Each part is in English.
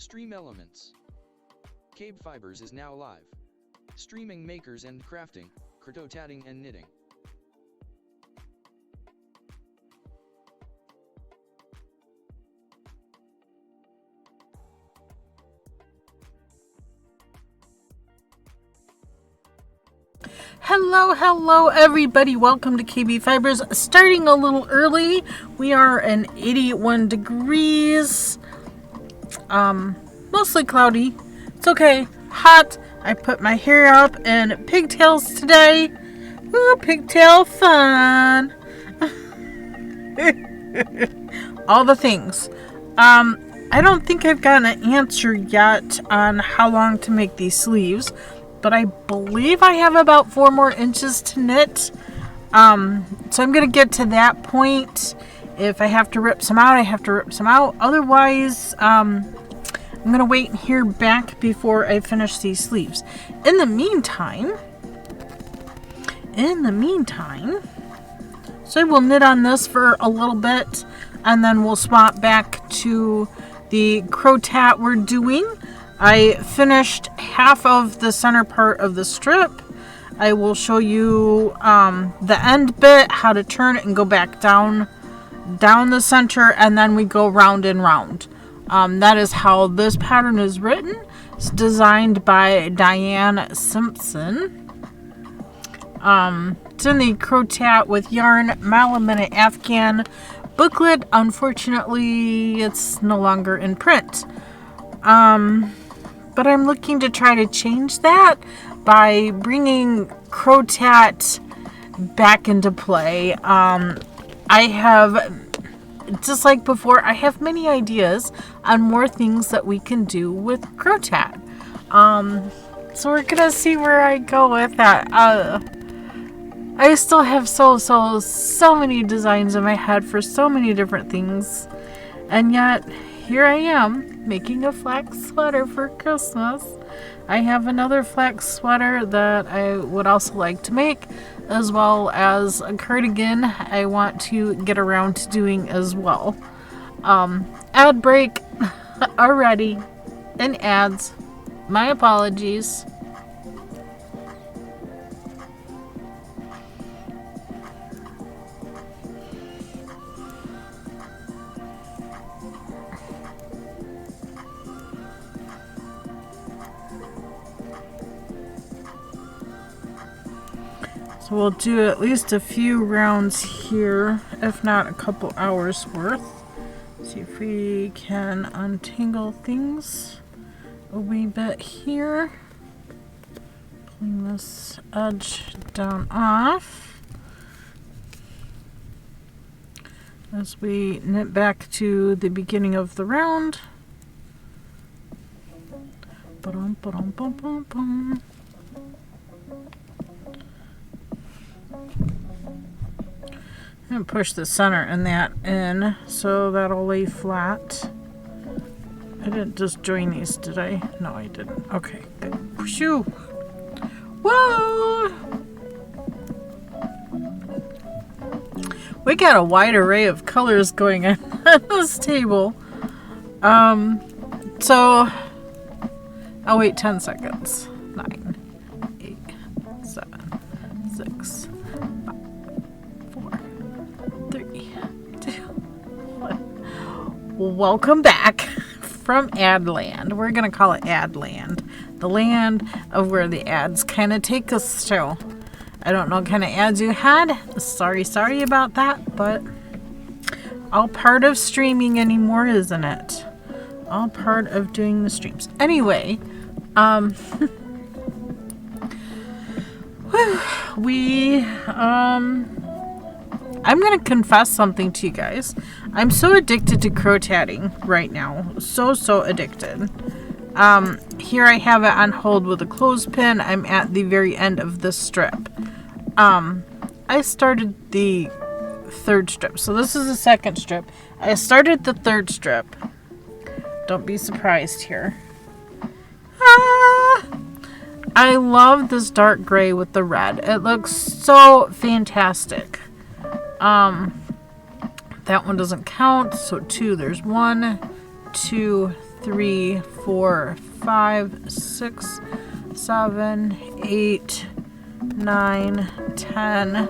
Stream elements. KBfibers is now live. Streaming makers and crafting, crocheting and knitting. Hello everybody, welcome to KBfibers. Starting a little early, we are in 81 degrees, mostly cloudy. It's okay, hot. I put my hair up in pigtails today. Ooh, pigtail fun. All the things. I don't think I've gotten an answer yet on how long to make these sleeves, but I believe I have about 4 more inches to knit. So I'm going to get to that point. If I have to rip some out, I have to rip some out. Otherwise, I'm going to wait and hear back before I finish these sleeves. In the meantime, so I will knit on this for a little bit, and then we'll swap back to the crochet we're doing. I finished half of the center part of the strip. I will show you the end bit, how to turn it and go back down the center, and then we go round and round. That is how this pattern is written. It's designed by Diane Simpson. It's in the Crochet with Yarn Mile a Minute Afghan booklet. Unfortunately, it's no longer in print. But I'm looking to try to change that by bringing crochet back into play. I have, just like before, I have many ideas on more things that we can do with crochet. So we're gonna see where I go with that. I still have so many designs in my head for so many different things, and yet here I am making a flax sweater for Christmas. I have another flax sweater that I would also like to make, as well as a cardigan I want to get around to doing as well. Ad break already, and ads. My apologies. So we'll do at least a few rounds here, if not a couple hours worth. See if we can untangle things a wee bit here. Pulling this edge down off as we knit back to the beginning of the round. Ba-dum-ba-dum-bum-bum-bum. And push the center and that in so that'll lay flat. I didn't just join these, did I? No, I didn't. Okay, good. Shoo! Whoa! We got a wide array of colors going on this table. So I'll wait 10 seconds. 9, 8, 7, 6. Welcome back from Adland. We're going to call it Adland. The land of where the ads kind of take us to. I don't know what kind of ads you had. Sorry about that, but all part of streaming anymore, isn't it? All part of doing the streams. Anyway, I'm going to confess something to you guys. I'm so addicted to crocheting right now. So addicted. Here I have it on hold with a clothespin. I'm at the very end of this strip. I started the 3rd strip. So this is the 2nd strip. I started the 3rd strip. Don't be surprised here. I love this dark gray with the red. It looks so fantastic. That one doesn't count. So 2, there's 1, 2, 3, 4, 5, 6, 7, 8, 9, 10,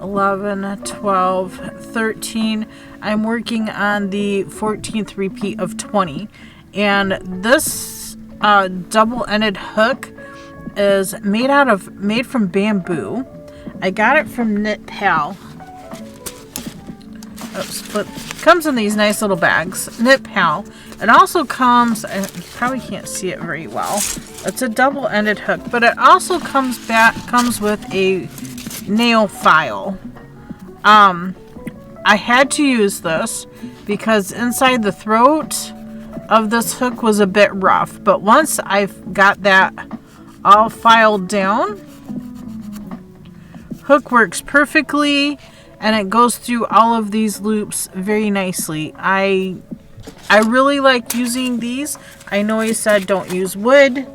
11, 12, 13. I'm working on the 14th repeat of 20. And this double-ended hook is made from bamboo. I got it from Knit Pal. Oops, but comes in these nice little bags. Knit Pal. It also comes, you probably can't see it very well. It's a double-ended hook, but it also comes with a nail file. I had to use this because inside the throat of this hook was a bit rough, but once I've got that all filed down, hook works perfectly, and it goes through all of these loops very nicely. I really like using these. I know I said don't use wood,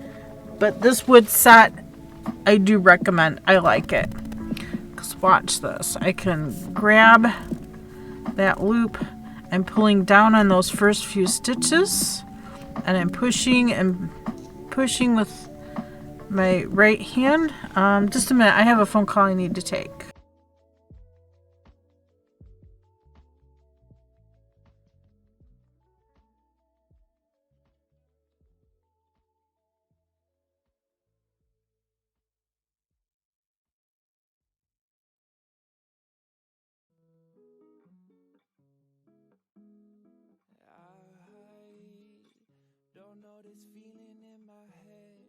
but this wood set I do recommend. I like it. Because watch this. I can grab that loop and pulling down on those first few stitches, and I'm pushing with my right hand. Just a minute, I have a phone call I need to take. Don't know this feeling in my head.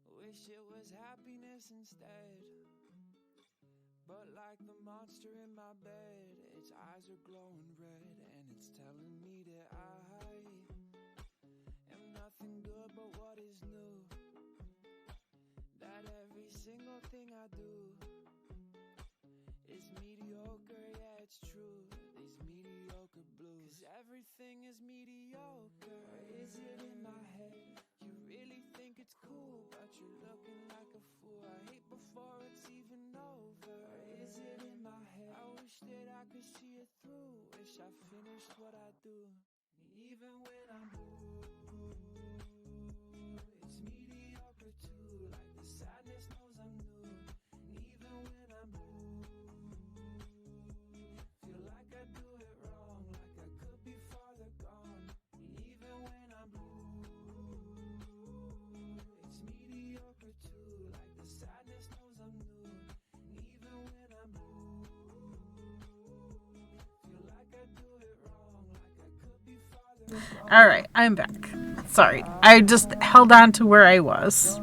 Wish it was happiness instead. But like the monster in my bed, its eyes are glowing red, and it's telling me that I am nothing good but what is new. That every single thing I do is mediocre, yeah, it's true. These mediocre blues, 'cause everything is mediocre. Or is it in my head? You really think it's cool, but you're looking like a fool. I hate before it's even over. Or is it in my head? I wish that I could see it through. Wish I finished what I do. Even when I'm blue, it's mediocre too. Like the sadness knows I'm new. And even when I'm blue, feel like I do it wrong, like I could be farther gone. Even when I'm blue, it's mediocre too. Like the sadness knows I'm new. And even when I'm blue, feel like I do it wrong, like I could be farther gone. Alright, I'm back. Sorry, I just held on to where I was.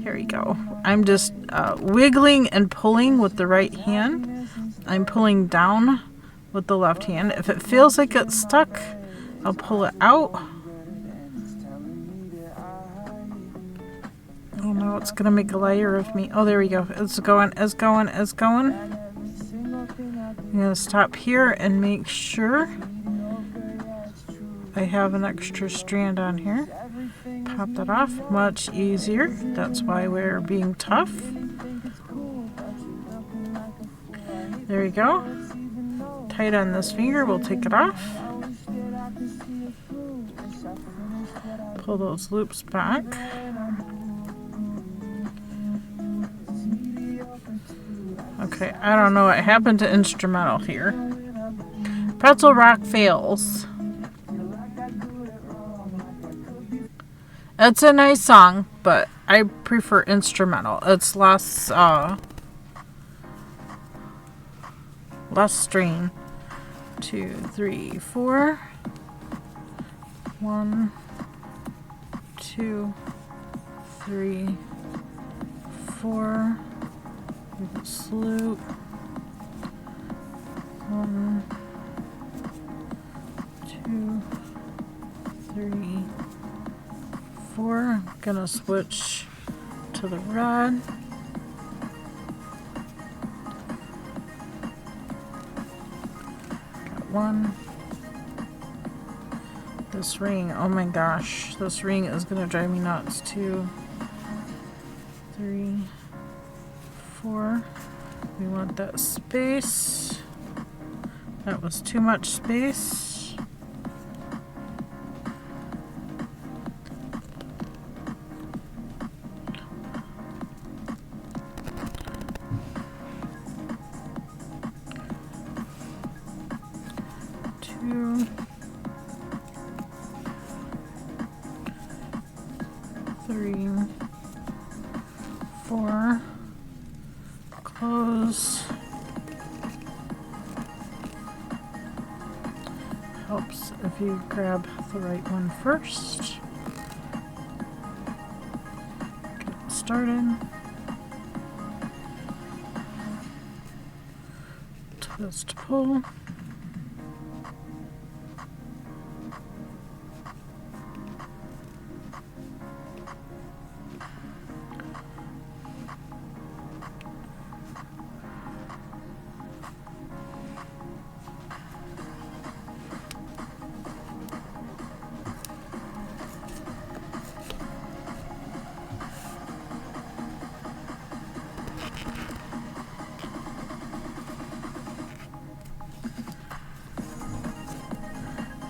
Here we go. I'm just wiggling and pulling with the right hand. I'm pulling down with the left hand. If it feels like it's stuck, I'll pull it out. Oh no, it's gonna make a layer of me. Oh, there we go. It's going, it's going, it's going. I'm gonna stop here and make sure I have an extra strand on here. Pop that off. Much easier. That's why we're being tough. There we go. Tight on this finger. We'll take it off. Pull those loops back. Okay, I don't know what happened to instrumental here. Pretzel Rock fails. It's a nice song, but I prefer instrumental. It's less strain. 2, 3, 4. 1, 2, 3, 4. Sloop. 1, 2, 3, 4. I'm gonna switch to the red. Got 1. This ring, oh my gosh, this ring is gonna drive me nuts. 2, 3, 4. We want that space. That was too much space. those. Helps if you grab the right one first. Get started. Twist, pull.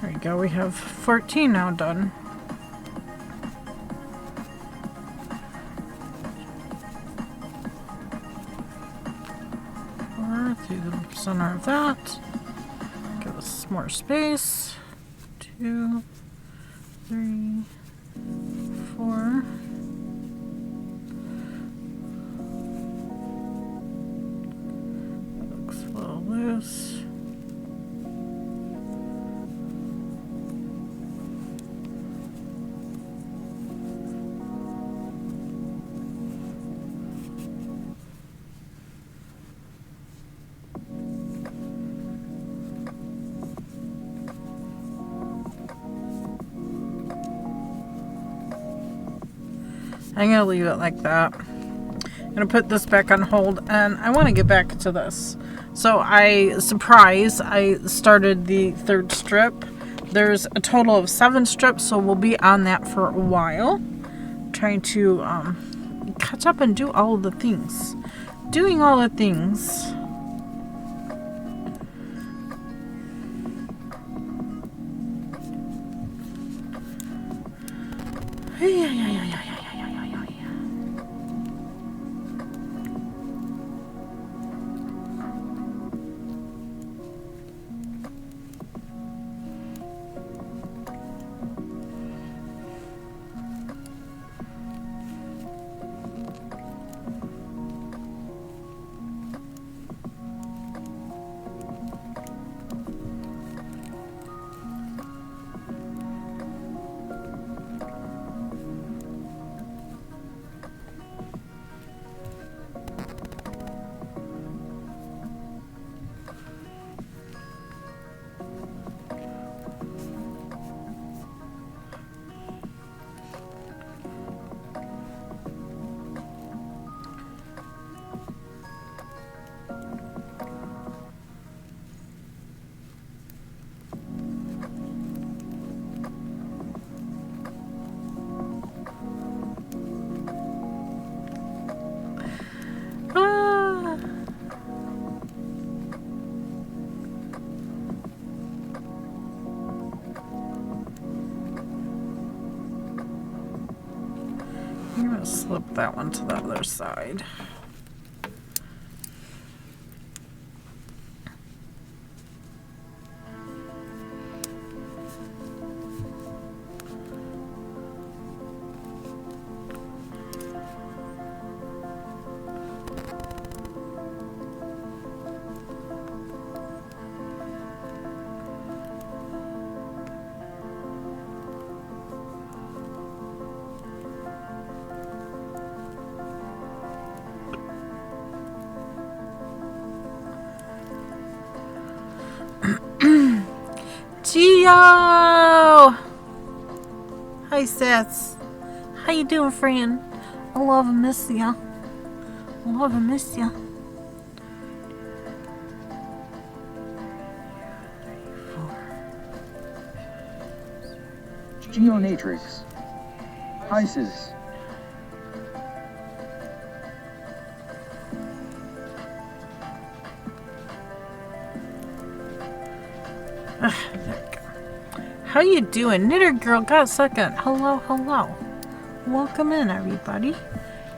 There we go, we have 14 now done. Four through the center of that. Give us more space. 2, 3, 4. That looks a little loose. I'm going to leave it like that. I'm going to put this back on hold, and I want to get back to this. So I started the third strip. There's a total of 7 strips, so we'll be on that for a while. Trying to catch up and do all of the things. Doing all the things. I'm going to slip that one to the other side. Gio! Hi, Sats. How you doing, friend? I love and miss ya. I love and miss ya. Geonatrix. Hi, sis. How you doing? Knitter girl got second. Hello, hello. Welcome in, everybody.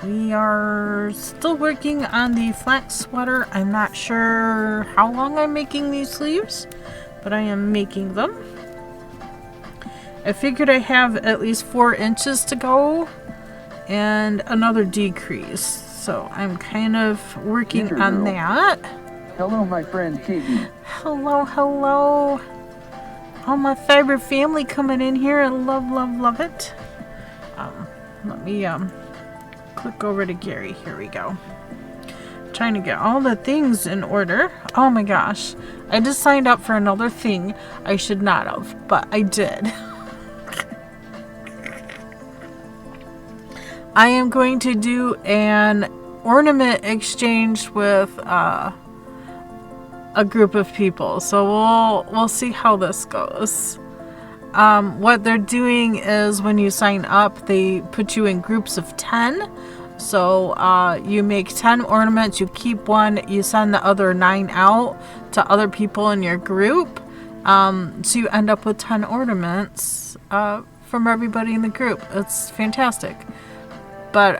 We are still working on the flat sweater. I'm not sure how long I'm making these sleeves, but I am making them. I figured I have at least 4 inches to go and another decrease. So I'm kind of working on that. Hello, my friend Katie. Hello, hello. All my fiber family coming in here. I love it. Let me click over to Gary. Here we go. Trying to get all the things in order. Oh my gosh. I just signed up for another thing. I should not have, but I did. I am going to do an ornament exchange with a group of people. So we'll see how this goes. What they're doing is when you sign up, they put you in groups of 10. So you make 10 ornaments, you keep one, you send the other 9 out to other people in your group. So you end up with 10 ornaments from everybody in the group. It's fantastic. But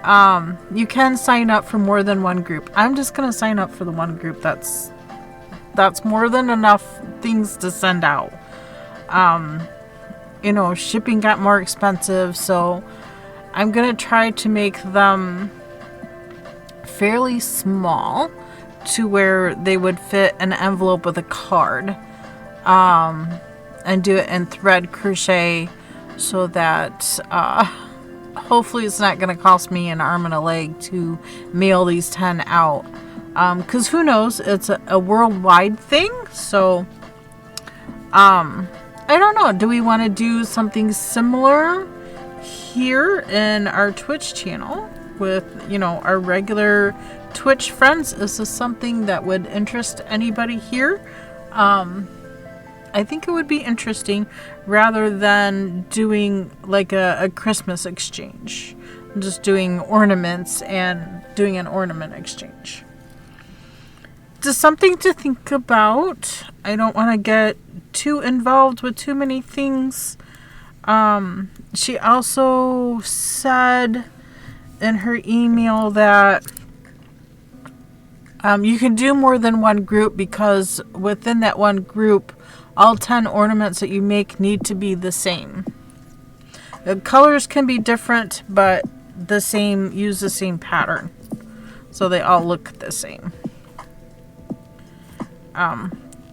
you can sign up for more than one group. I'm just going to sign up for the one group. That's more than enough things to send out. Shipping got more expensive, so I'm going to try to make them fairly small to where they would fit an envelope with a card. And do it in thread crochet so that hopefully it's not going to cost me an arm and a leg to mail these 10 out. Because who knows, it's a worldwide thing, so I don't know. Do we want to do something similar here in our Twitch channel with, our regular Twitch friends? Is this something that would interest anybody here? I think it would be interesting rather than doing like a Christmas exchange. Just doing ornaments and doing an ornament exchange. Just something to think about. I don't want to get too involved with too many things. She also said in her email that you can do more than one group because within that one group, all 10 ornaments that you make need to be the same. The colors can be different, but use the same pattern. So they all look the same.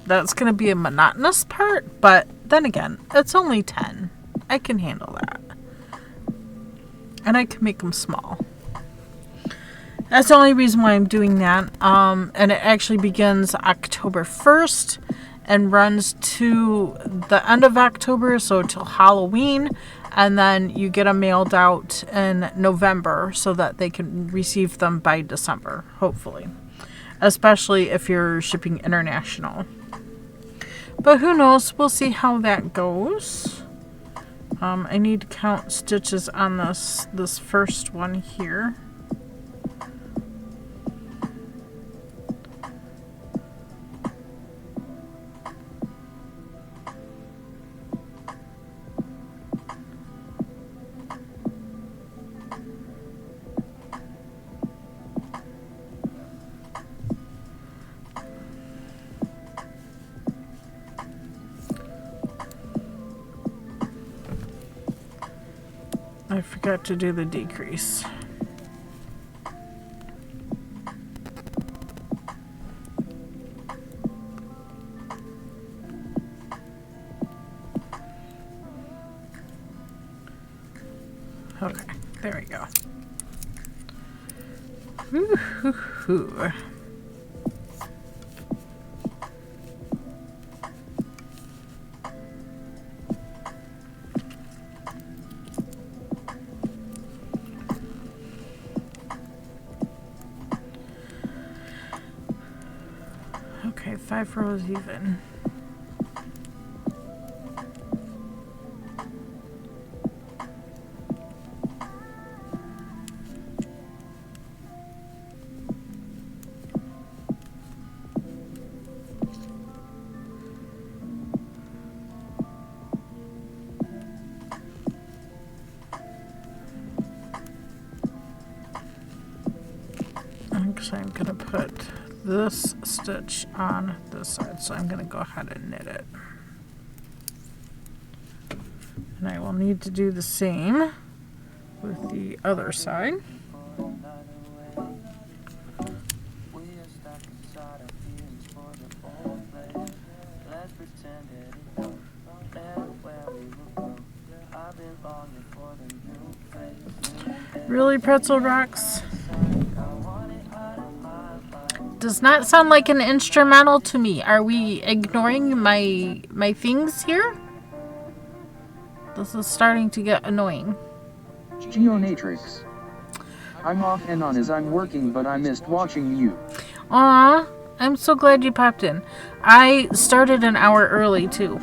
That's going to be a monotonous part, but then again, it's only 10. I can handle that. And I can make them small. That's the only reason why I'm doing that. And it actually begins October 1st and runs to the end of October, so till Halloween. And then you get them mailed out in November so that they can receive them by December, hopefully. Especially if you're shipping international. But who knows? We'll see how that goes. I need to count stitches on this first one here. I forgot to do the decrease. Okay, there we go. Woo-hoo-hoo. Okay, 5 rows even. Actually, I'm going to put this stitch on this side, so I'm going to go ahead and knit it. And I will need to do the same with the other side. Really, Pretzel Rocks? Does not sound like an instrumental to me. Are we ignoring my things here? This is starting to get annoying. Geonatrix. I'm off and on as I'm working, but I missed watching you. Aw, I'm so glad you popped in. I started an hour early too,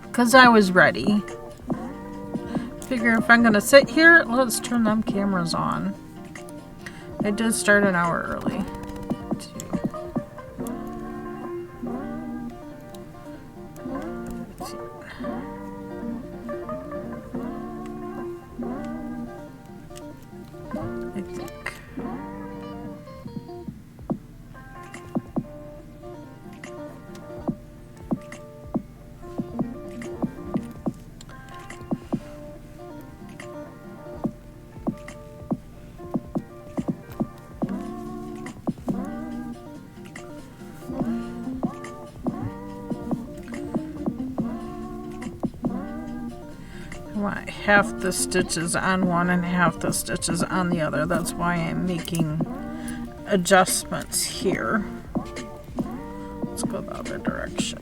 because I was ready. Figure if I'm gonna sit here, let's turn them cameras on. I did start an hour early. I think. I want half the stitches on one and half the stitches on the other. That's why I'm making adjustments here. Let's go the other direction.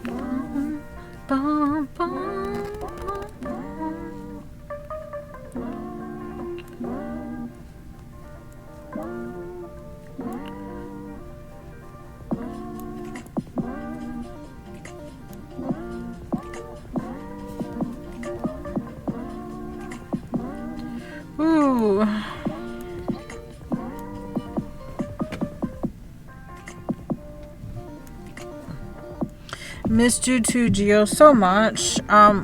Bum, bum, bum, bum. Ooh. Missed you too, Geo, so much.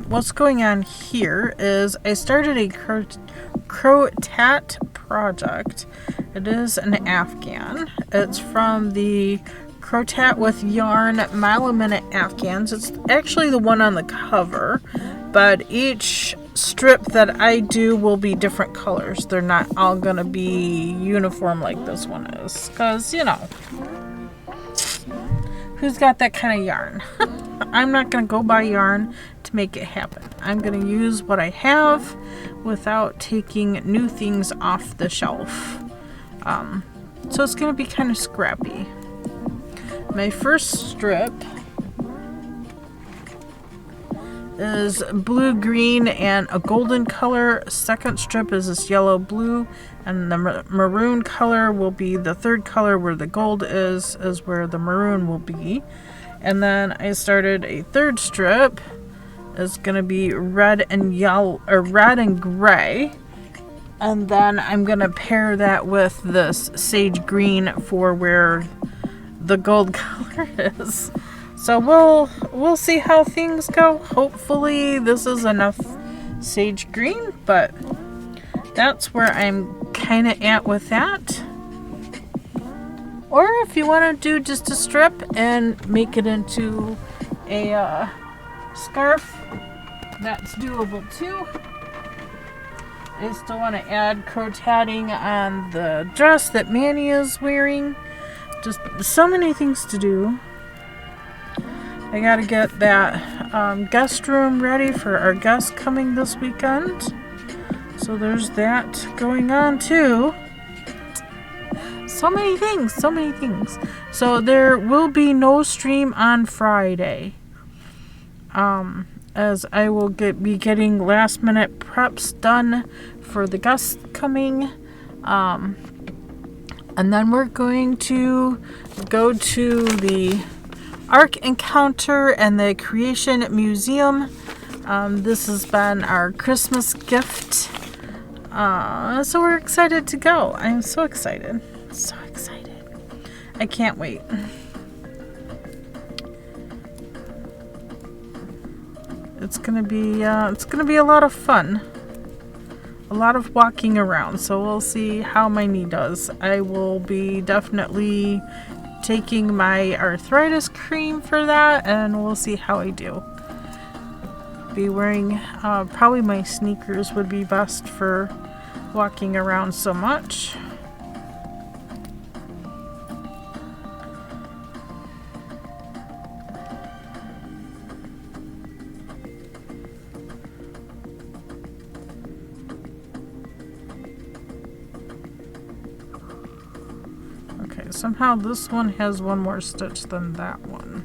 What's going on here is I started a crocheting project. It is an Afghan. It's from the Crochet with Yarn Mile a Minute Afghans. It's actually the one on the cover, but each strip that I do will be different colors. They're not all gonna be uniform like this one is, because you know, who's got that kind of yarn? I'm not gonna go buy yarn to make it happen. I'm gonna use what I have without taking new things off the shelf. So it's gonna be kind of scrappy. My first strip is blue, green, and a golden color. Second strip is this yellow, blue, and the maroon color will be the third color. Where the gold is where the maroon will be. And then I started a third strip. It's gonna be red and yellow, or red and gray. And then I'm gonna pair that with this sage green for where the gold color is. So we'll see how things go. Hopefully this is enough sage green, but that's where I'm kind of at with that. Or if you want to do just a strip and make it into a scarf, that's doable too. I still want to add crocheting on the dress that Manny is wearing. Just so many things to do. I gotta get that guest room ready for our guests coming this weekend. So there's that going on too. So many things, so many things. So there will be no stream on Friday. As I will be getting last minute preps done for the guests coming. And then we're going to go to the Arc Encounter and the Creation Museum. This has been our Christmas gift. So we're excited to go. I'm so excited. So excited. I can't wait. It's gonna be a lot of fun. A lot of walking around, so we'll see how my knee does. I will be definitely taking my arthritis cream for that, and we'll see how I do. be wearing. Probably my sneakers would be best for walking around so much. Okay, somehow this one has one more stitch than that one.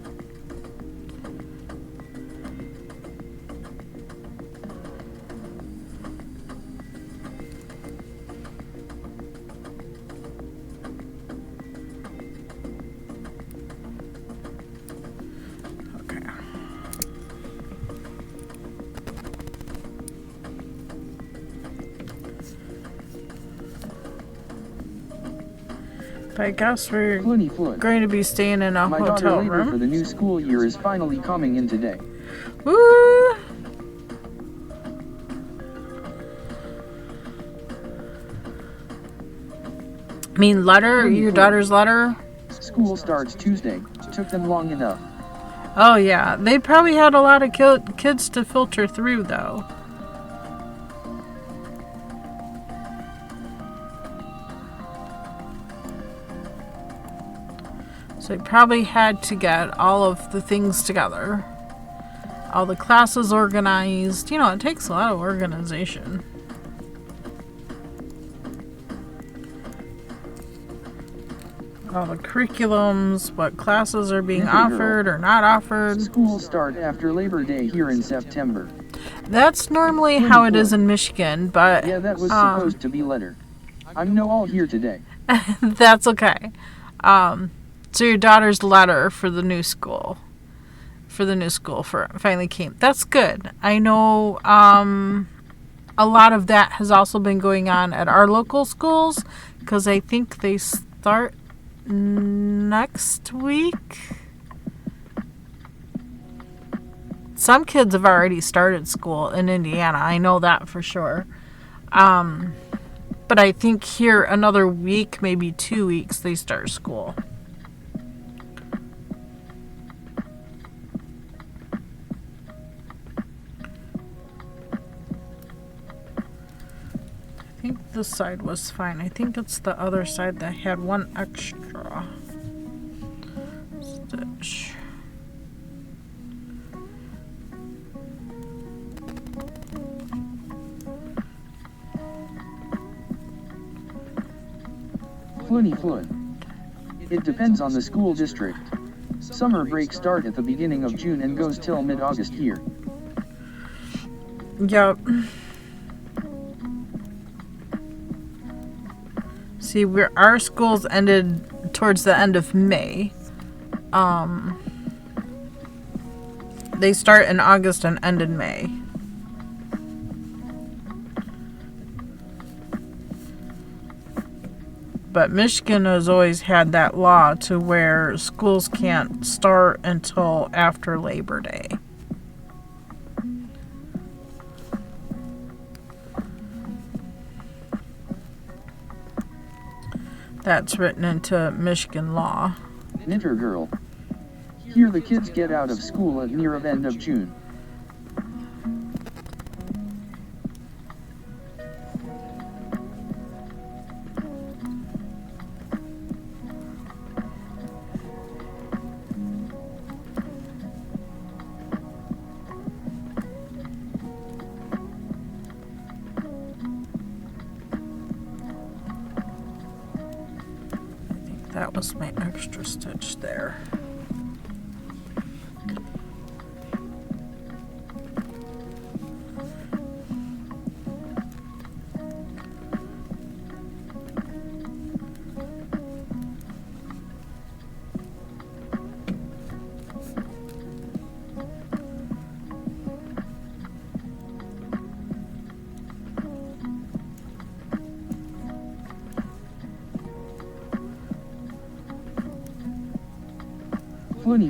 I guess we're going to be staying in a My hotel daughter labor room. for the new school year is finally coming in today. Woo! I mean, letter? Your daughter's letter? School starts Tuesday. Took them long enough. Oh, yeah. They probably had a lot of kids to filter through, though. So they probably had to get all of the things together. All the classes organized. You know, it takes a lot of organization. All the curriculums, what classes are being offered or not offered. School start after Labor Day here in September. That's normally how it is in Michigan, but yeah, that was supposed to be letter. I'm no all here today. That's okay. So your daughter's letter for the new school, finally came. That's good. I know a lot of that has also been going on at our local schools, because I think they start next week. Some kids have already started school in Indiana. I know that for sure. But I think here another week, maybe 2 weeks, they start school. I think this side was fine. I think it's the other side that had one extra stitch. Flood. It depends on the school district. Summer breaks start at the beginning of June and goes till mid-August here. Yep. See, our schools ended towards the end of May. They start in August and end in May. But Michigan has always had that law to where schools can't start until after Labor Day. That's written into Michigan law. Knitter girl. Here the kids get out of school at near the end of June. That was my extra stitch there.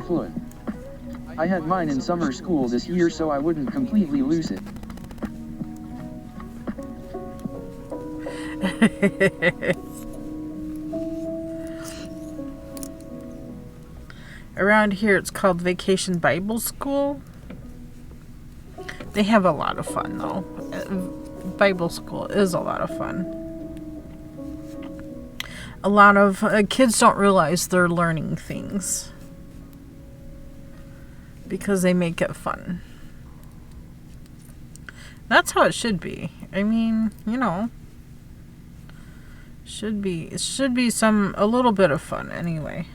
Flood. I had mine in summer school this year so I wouldn't completely lose it. Around here it's called Vacation Bible School. They have a lot of fun, though. Bible school is a lot of fun. A lot of kids don't realize they're learning things because they make it fun. That's how it should be. I mean, you know, it should be a little bit of fun anyway.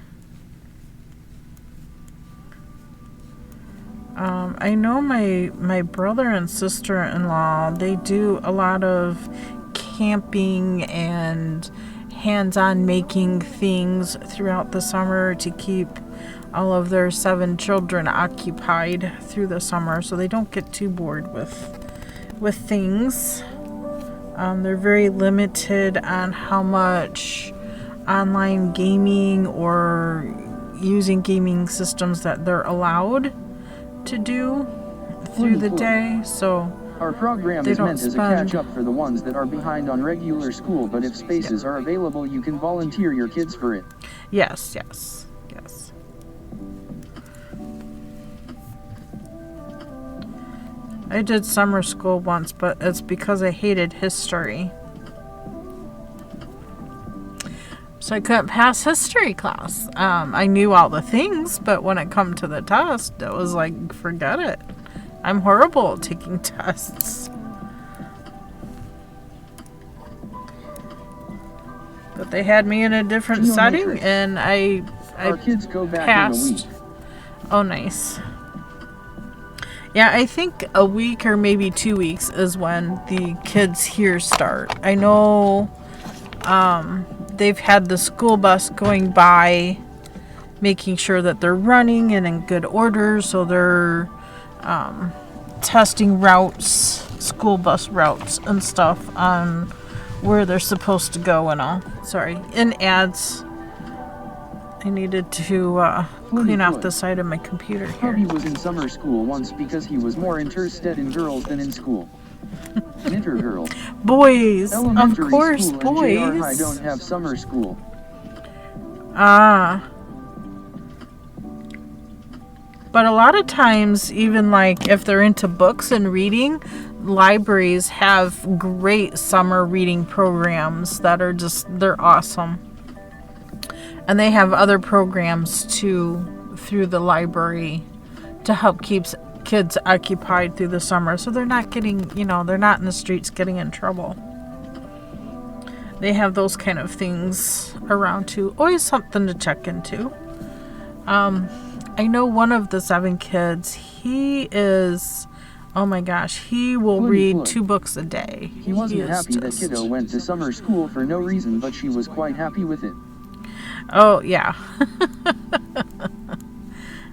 I know my brother and sister-in-law, they do a lot of camping and hands-on making things throughout the summer to keep all of their 7 children occupied through the summer so they don't get too bored with things. They're very limited on how much online gaming or using gaming systems that they're allowed to do through the day, so our program is meant as a catch-up for the ones that are behind on regular school, but if spaces are available, you can volunteer your kids for it. Yes. I did summer school once, but it's because I hated history. So I couldn't pass history class. I knew all the things, but when it come to the test, it was like, forget it. I'm horrible at taking tests. But they had me in a different setting, and I Our kids go back passed. in a week. Oh, nice. Yeah, I think a week or maybe 2 weeks is when the kids here start. I know they've had the school bus going by, making sure that they're running and in good order, so they're testing routes, school bus routes and stuff on where they're supposed to go and all. Sorry, in ads. I needed to clean off the side of my computer here. Hubby was in summer school once because he was more interested in girls than in school. Inter girl. Boys, Elementary of course, school boys. And JR High don't have summer school. But a lot of times, even like if they're into books and reading, libraries have great summer reading programs that are they're awesome. And they have other programs too through the library to help keep kids occupied through the summer. So they're not getting, they're not in the streets getting in trouble. They have those kind of things around too. Always something to check into. I know one of the 7 kids, he is, oh my gosh, he will read 2 books a day. He wasn't happy that kiddo went to summer school for no reason, but she was quite happy with it. Oh, yeah.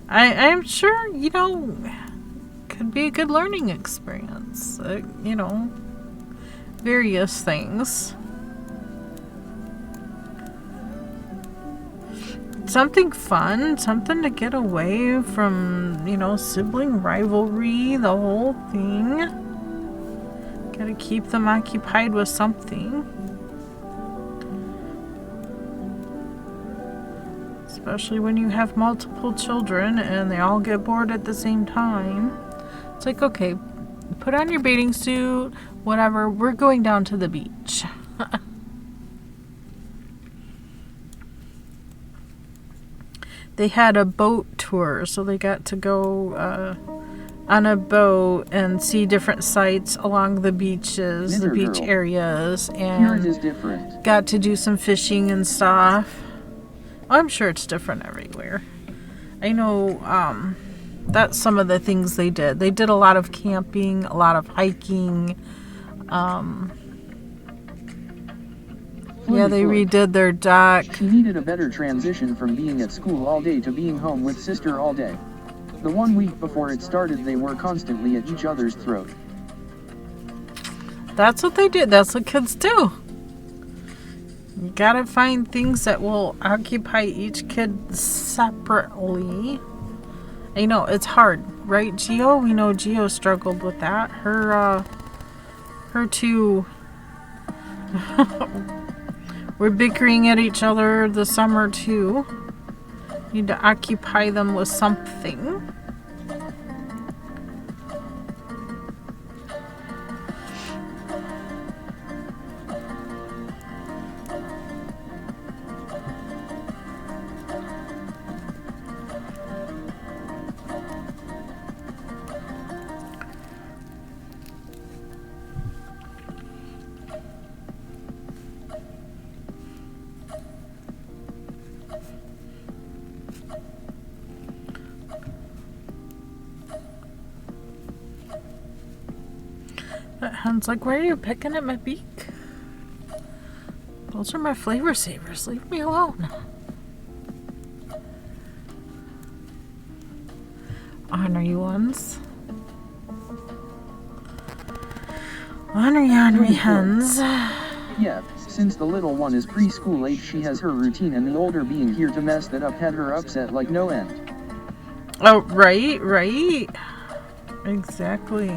I'm sure, could be a good learning experience. Various things. Something fun, something to get away from, sibling rivalry, the whole thing. Gotta keep them occupied with something. Especially when you have multiple children and they all get bored at the same time. It's like, okay, put on your bathing suit, whatever, we're going down to the beach. They had a boat tour, so they got to go on a boat and see different sites along the beaches, the beach areas, and got to do some fishing and stuff. I'm sure it's different everywhere. I know that's some of the things they did. They did a lot of camping, a lot of hiking. Yeah, they redid their deck. She needed a better transition from being at school all day to being home with sister all day. The 1 week before it started, they were constantly at each other's throat. That's what they did. That's what kids do. You gotta find things that will occupy each kid separately. I know, it's hard, right, Gio? We know Gio struggled with that. Her two were bickering at each other this summer, too. Need to occupy them with something. That hen's like, why are you picking at my beak? Those are my flavor savers. Leave me alone. Ornery ones. Ornery hens. Yeah, since the little one is preschool age, she has her routine, and the older being here to mess that up had her upset like no end. Oh, right. Exactly.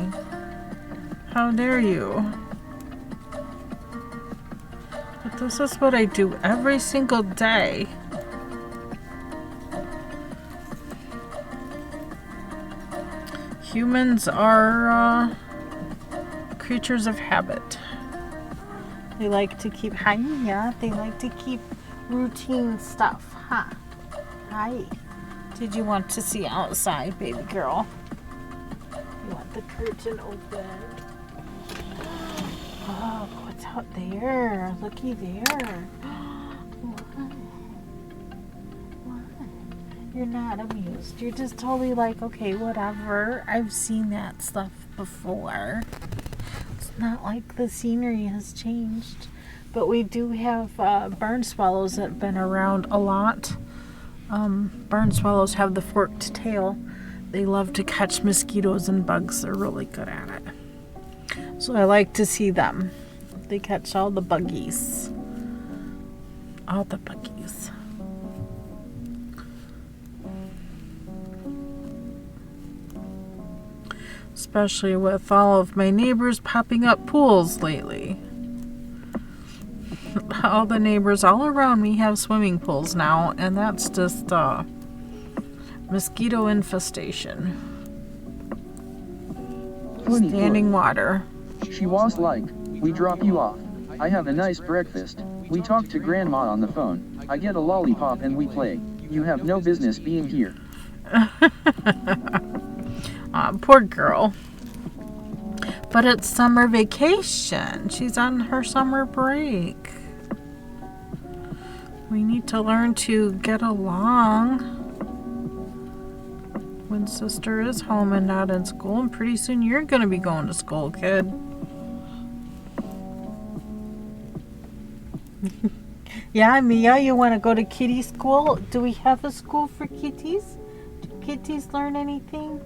How dare you? But this is what I do every single day. Humans are creatures of habit. They like to keep, hi, yeah, they like to keep routine stuff, huh? Hi. Did you want to see outside, baby girl? You want the curtain open? Oh, what's out there? Looky there. What? You're not amused. You're just totally like, okay, whatever. I've seen that stuff before. It's not like the scenery has changed. But we do have barn swallows that have been around a lot. Barn swallows have the forked tail. They love to catch mosquitoes and bugs. They're really good at it. So I like to see them. They catch all the buggies. All the buggies. Especially with all of my neighbors popping up pools lately. All the neighbors all around me have swimming pools now, and that's just mosquito infestation. Funny Standing good. water. She was like, we drop you off. I have a nice breakfast. We talk to grandma on the phone. I get a lollipop and we play. You have no business being here. Poor girl. But it's summer vacation. She's on her summer break. We need to learn to get along when sister is home and not in school. And pretty soon you're going to be going to school, kid. Yeah, Mia, you want to go to kitty school? Do we have a school for kitties? Do kitties learn anything?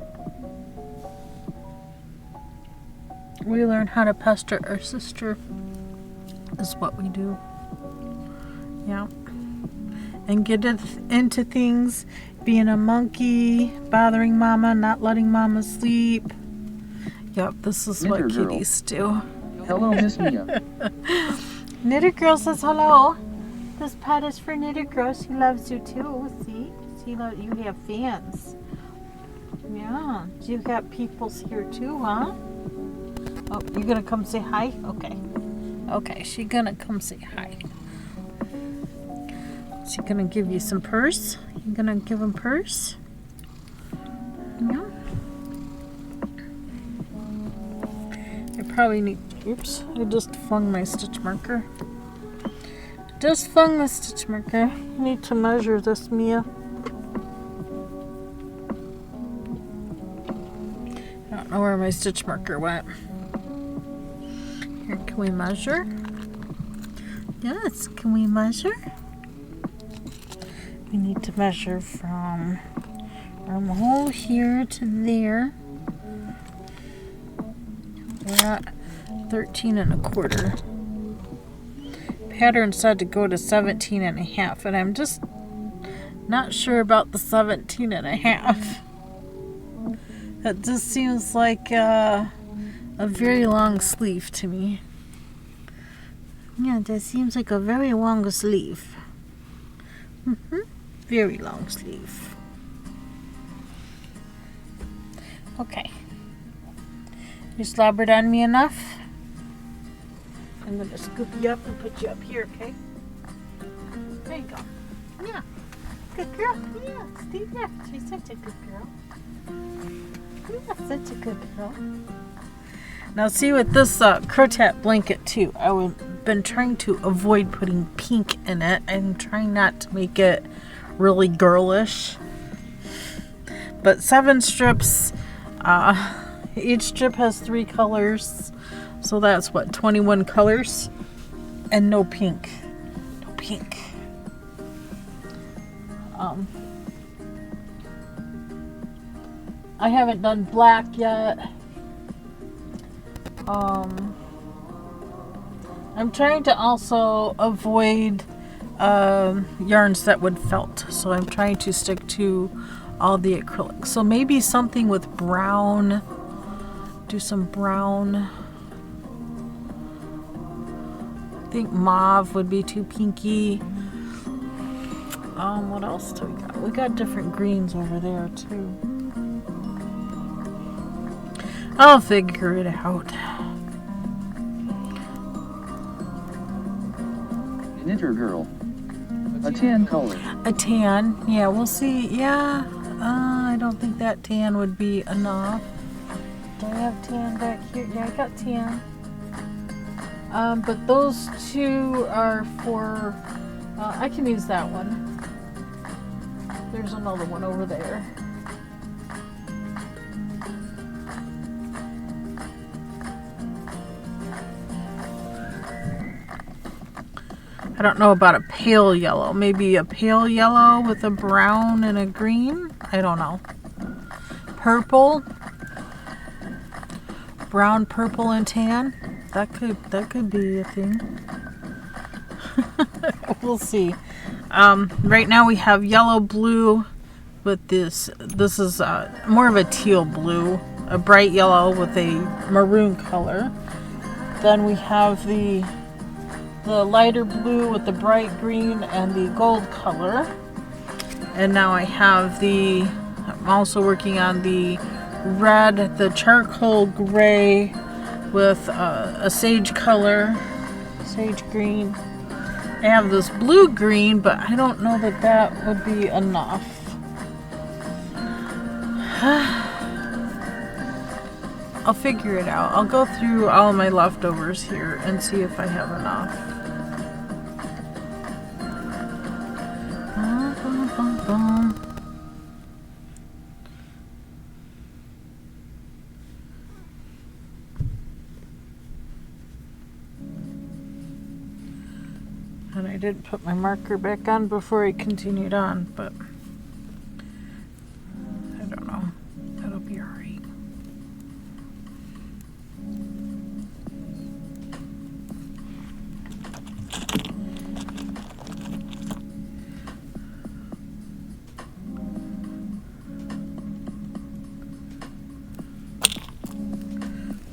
We learn how to pester our sister, is what we do. Yeah. And get into things, being a monkey, bothering mama, not letting mama sleep. Yep, this is Knitter what girl. kitties do. Hello, Miss Mia. Knitter Girl says hello. This pet is for Knitter Girl. She loves you too. See? You have fans. Yeah. You got peoples here too, huh? Oh, you're gonna come say hi? Okay. Okay, she's gonna come say hi. She gonna give you some purse? You gonna give him purse? Yeah. I probably need, oops, I just flung my stitch marker. Just flung the stitch marker. I need to measure this, Mia. I don't know where my stitch marker went. Here, can we measure? Yes, can we measure? We need to measure from armhole here to there. We're at 13 1/4. Pattern said to go to 17 1/2, and I'm just not sure about the 17 1/2. That just seems like a very long sleeve to me. Yeah, that seems like a very long sleeve. Very long sleeve. Okay. You slobbered on me enough? I'm going to scoop you up and put you up here, okay? There you go. Yeah. Good girl. Yeah, stay there. She's such a good girl. Yeah, such a good girl. Now see with this crocheting blanket too, I've been trying to avoid putting pink in it. I'm trying not to make it really girlish. But 7 strips, Each strip has 3 colors. So that's what, 21 colors? And no pink. No pink. I haven't done black yet. I'm trying to also avoid yarns that would felt. So I'm trying to stick to all the acrylic. So maybe something with brown. Do some brown. I think mauve would be too pinky. What else do we got? We got different greens over there too. I'll figure it out. Knitter girl. A tan color. A tan. Yeah, we'll see. Yeah. I don't think that tan would be enough. Do I have tan back here? Yeah, I got tan. But those 2 are for... I can use that one. There's another one over there. I don't know about a pale yellow. Maybe a pale yellow with a brown and a green. I don't know. Purple. Brown, purple, and tan. That could be a thing. We'll see. Right now we have yellow, blue with this. This is more of a teal blue. A bright yellow with a maroon color. Then we have the lighter blue with the bright green and the gold color. And now I have I'm also working on the red, the charcoal gray with a sage color, sage green. I have this blue green, but I don't know that would be enough. I'll figure it out. I'll go through all my leftovers here and see if I have enough. And I did put my marker back on before I continued on, but I don't know. That'll be alright.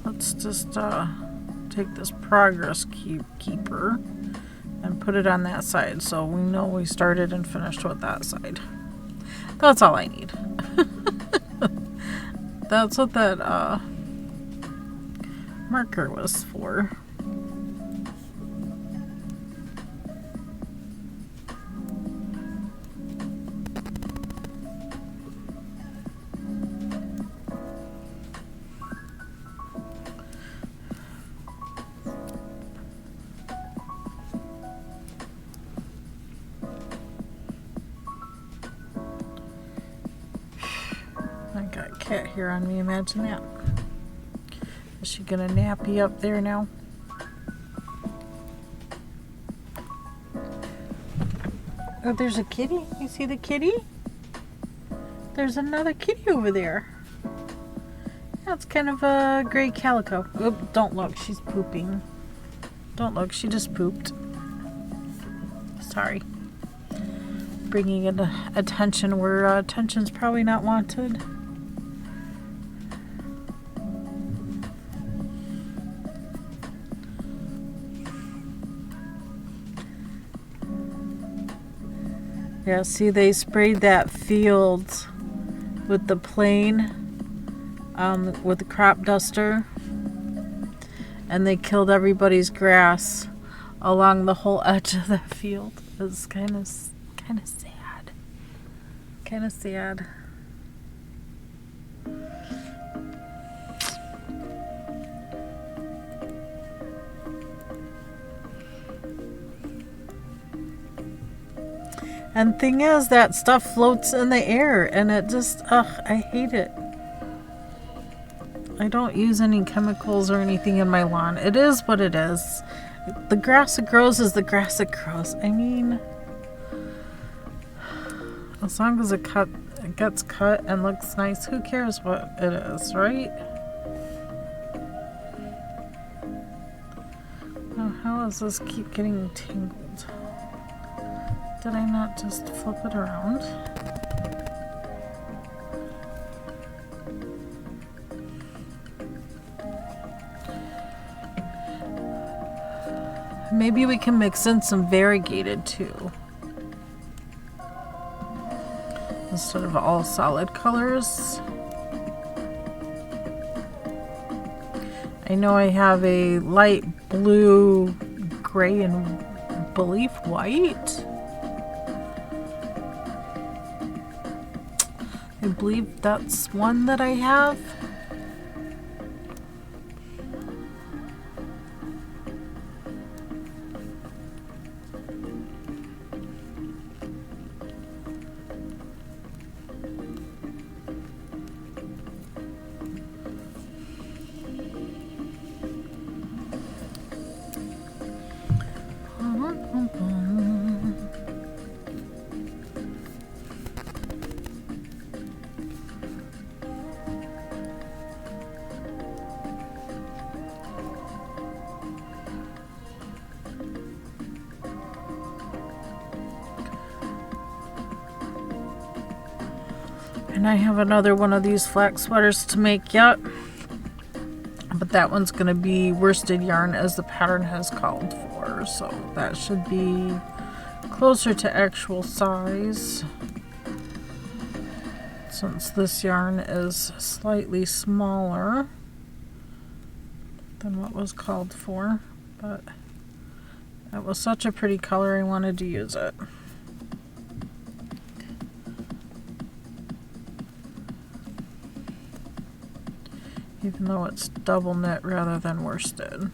Let's just take this progress keeper and put it on that side so we know we started and finished with that side. That's all I need. That's what that marker was for. Cat here on me, imagine that. Is she gonna nappy up there now? Oh, there's a kitty. You see the kitty? There's another kitty over there. That's kind of a gray calico. Oop, don't look, she's pooping. Don't look, she just pooped. Sorry. Bringing it attention where attention's probably not wanted. Yeah, see, they sprayed that field with the plane, with the crop duster, and they killed everybody's grass along the whole edge of that field. It's kind of sad. Kind of sad. And thing is, that stuff floats in the air, and it just, ugh, I hate it. I don't use any chemicals or anything in my lawn. It is what it is. The grass that grows is the grass that grows. I mean, as long as it gets cut and looks nice, who cares what it is, right? Oh, how does this keep getting tangled? Did I not just flip it around? Maybe we can mix in some variegated too, instead of all solid colors. I know I have a light blue, gray, and believe white. I believe that's one that I have. And I have another one of these flax sweaters to make yet. But that one's going to be worsted yarn as the pattern has called for. So that should be closer to actual size, since this yarn is slightly smaller than what was called for. But it was such a pretty color, I wanted to use it. Even though it's double knit rather than worsted.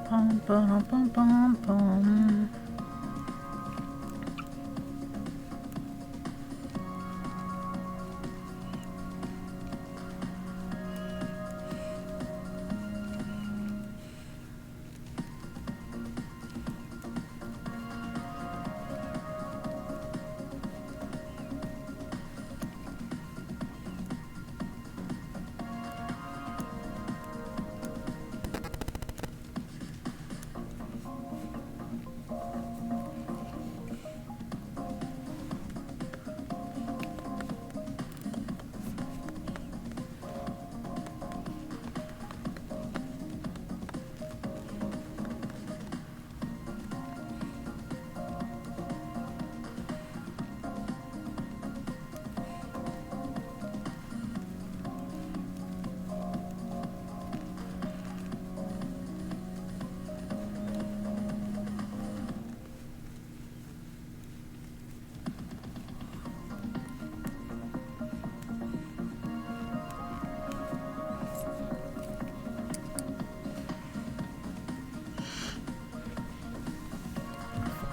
Bum, bum, bum, bum, bum.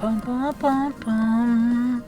Bum, bum, bum, bum.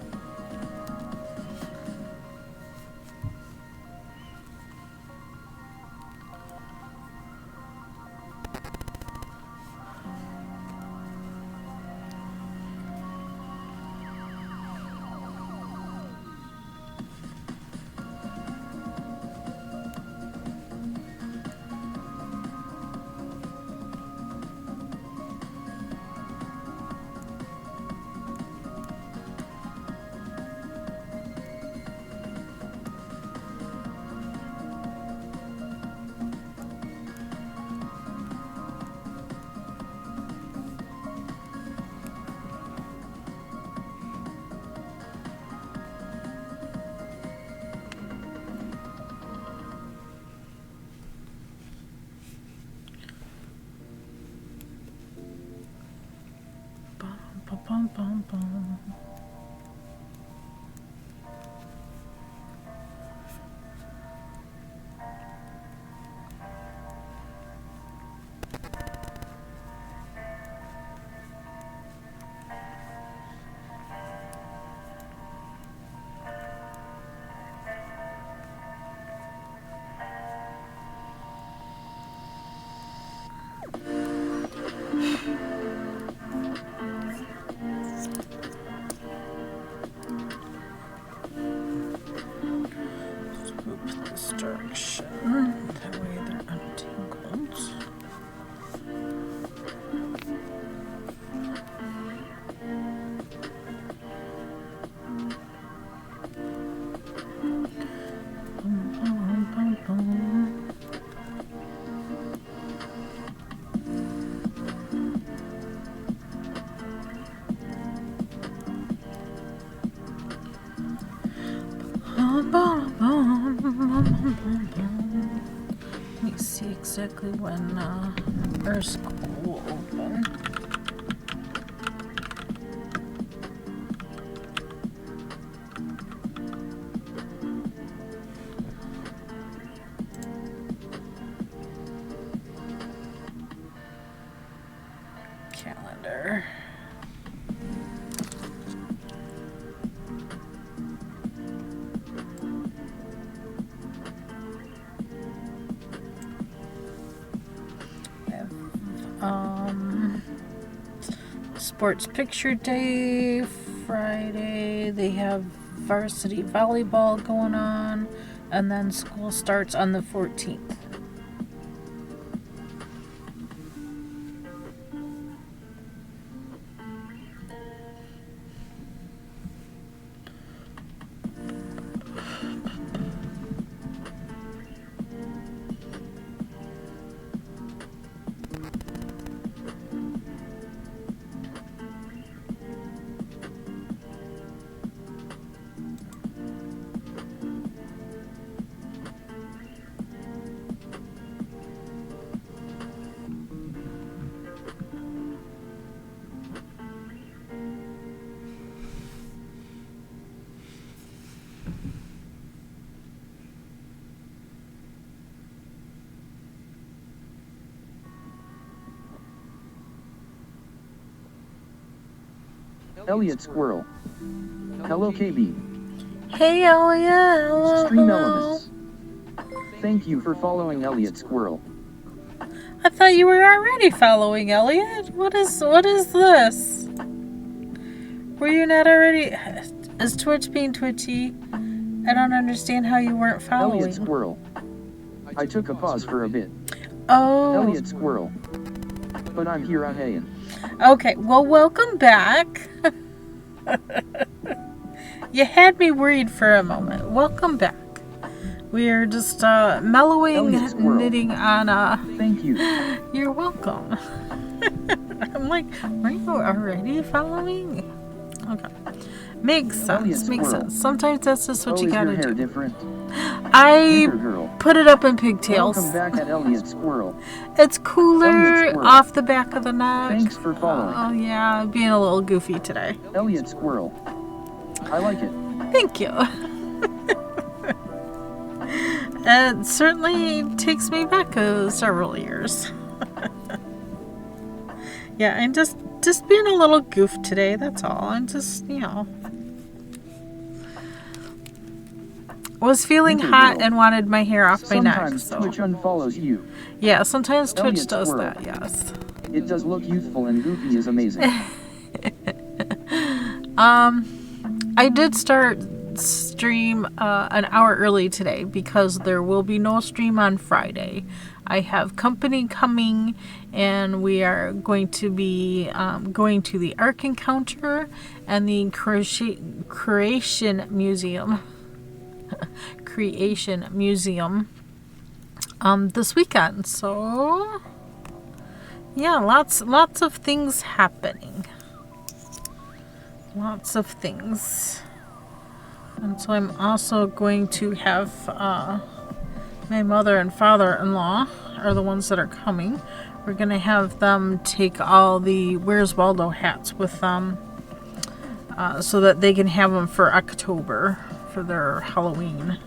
this direction. That way they're untangled. Let me see exactly when our school will open. Calendar. Sports Picture Day Friday. They have varsity volleyball going on, and then school starts on the 14th. Elliot Squirrel. Hello KB. Hey Elliot, hello, Stream hello. Elements. Thank you for following Elliot Squirrel. I thought you were already following Elliot. What is this? Were you not already? Is Twitch being twitchy? I don't understand how you weren't following. Elliot Squirrel. I took a pause for a bit. Oh. Elliot Squirrel. But I'm here again. Okay, well, welcome back. You had me worried for a moment. Welcome back. We are just mellowing, knitting on Thank you. You're welcome. I'm like, are you already following? Okay. Makes sense. Makes sense. Sometimes that's just what you gotta your hair do. Different? I Girl. put it up in pigtails. Welcome back at Elliot Squirrel. It's cooler Elliot Squirrel. off the back of the neck. Thanks for following. Oh yeah, being a little goofy today. Elliot Squirrel. I like it. Thank you. It certainly takes me back several years. Yeah, I'm just being a little goof today, that's all. I'm just, was feeling hot and wanted my hair off my neck. Sometimes Twitch unfollows you. Yeah, sometimes Twitch Elliot does Squirrel. that, yes. It does look youthful and goofy is amazing. I did start stream an hour early today because there will be no stream on Friday. I have company coming and we are going to be going to the Ark Encounter and the Creation Museum this weekend. So yeah, lots of things happening. Lots of things. And so I'm also going to have my mother and father-in-law are the ones that are coming. We're going to have them take all the Where's Waldo hats with them so that they can have them for October for their Halloween.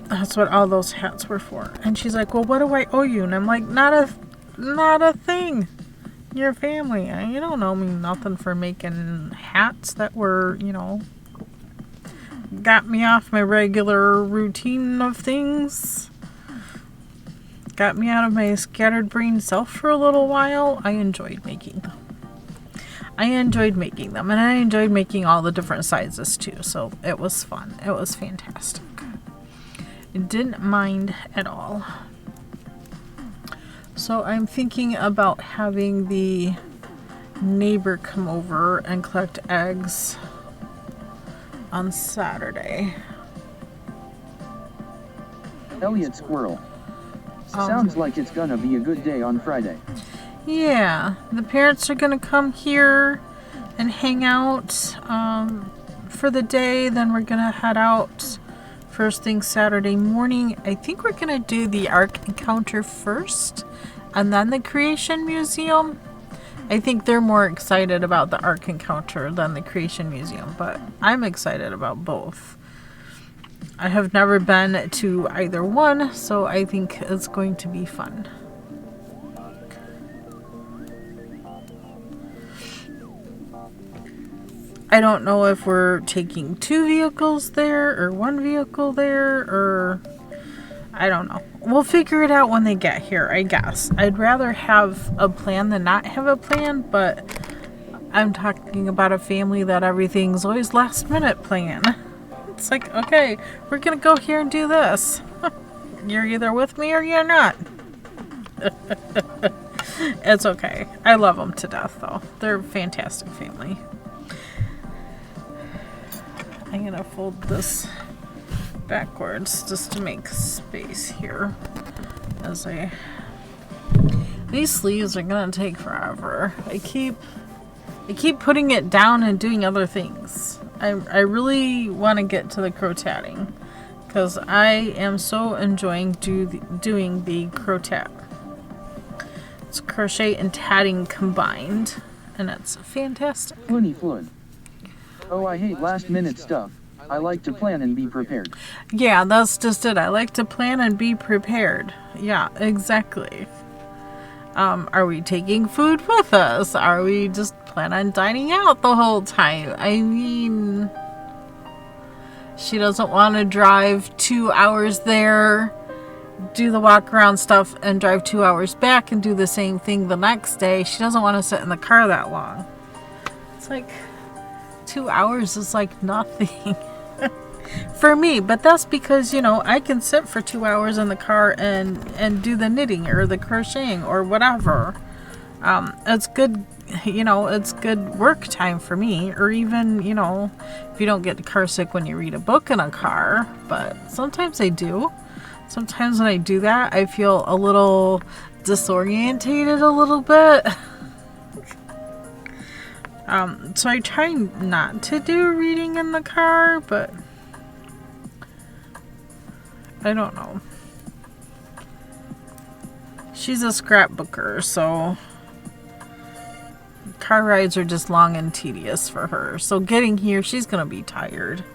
That's what all those hats were for. And she's like, well, what do I owe you? And I'm like, not a thing. Your family. You don't owe me nothing for making hats that were, got me off my regular routine of things. Got me out of my scattered brain self for a little while. I enjoyed making them. I enjoyed making them, and I enjoyed making all the different sizes too, so it was fun. It was fantastic. I didn't mind at all. So I'm thinking about having the neighbor come over and collect eggs on Saturday. Elliot Squirrel. Sounds like it's gonna be a good day on Friday. Yeah, the parents are gonna come here and hang out for the day. Then we're gonna head out first thing Saturday morning. I think we're gonna do the Ark Encounter first and then the Creation Museum. I think they're more excited about the Ark Encounter than the Creation Museum, but I'm excited about both. I have never been to either one, so I think it's going to be fun. I don't know if we're taking 2 vehicles there or 1 vehicle there, or I don't know. We'll figure it out when they get here, I guess. I'd rather have a plan than not have a plan, but I'm talking about a family that everything's always last minute plan. It's like, okay, we're gonna go here and do this. You're either with me or you're not. It's okay. I love them to death, though. They're a fantastic family. I'm gonna fold this backwards just to make space here as these sleeves are gonna take forever. I keep putting it down and doing other things. I really want to get to the crocheting because I am so enjoying doing the crochet. It's crochet and tatting combined, and it's fantastic. Floony flood. Oh, I hate last minute stuff. I like to plan and be prepared. Yeah, that's just it. I like to plan and be prepared. Yeah, exactly. Are we taking food with us? Are we just plan on dining out the whole time? I mean, she doesn't want to drive 2 hours there, do the walk around stuff, and drive 2 hours back and do the same thing the next day. She doesn't want to sit in the car that long. It's like 2 hours is like nothing for me, but that's because, you know, I can sit for 2 hours in the car and do the knitting or the crocheting or whatever. It's good, you know, it's good work time for me. Or even, you know, if you don't get car sick when you read a book in a car, but sometimes I do. Sometimes when I do that, I feel a little disorientated a little bit. So I try not to do reading in the car, but I don't know. She's a scrapbooker, so car rides are just long and tedious for her. So getting here, she's going to be tired.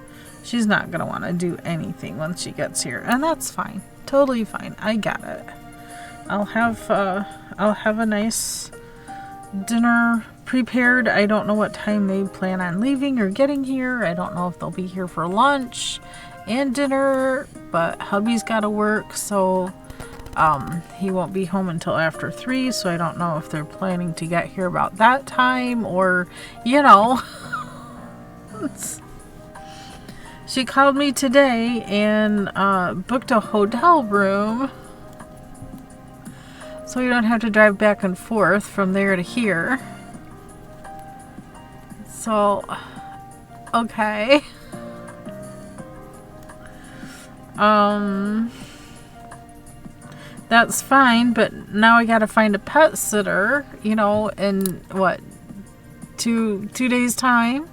She's not going to want to do anything once she gets here, and that's fine. Totally fine. I get it. I'll have a nice dinner prepared. I don't know what time they plan on leaving or getting here. I don't know if they'll be here for lunch and dinner, but hubby's got to work, so he won't be home until after 3, so I don't know if they're planning to get here about that time, or, you know. She called me today and booked a hotel room, so we don't have to drive back and forth from there to here. So, okay. That's fine, but now I gotta find a pet sitter, you know, in what, two days time?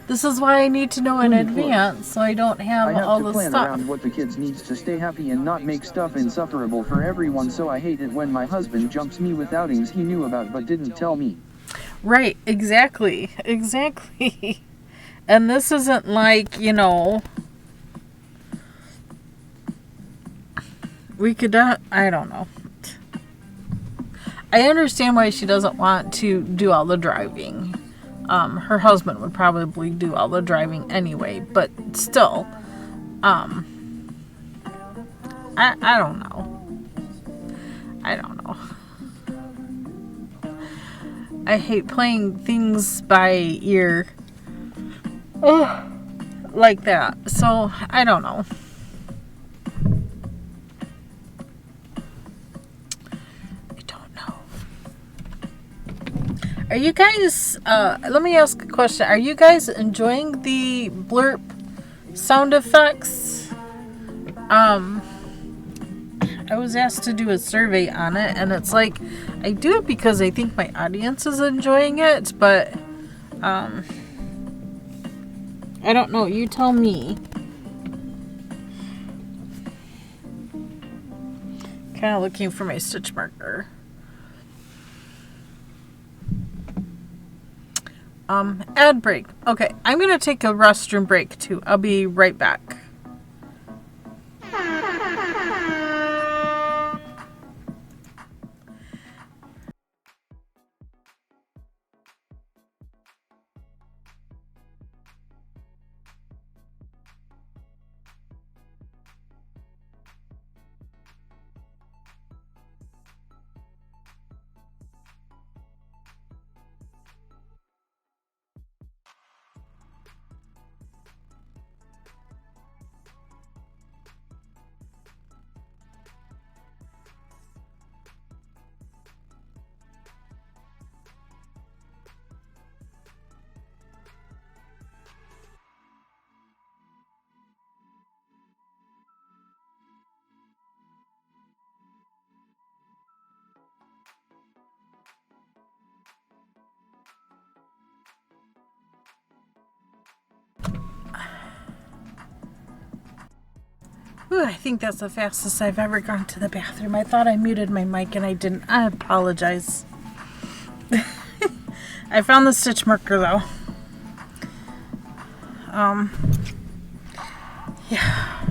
This is why I need to know in advance, so I don't have all the stuff. I have to plan around what the kids needs to stay happy and not make stuff insufferable for everyone, so I hate it when my husband jumps me with outings he knew about but didn't tell me. Right, exactly. And this isn't like, you know, we could, I don't know. I understand why she doesn't want to do all the driving. Her husband would probably do all the driving anyway, but still, I don't know. I don't know. I hate playing things by ear. Ugh, like that. So, I don't know. I don't know. Are you guys, let me ask a question. Are you guys enjoying the blurp sound effects? I was asked to do a survey on it, and it's like, I do it because I think my audience is enjoying it, but, I don't know. You tell me. Kind of looking for my stitch marker. Ad break. Okay, I'm going to take a restroom break too. I'll be right back. Ooh, I think that's the fastest I've ever gone to the bathroom. I thought I muted my mic and I didn't. I apologize. I found the stitch marker though. Yeah.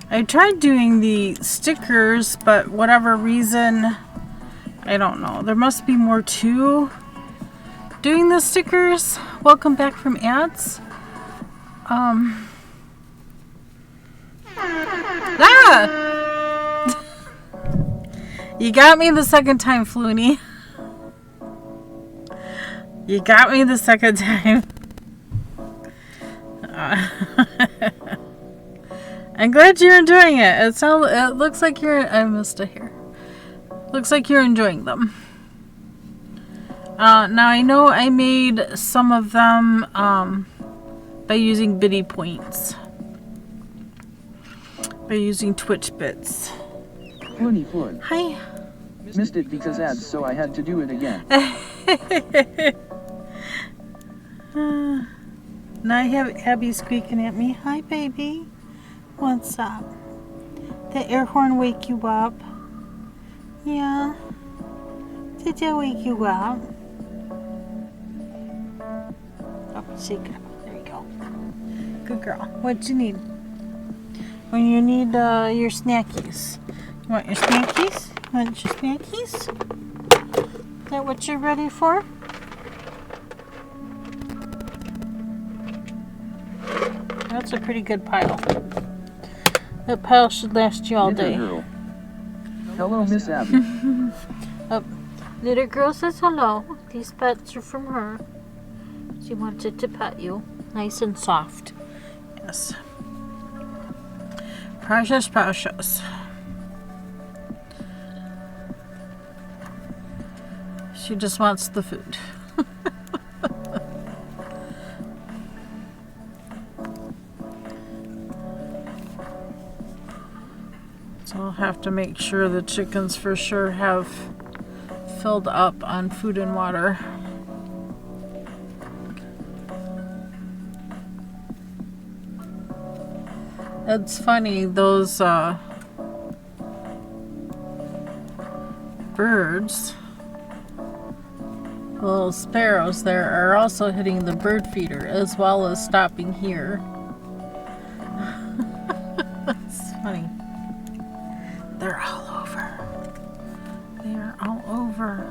I tried doing the stickers, but whatever reason, I don't know. There must be more to doing the stickers. Welcome back from ads. You got me the second time, Flooney. You got me the second time. I'm glad you're enjoying it. It looks like you're... I missed a hair. Looks like you're enjoying them. Now I know I made some of them by using bitty points. By using Twitch bits. Floony Floyd. Hi. Missed it because ads, so I had to do it again. Now I have Abby squeaking at me. Hi, baby. What's up? The air horn wake you up? Yeah. Did it wake you up? Oh, shake it up. There you go. Good girl. What you need? When you need your snackies. You want your snackies? You want your snackies? Is that what you're ready for? That's a pretty good pile. That pile should last you all day. Girl. Hello, Miss Abby. Little girl says hello. These pets are from her. She wanted to pet you. Nice and soft. Yes. Precious, precious. She just wants the food. So I'll have to make sure the chickens for sure have filled up on food and water. It's funny, those birds, the little sparrows there, are also hitting the bird feeder as well as stopping here. It's funny. They're all over. They are all over.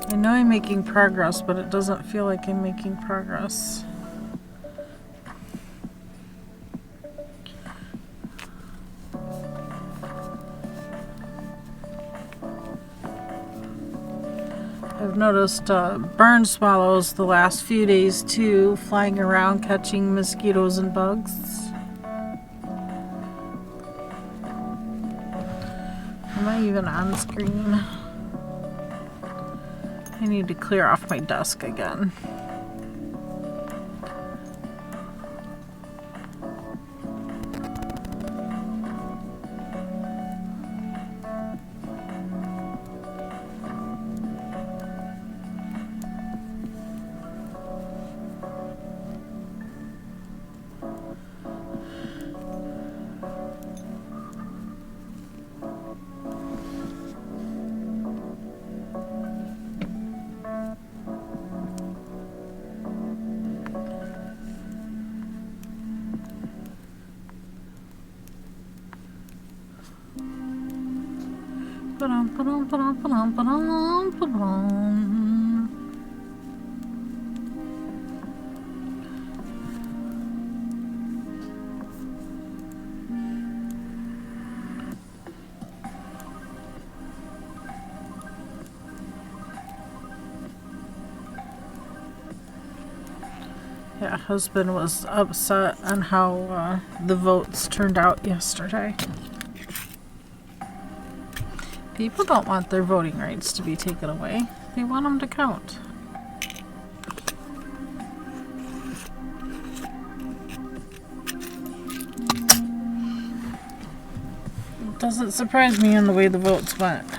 I know I'm making progress, but it doesn't feel like I'm making progress. I've noticed barn swallows the last few days too, flying around catching mosquitoes and bugs. Am I even on screen? I need to clear off my desk again. Yeah, husband was upset on how the votes turned out yesterday. People don't want their voting rights to be taken away. They want them to count. It doesn't surprise me in the way the votes went.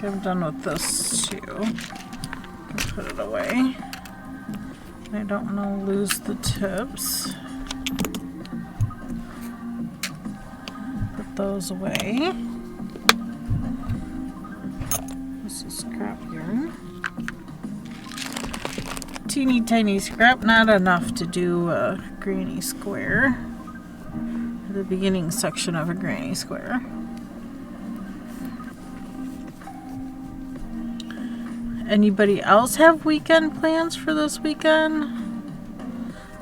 I'm done with this too. Put it away. I don't want to lose the tips. Put those away. This is scrap yarn. Teeny tiny scrap, not enough to do a granny square. The beginning section of a granny square. Anybody else have weekend plans for this weekend?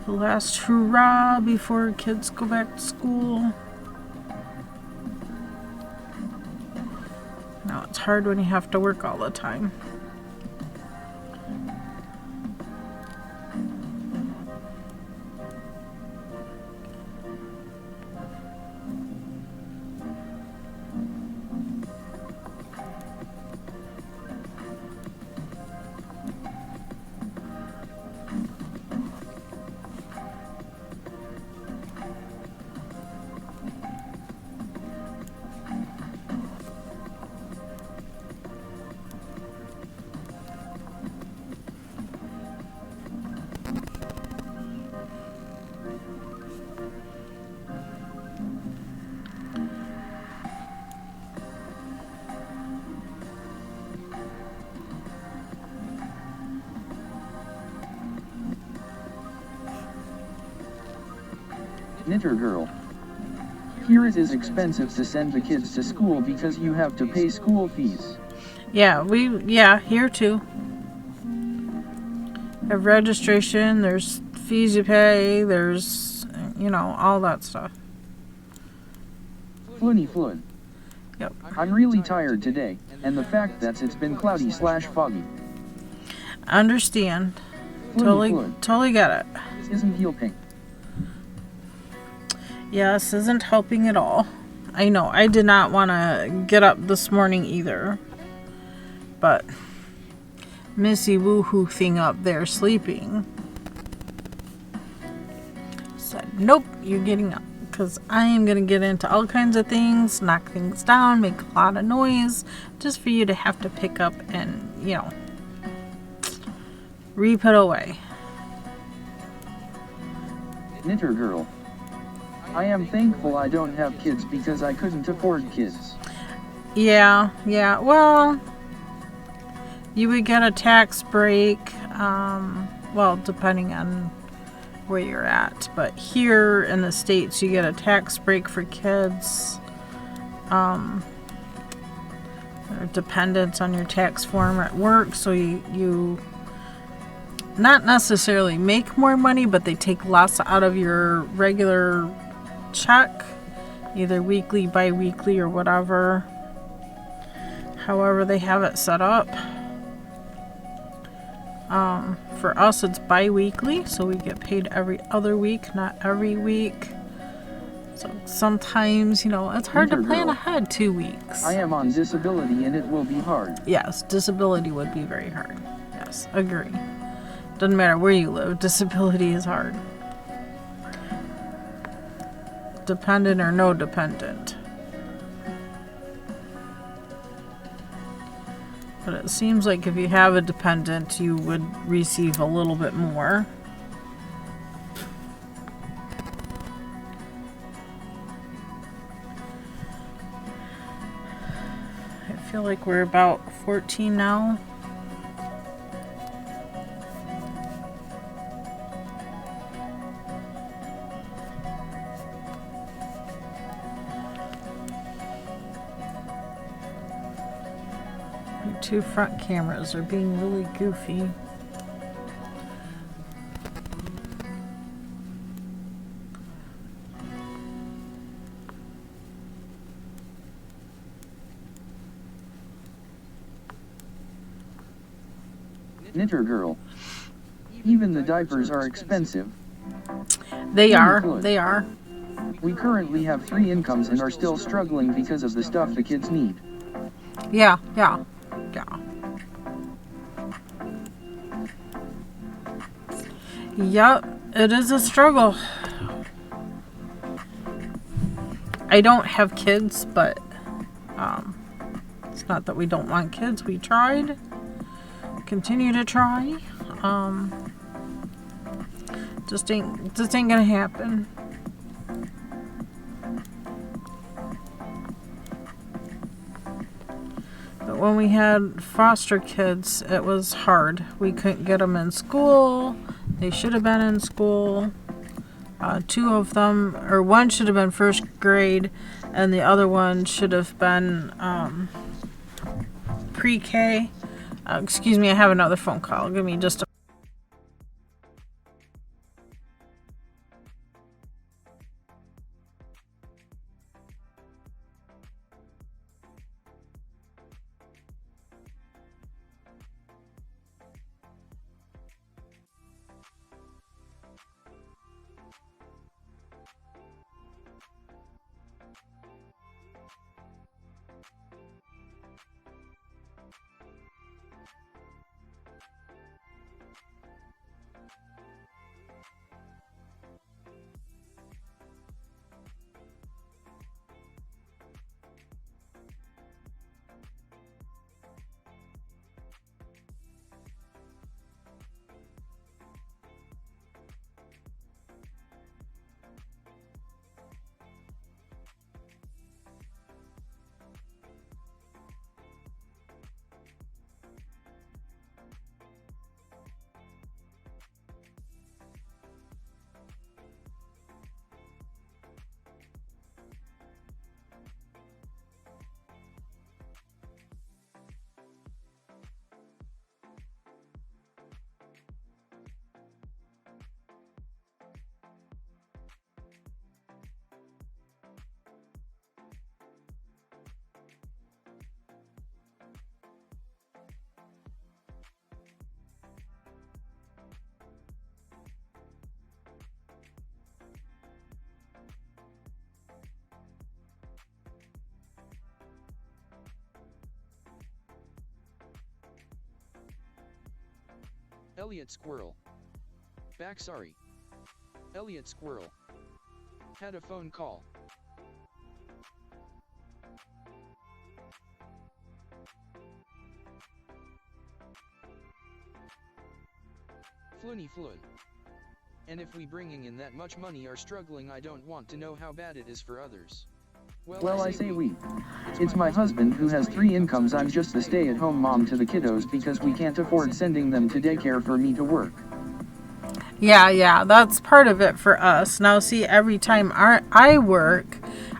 The last hurrah before kids go back to school. Now it's hard when you have to work all the time. Knitter girl. Here it is expensive to send the kids to school because you have to pay school fees. Yeah, here too. Have registration, there's fees you pay, there's, all that stuff. Floony. Yep. I'm really tired today, and the fact that it's been cloudy/foggy. Understand. Floony. Totally get it. Isn't helping. Yes, isn't helping at all. I know, I did not want to get up this morning either. But Missy Woohoo thing up there sleeping said, nope, you're getting up. Because I am going to get into all kinds of things, knock things down, make a lot of noise, just for you to have to pick up and, re-put away. Knitter girl. I am thankful I don't have kids because I couldn't afford kids. Yeah, yeah. Well, you would get a tax break. Well, depending on where you're at. But here in the States, you get a tax break for kids. They're dependent on your tax form at work, so you not necessarily make more money, but they take less out of your regular check, either weekly, bi-weekly, or whatever. However they have it set up. For us, it's bi-weekly, so we get paid every other week, not every week. So sometimes, it's hard to plan ahead 2 weeks. I am on disability and it will be hard. Yes, disability would be very hard. Yes, agree. Doesn't matter where you live, disability is hard. Dependent or no dependent. But it seems like if you have a dependent, you would receive a little bit more. I feel like we're about 14 now. Your 2 front cameras are being really goofy. Knitter girl. Even the diapers are expensive. They are. They are. We currently have 3 incomes and are still struggling because of the stuff the kids need. Yeah. Yep, it is a struggle. I don't have kids, but it's not that we don't want kids. We tried. Continue to try. Just ain't gonna happen. But when we had foster kids, it was hard. We couldn't get them in school. They should have been in school. 2 of them, or one should have been first grade, and the other one should have been pre-K. Excuse me, I have another phone call. Give me just a... Elliot Squirrel. Back sorry. Elliot Squirrel. Had a phone call. Floony Floon. And if we bringing in that much money are struggling, I don't want to know how bad it is for others. Well, I say we. It's my husband who has 3 incomes. I'm just the stay-at-home mom to the kiddos because we can't afford sending them to daycare for me to work. Yeah, that's part of it for us. Now, see, every time I work,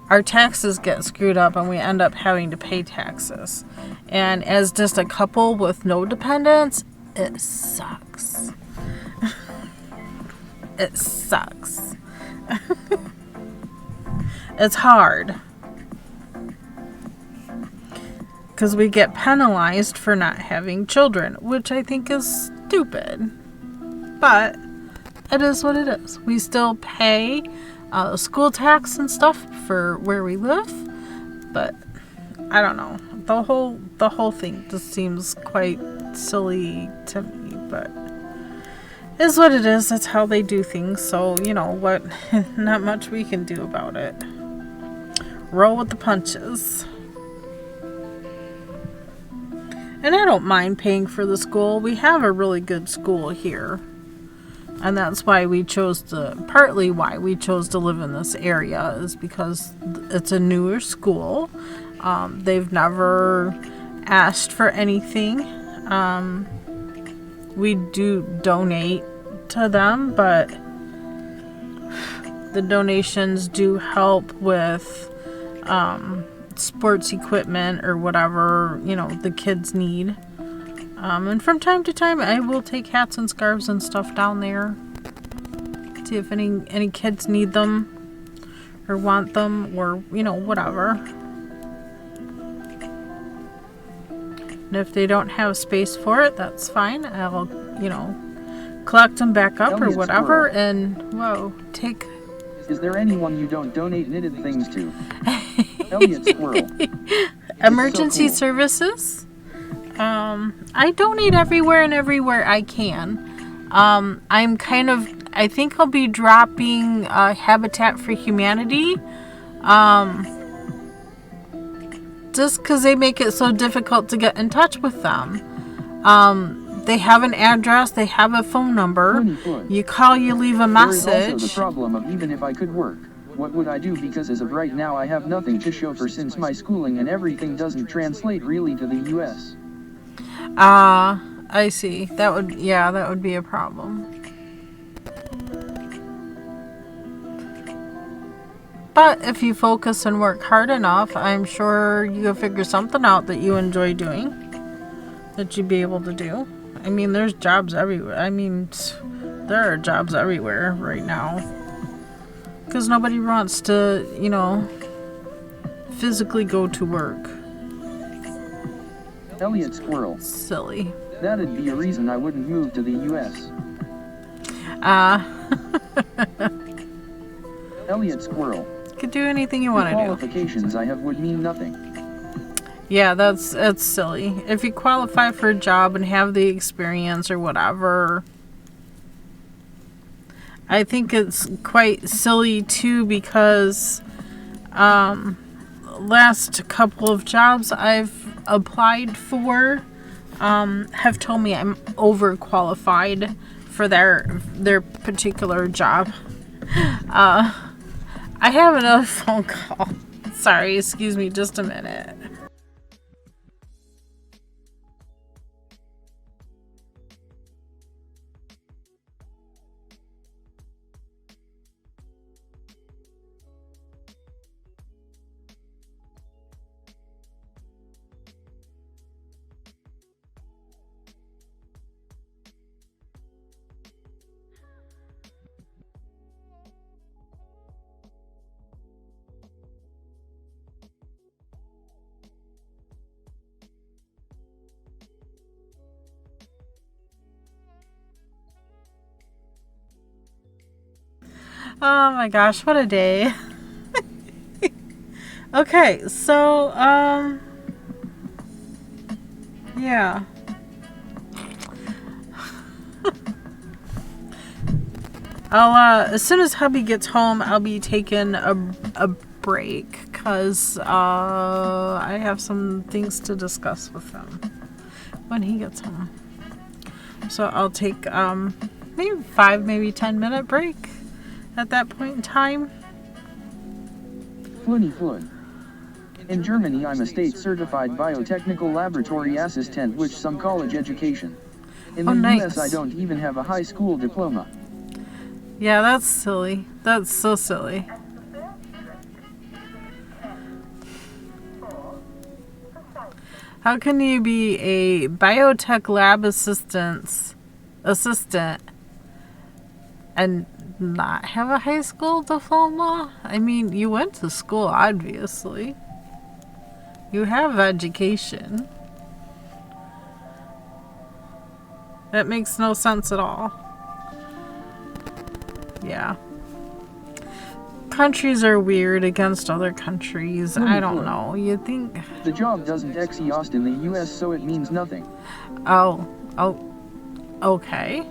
our taxes get screwed up and we end up having to pay taxes. And as just a couple with no dependents, it sucks. It sucks. It's hard. Because we get penalized for not having children, which I think is stupid. But it is what it is. We still pay school tax and stuff for where we live, but I don't know. The whole thing just seems quite silly to me, but it is what it is. That's how they do things. So you know what? Not much we can do about it. Roll with the punches. And I don't mind paying for the school. We have a really good school here. And that's why partly why we chose to live in this area is because it's a newer school. They've never asked for anything. We do donate to them, but the donations do help with sports equipment or whatever, the kids need. And from time to time, I will take hats and scarves and stuff down there. See if any kids need them or want them or, whatever. And if they don't have space for it, that's fine. I'll, collect them back up or whatever and, take... Is there anyone you don't donate knitted things to? Elliot Squirrel. Emergency so cool. Services. I donate everywhere and everywhere I can. I think I'll be dropping Habitat for Humanity. Just because they make it so difficult to get in touch with them. They have an address, they have a phone number. You call, you leave a message. There is also the problem of even if I could work, what would I do? Because as of right now I have nothing to show for since my schooling and everything doesn't translate really to the US. I see. That would be a problem. But if you focus and work hard enough, I'm sure you'll figure something out that you enjoy doing, that you'd be able to do. I mean, there's jobs everywhere. There are jobs everywhere right now. Because nobody wants to, physically go to work. Elliot Squirrel. Silly. That'd be a reason I wouldn't move to the US. Elliot Squirrel. You could do anything you want to do. The qualifications I have would mean nothing. Yeah, that's silly. If you qualify for a job and have the experience or whatever, I think it's quite silly too because last couple of jobs I've applied for have told me I'm overqualified for their particular job. I have another phone call. Sorry, excuse me just a minute. Oh my gosh, what a day. Okay, so, yeah. As soon as hubby gets home, I'll be taking a break, because, I have some things to discuss with him when he gets home. So I'll take, maybe 5, maybe 10 minute break at that point in time. Floony flood. In Germany I'm a state-certified biotechnical laboratory assistant with some college education. In the US I don't even have a high school diploma. Yeah, that's silly. That's so silly. How can you be a biotech lab assistant and not have a high school diploma? I mean, you went to school, obviously. You have education. That makes no sense at all. Yeah. Countries are weird against other countries. I don't know. You think... The job doesn't exist in the US, so it means nothing. Oh, okay.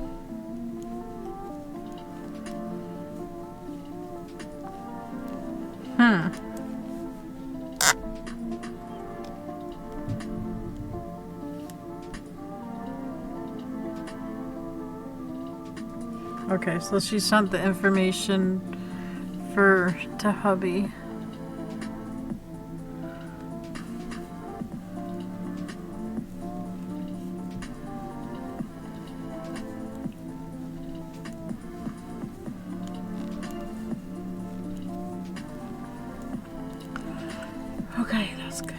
Okay, so she sent the information to hubby. Okay, that's good.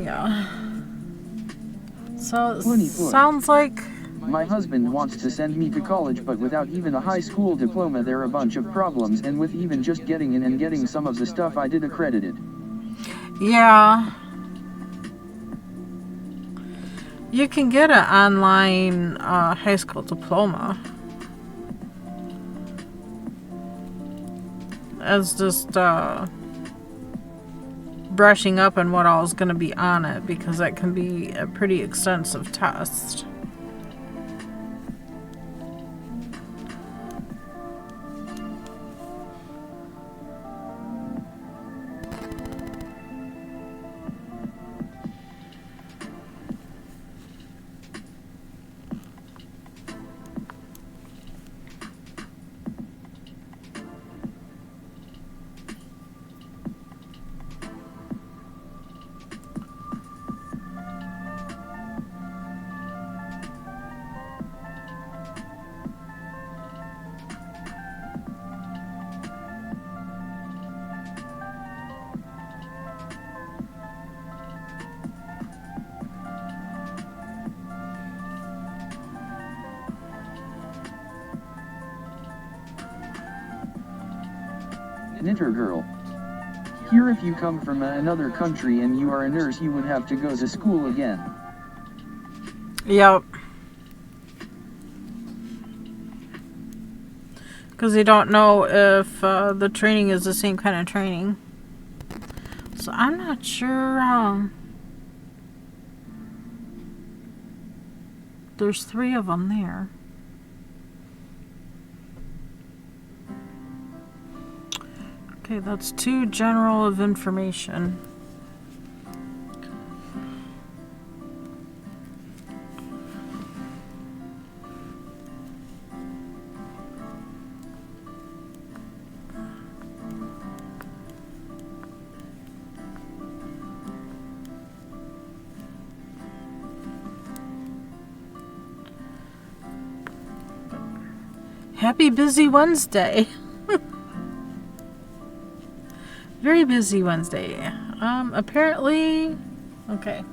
Yeah. So it sounds like... My husband wants to send me to college, but without even a high school diploma there are a bunch of problems, and with even just getting in and getting some of the stuff I did accredited. Yeah. You can get an online high school diploma. As just brushing up on what all is going to be on it, because that can be a pretty extensive test. Knitter girl. Here, if you come from another country and you are a nurse, you would have to go to school again. Yep. Because they don't know if the training is the same kind of training. So I'm not sure. There's 3 of them there. Okay, that's 2 general of information. Happy busy Wednesday. Very busy Wednesday. Apparently, okay.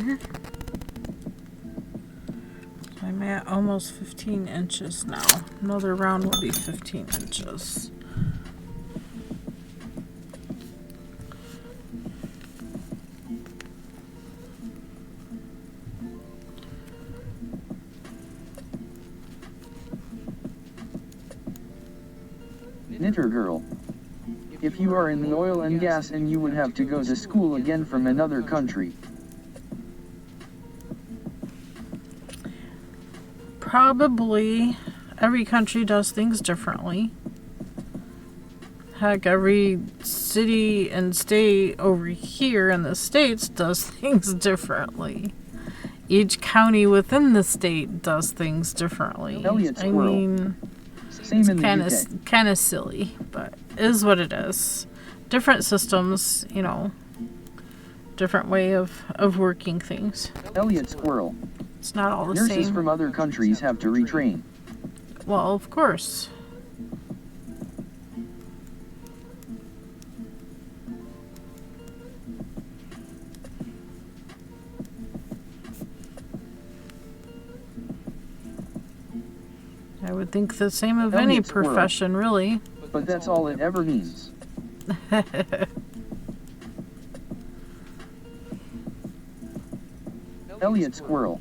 here. I'm at almost 15 inches now. Another round will be 15 inches. Knitter girl. If you are in the oil and gas and you would have to go to school again from another country. Probably. Every country does things differently. Heck, every city and state over here in the States does things differently. Each county within the state does things differently. Elliot I squirrel. mean, Same it's in the UK. kind of silly, but it is what it is. Different systems, you know, different way of working things. Elliot squirrel. It's not all the Nurses same. from other countries have to retrain. Well, of course. I would think the same of any Elliot squirrel. profession, really. But that's all it ever means. Elliot squirrel.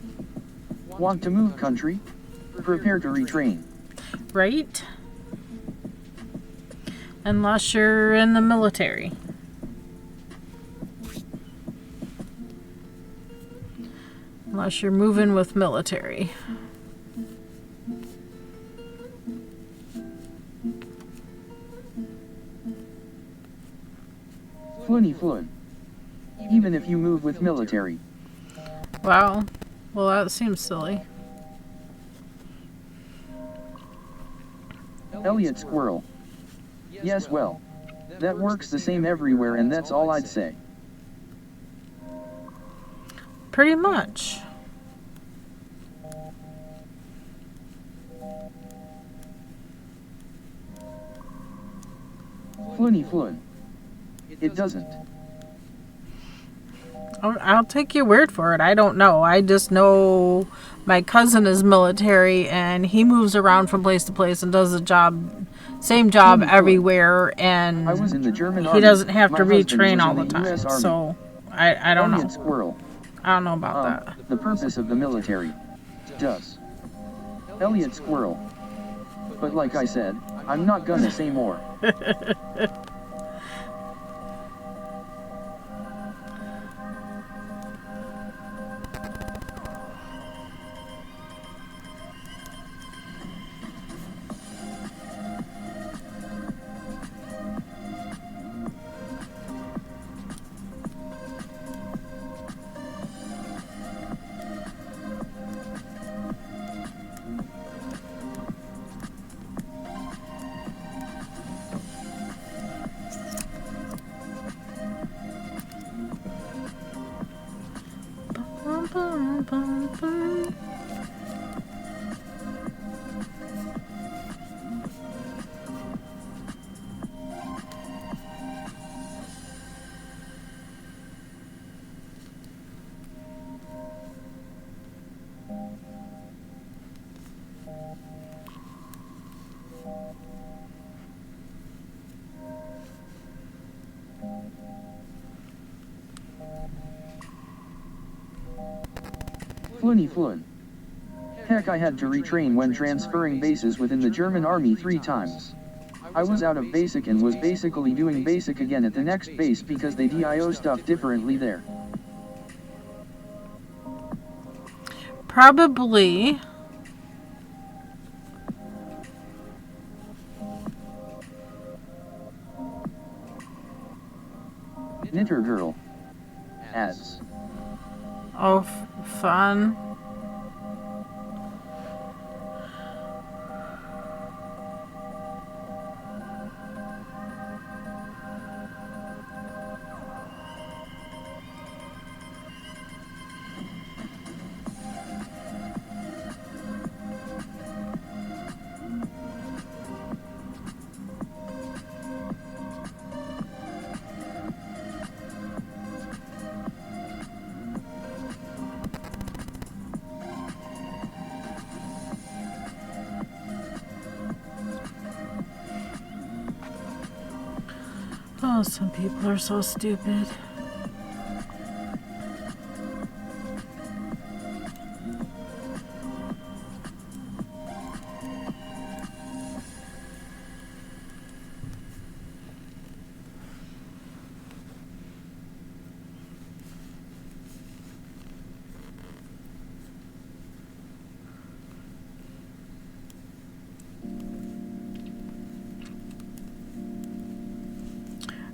Want to move country? Prepare to retrain. Right? Unless you're in the military. Unless you're moving with military. Floony floon. Even if you move with military. Wow. Well, that seems silly. Elliot squirrel. Yes, well. That works the same everywhere and that's all I'd say. Pretty much. Floony floon. It doesn't. I'll take your word for it. I don't know. I just know my cousin is military and he moves around from place to place and does the job, same job everywhere, and I was in the German he Army. doesn't have My to husband retrain was all in the the time. US Army. So I don't know. Elliot squirrel. I don't know about that. The purpose of the military. Does. Elliot squirrel. But like I said, I'm not gonna say more. Bum, bum, bum, bum. Floony floon. Heck, I had to retrain when transferring bases within the German Army 3 times. I was out of basic and was basically doing basic again at the next base because they DIO stuff differently there. Probably. Knitter girl. Ads. Oh, fun. Oh, some people are so stupid.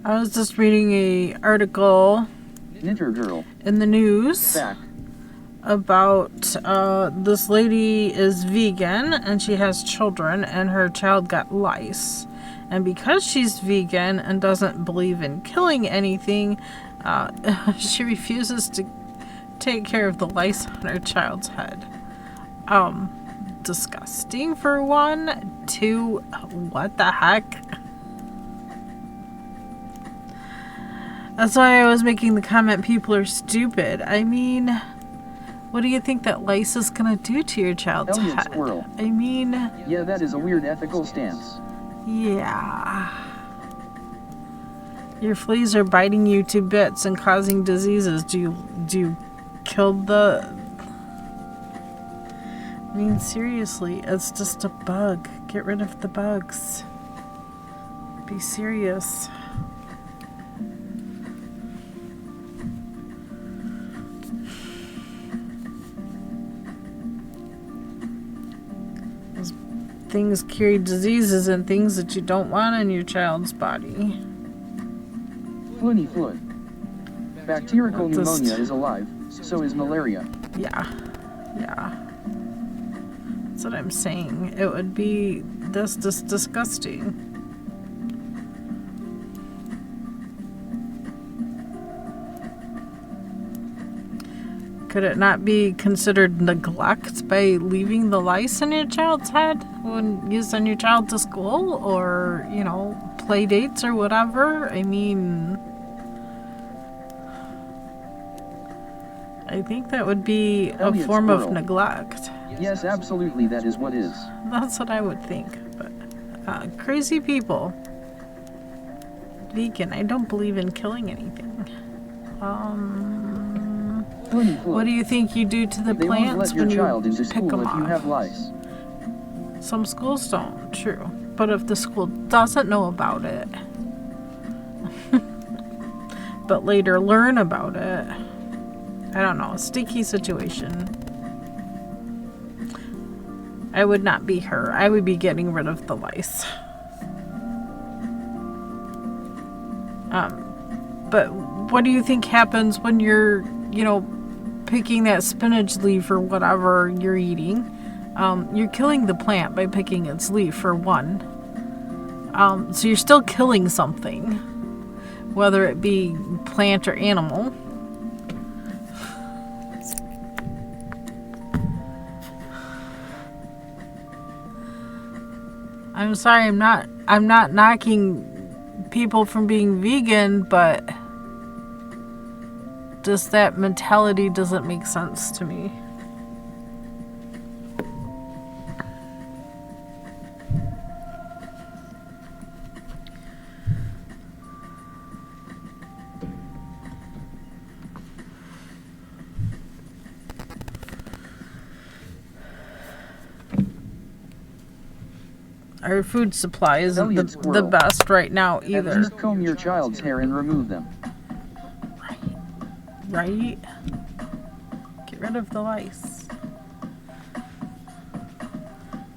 I was just reading a article Knitter girl. in the news Back. about this lady is vegan and she has children and her child got lice. And because she's vegan and doesn't believe in killing anything, she refuses to take care of the lice on her child's head. Disgusting for one. Two, what the heck? That's why I was making the comment, people are stupid. I mean, what do you think that lice is gonna do to your child's Elliot head? squirrel. I mean, Yeah, that is a weird ethical stance. yeah. Your fleas are biting you to bits and causing diseases. Do you kill the... I mean, seriously, it's just a bug. Get rid of the bugs. Be serious. Things carry diseases and things that you don't want in your child's body. Floony foot. Bacterial Just- pneumonia is alive, so is malaria. Yeah. That's what I'm saying. It would be this disgusting. Could it not be considered neglect by leaving the lice in your child's head when you send your child to school or, play dates or whatever? I mean, I think that would be a Elliot form of squirrel. neglect. Yes, absolutely, that is what is. That's what I would think. But crazy people. Vegan. I don't believe in killing anything. Floony foot. What do you think you do to the They won't plants let your when you child into pick school them if you off? have lice. Some schools don't, true. But if the school doesn't know about it, but later learn about it, I don't know, sticky situation. I would not be her. I would be getting rid of the lice. But what do you think happens when you're, picking that spinach leaf or whatever you're eating? You're killing the plant by picking its leaf, for one. So you're still killing something, whether it be plant or animal. I'm sorry, I'm not knocking people from being vegan, but just that mentality doesn't make sense to me. Our food supply isn't Elliot the squirrel. best right now At either. least comb your child's hair and remove them. Right? Get rid of the lice.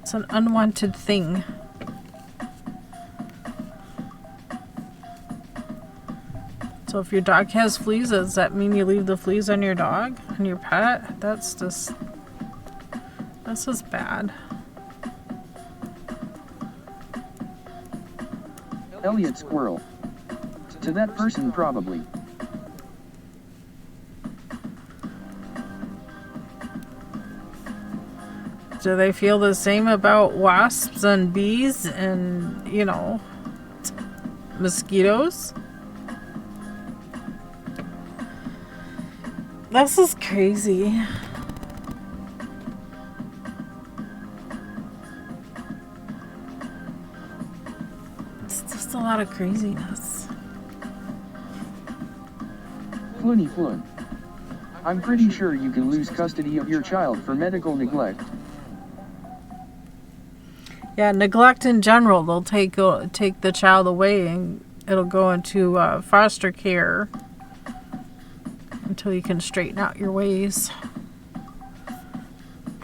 It's an unwanted thing. So if your dog has fleas, does that mean you leave the fleas on your dog and your pet? This is bad. Elliot squirrel. To that person probably. Do they feel the same about wasps and bees and, mosquitoes? This is crazy. It's just a lot of craziness. Floony Floon. I'm pretty sure you can lose custody of your child for medical neglect. Yeah, neglect in general. They'll take the child away and it'll go into foster care until you can straighten out your ways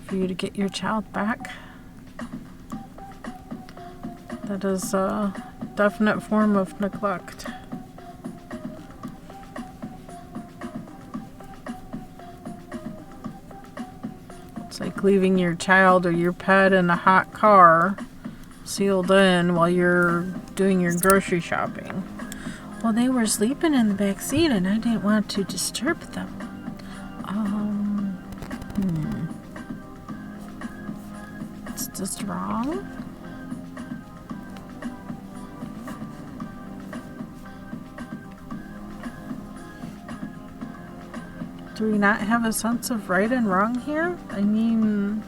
for you to get your child back. That is a definite form of neglect. It's like leaving your child or your pet in a hot car, sealed in, while you're doing your grocery shopping. Well, they were sleeping in the back seat and I didn't want to disturb them. It's just wrong. Do we not have a sense of right and wrong here? I mean...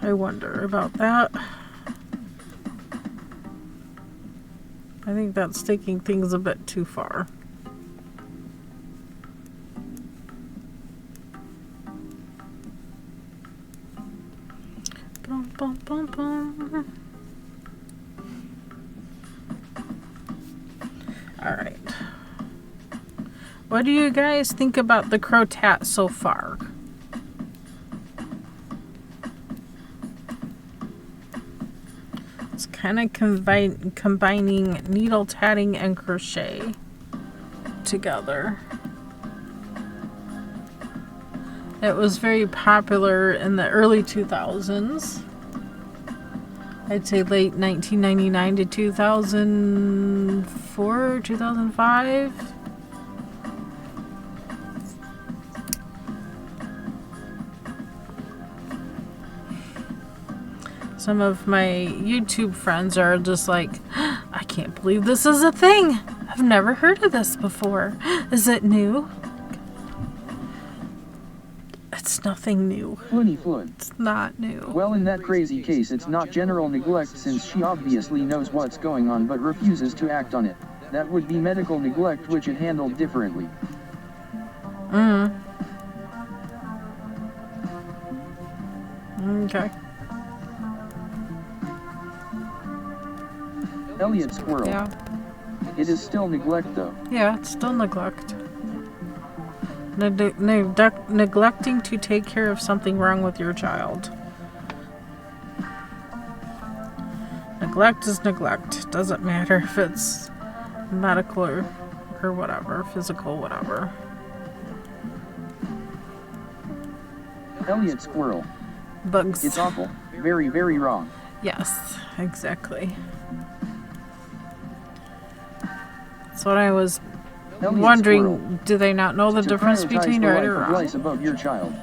I wonder about that. I think that's taking things a bit too far. Bum, bum, bum, bum. All right. What do you guys think about the Crotat so far? It's kind of combining needle tatting and crochet together. It was very popular in the early 2000s. I'd say late 1999 to 2004, 2005. Some of my YouTube friends are just like, I can't believe this is a thing. I've never heard of this before. Is it new? It's nothing new. Floony Floon. It's not new. Well, in that crazy case, it's not general neglect since she obviously knows what's going on but refuses to act on it. That would be medical neglect, which it handled differently. Okay. Elliot Squirrel. Yeah. It is still neglect though. Yeah, it's still neglect. Neglecting to take care of something wrong with your child. Neglect is neglect. Doesn't matter if it's medical or whatever, physical, whatever. Elliot Squirrel. Bugs. It's awful. Very, very wrong. Yes, exactly. That's what I was Elliot wondering. Squirrel. Do they not know the To difference prioritize between the right life or of wrong? lice above your child.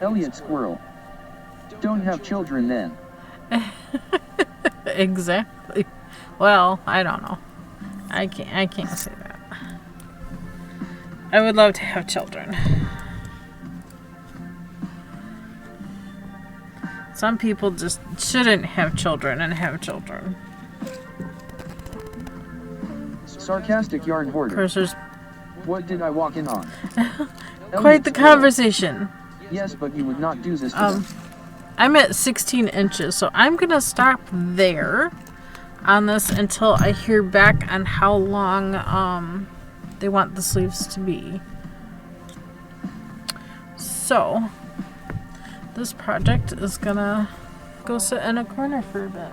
Elliot Squirrel. Don't have children then. Exactly. Well, I don't know. I can't say that. I would love to have children. Some people just shouldn't have children and have children. Sarcastic yarn Of hoarder. course, there's What did I walk in on? quite the conversation. Yes, but you would not do this to them. I'm at 16 inches, so I'm going to stop there on this until I hear back on how long they want the sleeves to be. So, this project is going to go sit in a corner for a bit.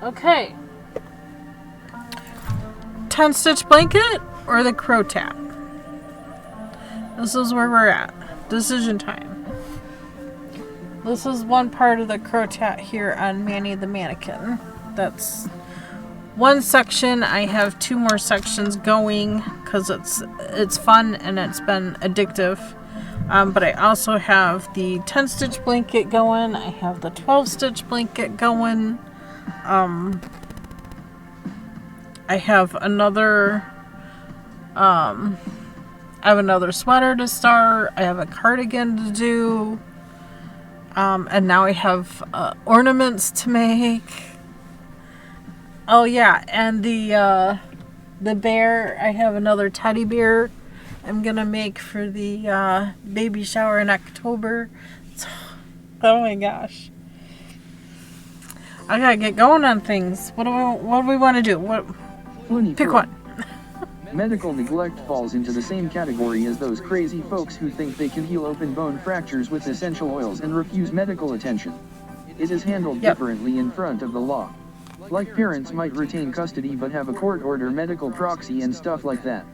Okay. 10 stitch blanket or the Crotat? This is where we're at. Decision time. This is one part of the Crotat here on Manny the Mannequin. That's one section. I have two more sections going because it's fun and it's been addictive. But I also have the 10 stitch blanket going. I have the 12 stitch blanket going. I have another sweater to start. I have a cardigan to do. And now I have ornaments to make. Oh yeah, and the bear, I have another teddy bear I'm gonna make for the baby shower in October. Oh my gosh. I gotta get going on things. What do we want to do? Pick one. Medical neglect falls into the same category as those crazy folks who think they can heal open bone fractures with essential oils and refuse medical attention. It is handled differently in front of the law. Like parents might retain custody but have a court order medical proxy and stuff like that.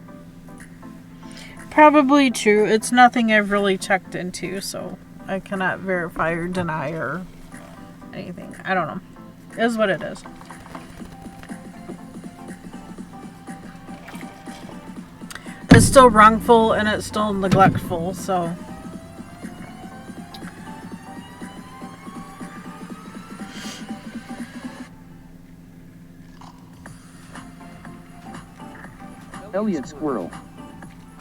Probably true. It's nothing I've really checked into, so I cannot verify or deny or anything. I don't know. It is what it is. It's still wrongful and it's still neglectful, so. Elliot Squirrel.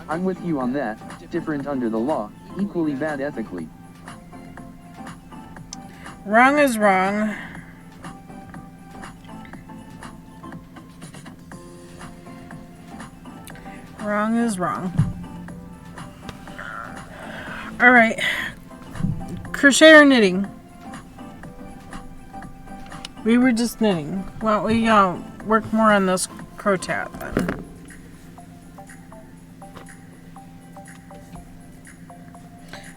I'm with you on that, different under the law, equally bad ethically. Wrong is wrong. Wrong is wrong. Alright. Crochet or knitting? We were just knitting. Well, we work more on this crochet then.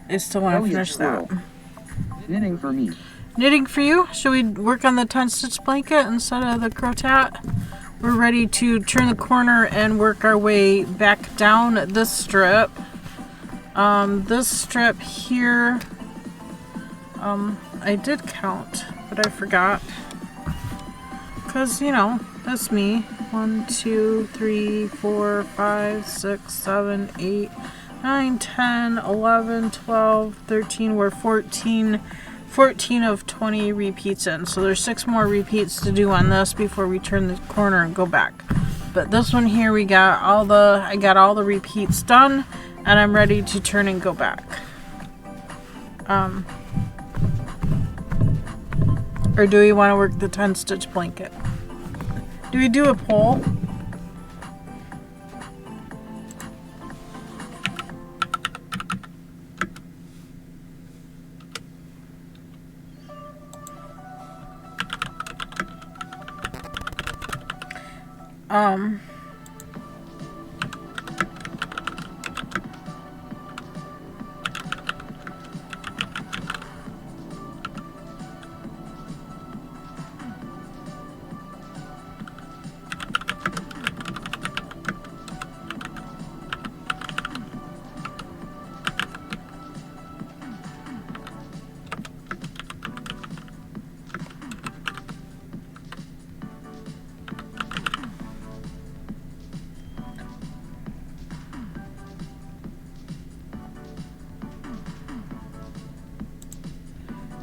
I still want to finish that. Knitting for me. Knitting for you? Should we work on the 10-stitch blanket instead of the crochet? We're ready to turn the corner and work our way back down this strip. This strip here, I did count, but I forgot. Because, you know, that's me. 1, 2, 3, 4, 5, 6, 7, 8, 9, 10, 11, 12, 13. We're 14 of 20 repeats in. So there's 6 more repeats to do on this before we turn the corner and go back. But this one here, I got all the repeats done, and I'm ready to turn and go back. Or do we want to work the 10-stitch blanket? Do we do a poll?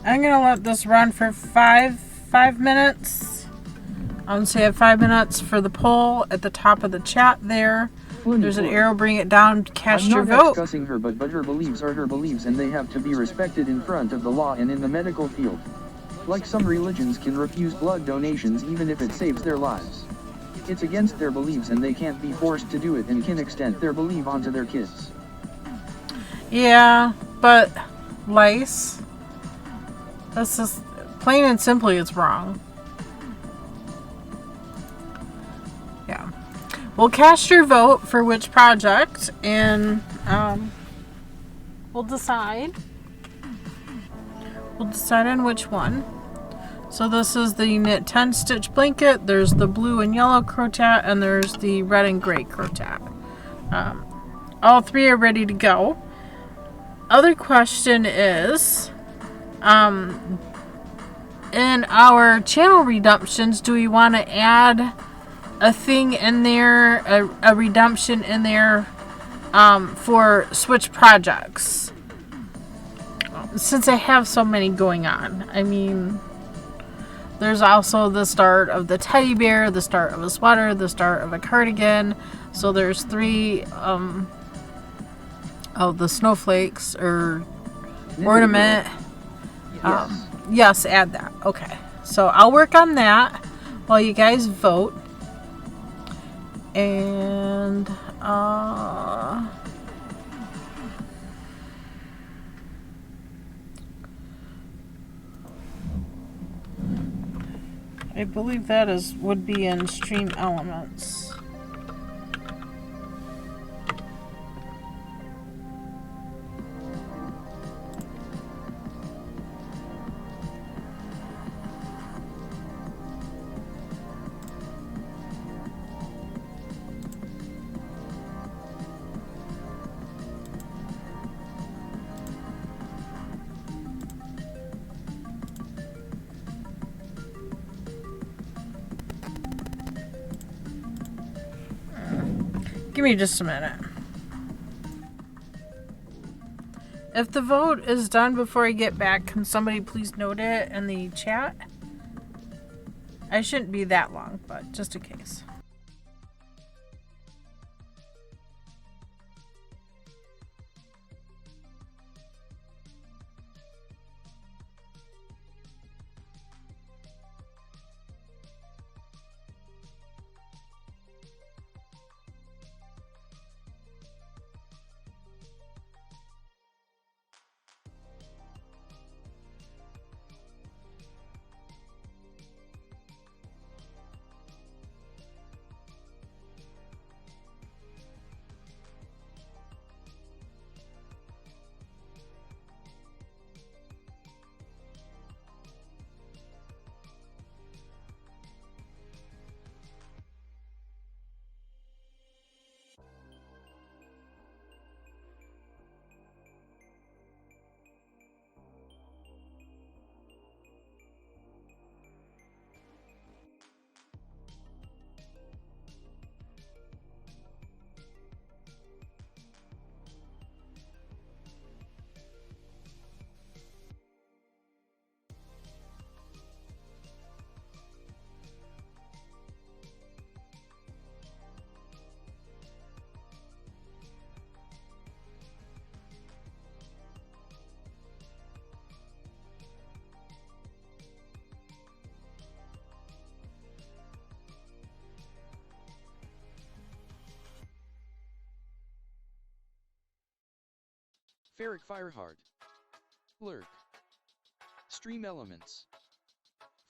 I'm gonna let this run for five minutes. I'm gonna say 5 minutes for the poll at the top of the chat there. There's an arrow, bring it down, cast your vote. I'm not discussing her, but her beliefs are her beliefs and they have to be respected in front of the law and in the medical field. Like some religions can refuse blood donations even if it saves their lives. It's against their beliefs and they can't be forced to do it and can extend their belief onto their kids. Yeah, but lice. That's just plain and simply it's wrong. Yeah. We'll cast your vote for which project and we'll decide. We'll decide on which one. So this is the knit 10-stitch blanket. There's the blue and yellow crochet and there's the red and gray crochet. All 3 are ready to go. Other question is, in our channel redemptions, do we want to add a thing in there, a redemption in there for switch projects? Since I have so many going on. I mean, there's also the start of the teddy bear, the start of a sweater, the start of a cardigan. So there's 3 of the snowflakes or ornament. Yes. Yes, add that. Okay. So I'll work on that while you guys vote. And I believe that would be in Stream Elements. Give me just a minute. If the vote is done before I get back, can somebody please note it in the chat? I shouldn't be that long, but just in case. Ferric Firehard. Lurk. Stream Elements.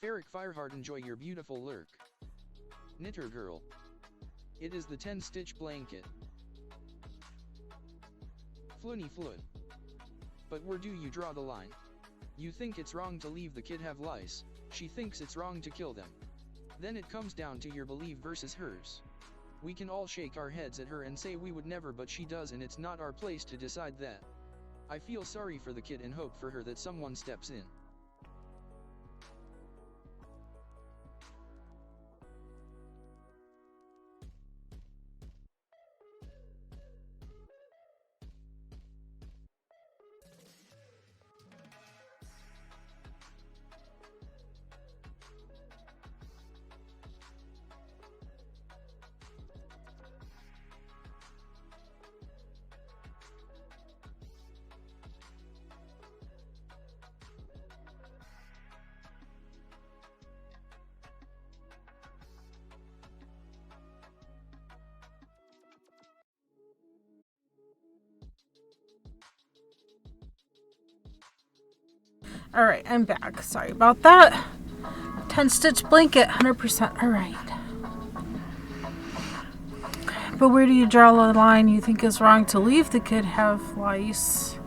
Ferric Firehard, enjoy your beautiful lurk. Knitter Girl. It is the 10-stitch blanket. Floony Flood. But where do you draw the line? You think it's wrong to leave the kid have lice, she thinks it's wrong to kill them. Then it comes down to your belief versus hers. We can all shake our heads at her and say we would never, but she does, and it's not our place to decide that. I feel sorry for the kid and hope for her that someone steps in. Alright, I'm back. Sorry about that. 10-stitch blanket, 100%. Alright. But where do you draw the line? You think it's wrong to leave the kid have lice.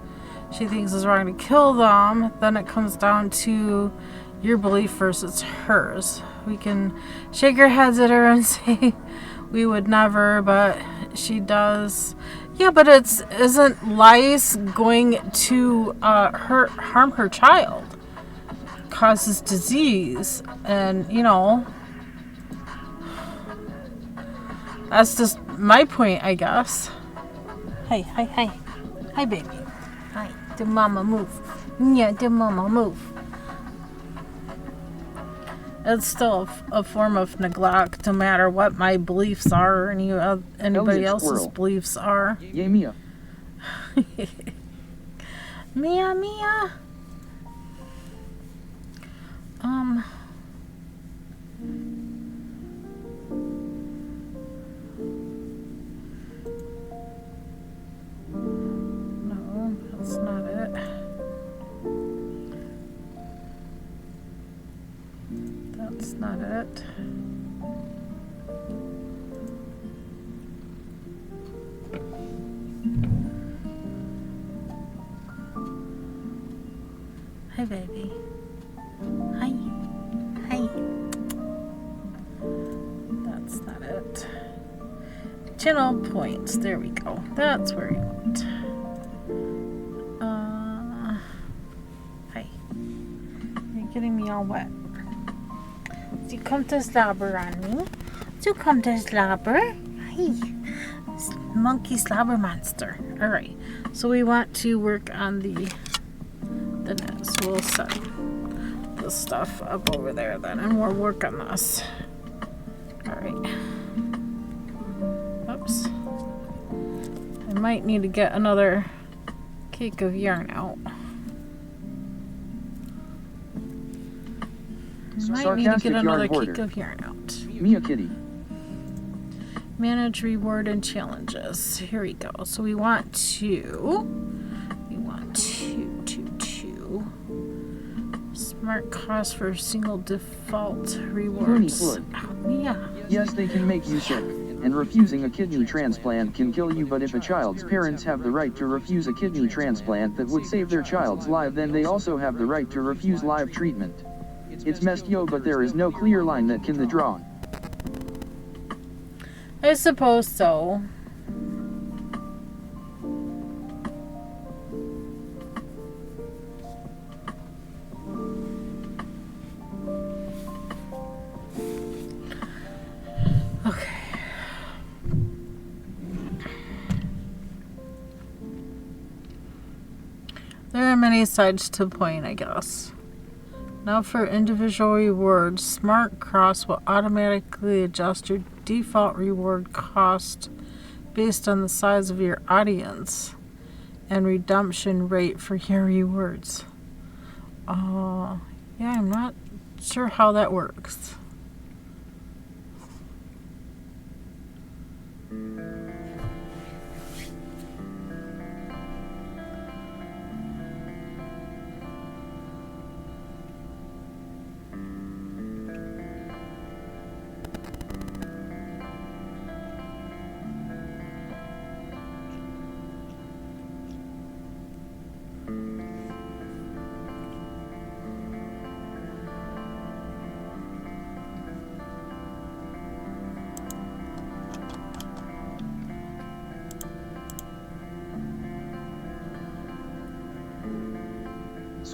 She thinks it's wrong to kill them. Then it comes down to your belief versus hers. We can shake our heads at her and say we would never, but she does. Yeah, but isn't lice going to harm her child? Causes disease, and you know, that's just my point, I guess. Hey, hi, baby. Hi, the mama move. Yeah, the mama move. It's still a form of neglect, no matter what my beliefs are or anybody else's beliefs are. Yay, Mia. Mia. That's not it. That's not it. Hi, baby. Hi. Hi. That's not it. Channel points. There we go. That's where you want. Hi. You're getting me all wet. So you come to slobber on me. So come to slobber. Hi. Monkey slobber monster. Alright. So we want to work on the net. So we'll set the stuff up over there then, and we'll work on this. Alright. Oops. I might need to get another cake of yarn out. Might need to get another cake of yarn out. Mia Kitty. Manage reward and challenges. Here we go. So we want to smart cost for single default rewards. Oh, Mia. Yes, they can make you sick, and refusing a kidney transplant can kill you, but if a child's parents have the right to refuse a kidney transplant that would save their child's life, then they also have the right to refuse live treatment. It's messed yo, but there is no clear line that can be drawn. I suppose so. Okay. There are many sides to point, I guess. Now for individual rewards, Smart Cross will automatically adjust your default reward cost based on the size of your audience and redemption rate for your rewards. Yeah, I'm not sure how that works.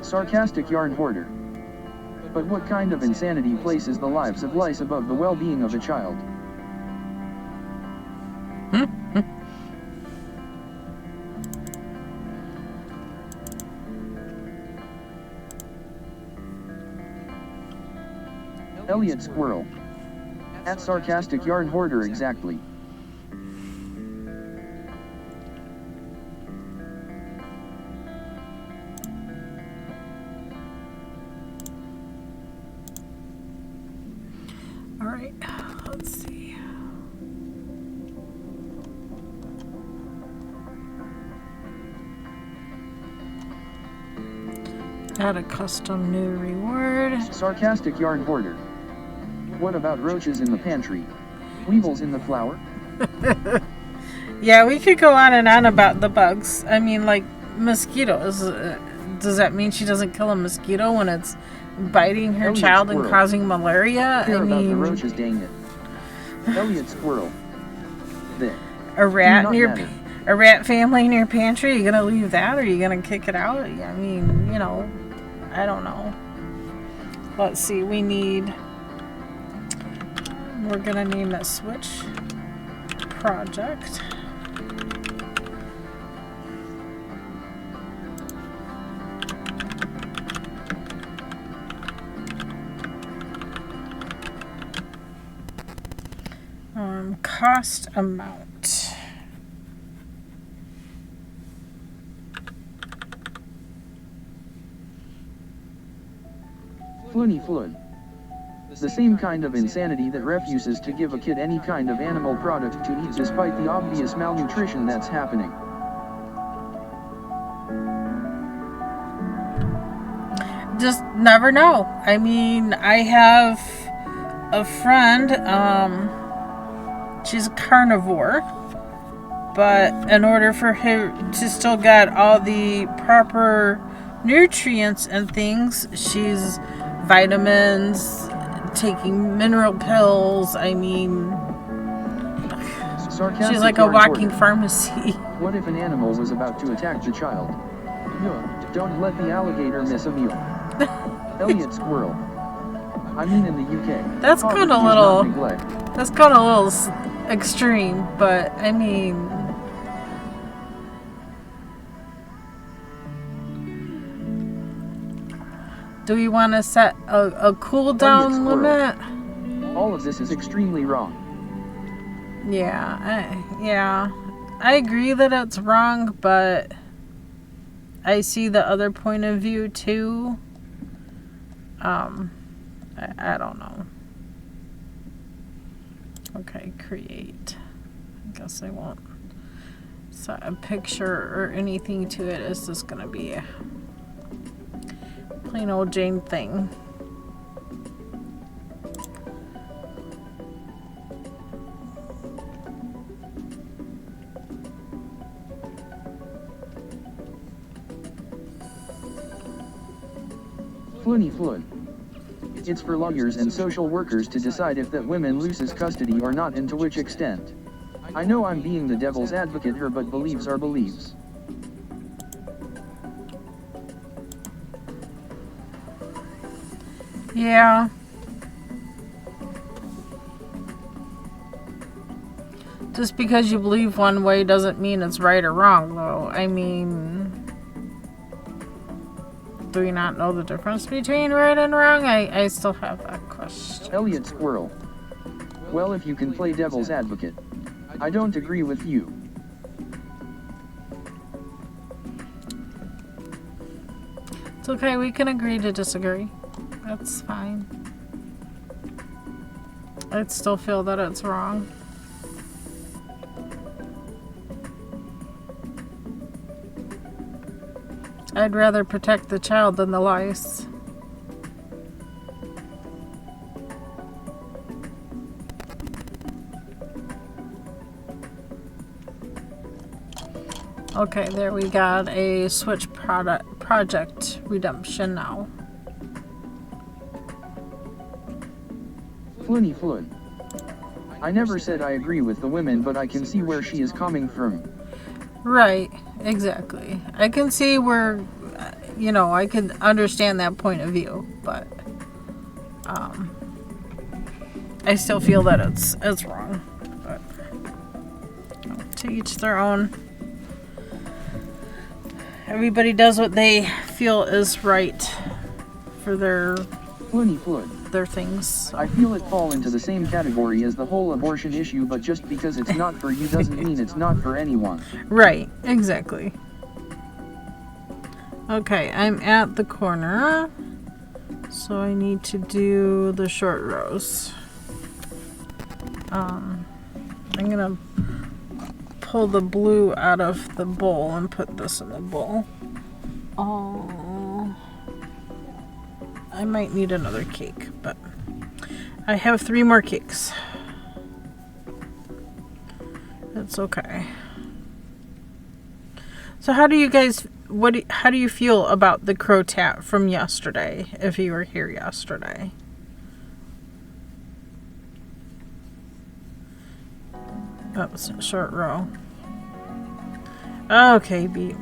Sarcastic yarn hoarder. But what kind of insanity places the lives of lice above the well-being of a child? Elliot Squirrel. At sarcastic yarn hoarder exactly. Alright, let's see. Add a custom new reward. Sarcastic yarn hoarder. What about roaches in the pantry? Weevils in the flour? Yeah, we could go on and on about the bugs. I mean, like mosquitoes. Does that mean she doesn't kill a mosquito when it's biting her child and causing malaria? Care about the roaches, dang it. Elliot Squirrel. There. A rat family in your pantry? Are you gonna leave that, or are you gonna kick it out? I mean, you know, I don't know. Let's see. We're gonna name it Switch Project. Cost amount. Floony Floon. The same kind of insanity that refuses to give a kid any kind of animal product to eat despite the obvious malnutrition that's happening. just never know. I mean, I have a friend, she's a carnivore, but in order for her to still get all the proper nutrients and things, she's vitamins, taking mineral pills. I mean, Sarcastic she's like a yarn walking order. pharmacy. What if an animal was about to attack the child? No, don't let the alligator miss a meal. Elliot Squirrel. I mean in the UK. That's poverty kind of is not little. neglect. That's kind of a little extreme, but I mean, do we want to set a cool down Squirrel. limit? All of this is extremely wrong. Yeah, I agree that it's wrong, but I see the other point of view too. I don't know. Okay, create. I guess I won't set a picture or anything to it. It's just gonna be a plain old Jane thing. Floony flood. It's for lawyers and social workers to decide if that woman loses custody or not and to which extent. I know I'm being the devil's advocate here, but beliefs are beliefs. Yeah. Just because you believe one way doesn't mean it's right or wrong, though. I mean, do we not know the difference between right and wrong? I still have that question. Elliot Squirrel. Well, if you can play devil's advocate. I don't agree with you. It's okay, we can agree to disagree. That's fine. I'd still feel that it's wrong. I'd rather protect the child than the lice. Okay, there we got a switch project redemption now. Floony flood. I never said I agree with the women, but I can see where she is coming from. Right, exactly. I can see where, you know, I can understand that point of view, but I still feel that it's wrong. But to each their own. Everybody does what they feel is right for their Floony flood. things. I feel it fall into the same category as the whole abortion issue, but just because it's not for you doesn't mean it's not for anyone. Right, exactly. Okay, I'm at the corner, so I need to do the short rows. I'm gonna pull the blue out of the bowl and put this in the bowl. Oh, I might need another cake, but I have 3 more cakes. It's okay. So how do you guys, how do you feel about the crotat from yesterday, if you were here yesterday? Oh, it's a short row. Okay, B.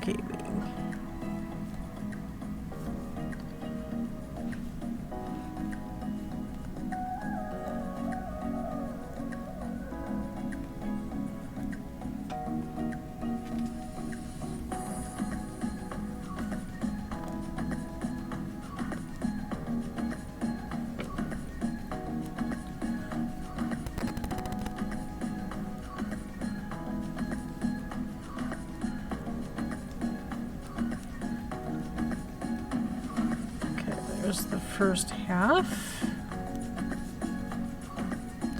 There's the first half.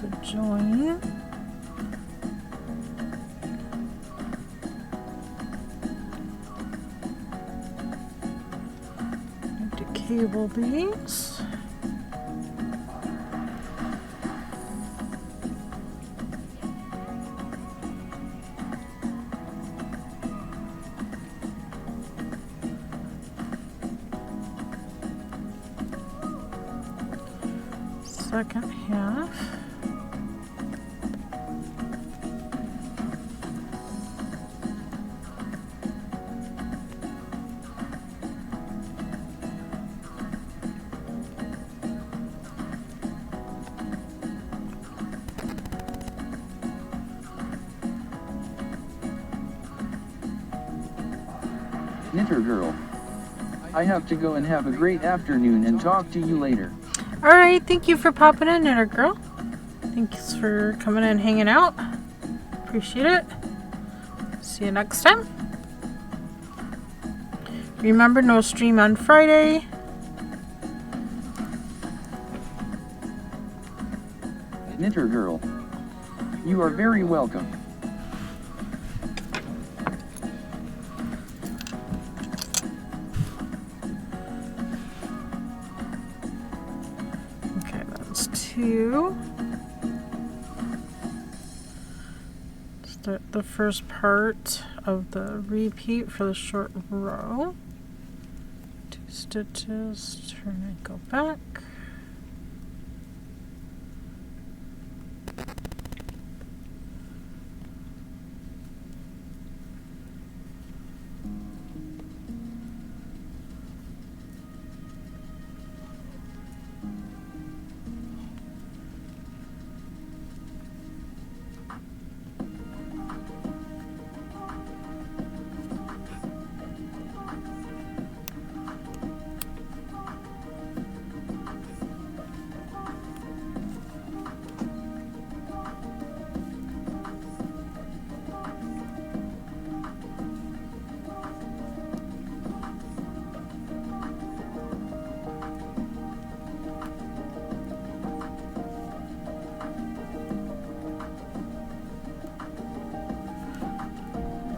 The join. uncable these. Second half. Knitter girl. I have to go and have a great afternoon and talk to you later. Alright, thank you for popping in, Knitter Girl. Thanks for coming in and hanging out. Appreciate it. See you next time. Remember, no stream on Friday. Knitter girl. You are very welcome. Okay, that's 2. Start the first part of the repeat for the short row. 2 stitches, turn and go back.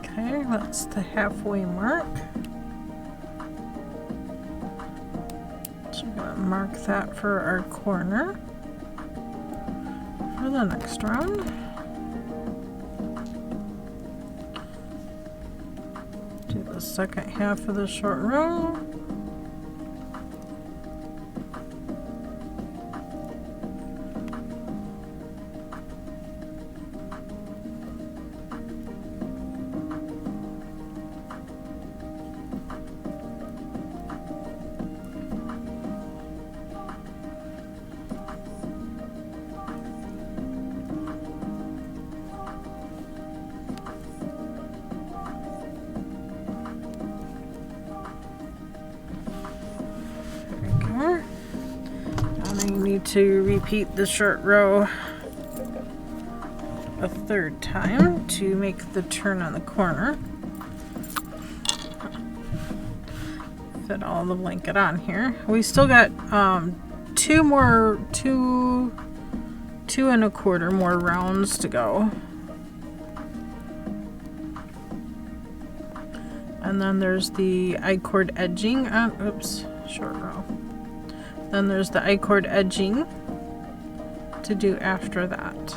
Okay, that's the halfway mark. So we're going to mark that for our corner for the next round. Do the second half of the short row. To repeat the short row a third time to make the turn on the corner. Fit all the blanket on here. We still got 2 1/4 more rounds to go. And then there's the I-cord edging on, oops, short row. Then there's the I-cord edging to do after that.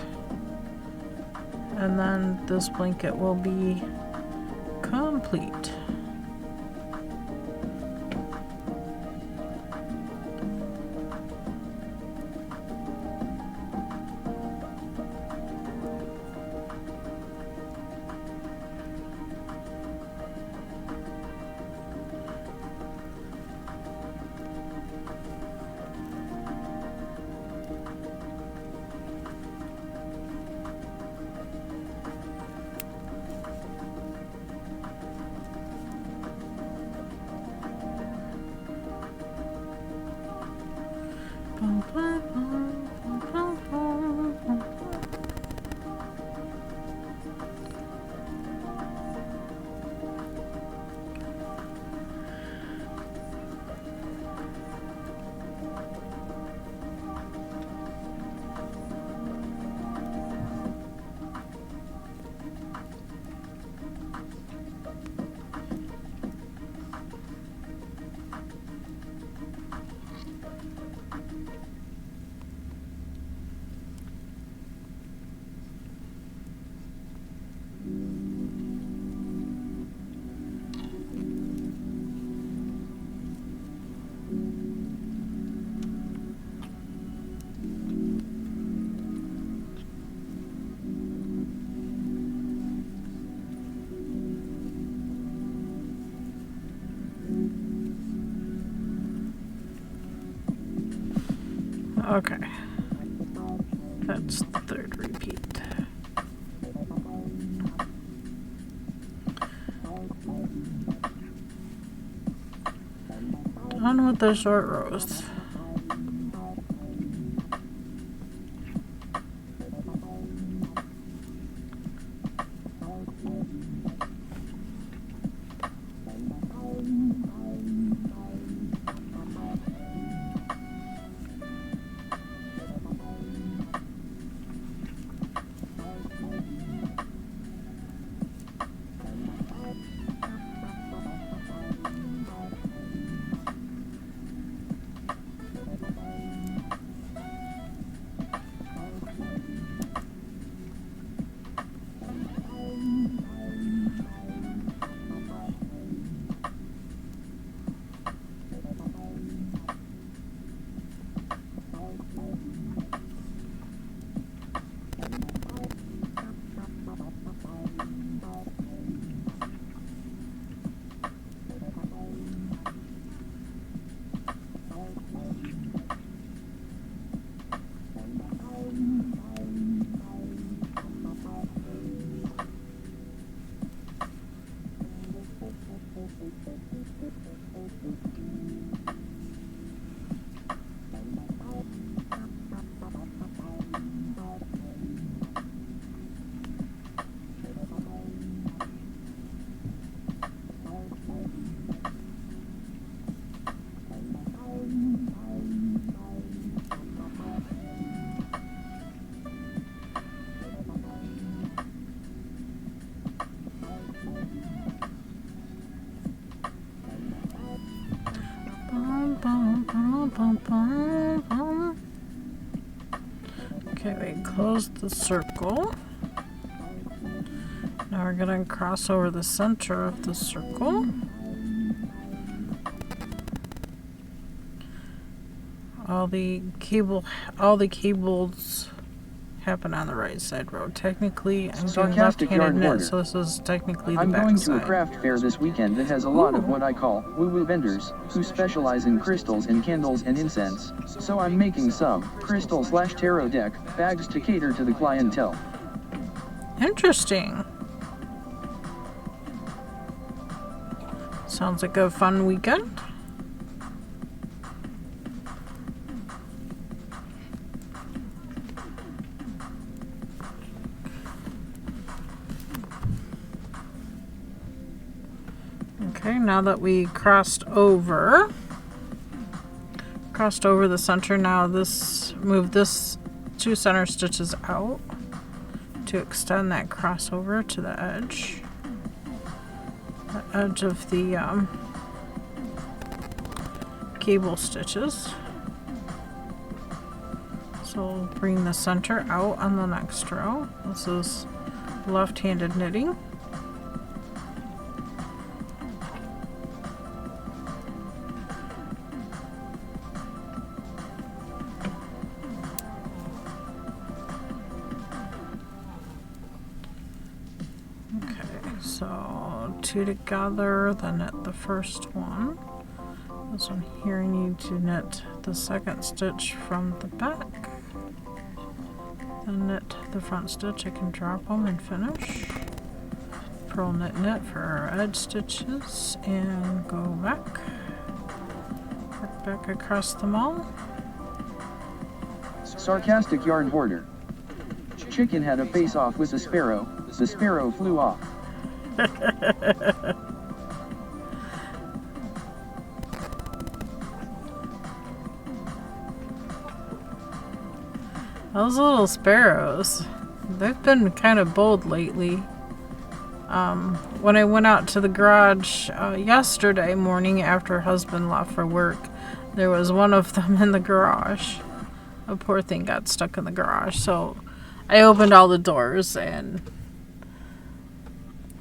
And then this blanket will be complete. Okay. That's the third repeat. On with the short rows. Okay, we close the circle. Now we're gonna cross over the center of the circle. All the cables happen on the right side row. Technically, I'm doing left-handed knit, so this is technically the back side. I'm going to a craft fair this weekend that has a lot of what I call woo-woo vendors, who specialize in crystals and candles and incense. So I'm making some crystal/tarot deck bags to cater to the clientele. Interesting. Sounds like a fun weekend. Okay, now that we crossed over the center, now move this 2 center stitches out to extend that crossover to the edge of the cable stitches. So we'll bring the center out on the next row. This is left-handed knitting. So 2 together, then knit the first one. This one here, I need to knit the second stitch from the back. Then knit the front stitch. I can drop them and finish. Purl knit knit for our edge stitches and go back. Work back across them all. Sarcastic yarn hoarder. Chicken had a face-off with a sparrow. The sparrow flew off. Those little sparrows, they've been kind of bold lately. When I went out to the garage yesterday morning after husband left for work, there was one of them in the garage. A poor thing got stuck in the garage, so I opened all the doors and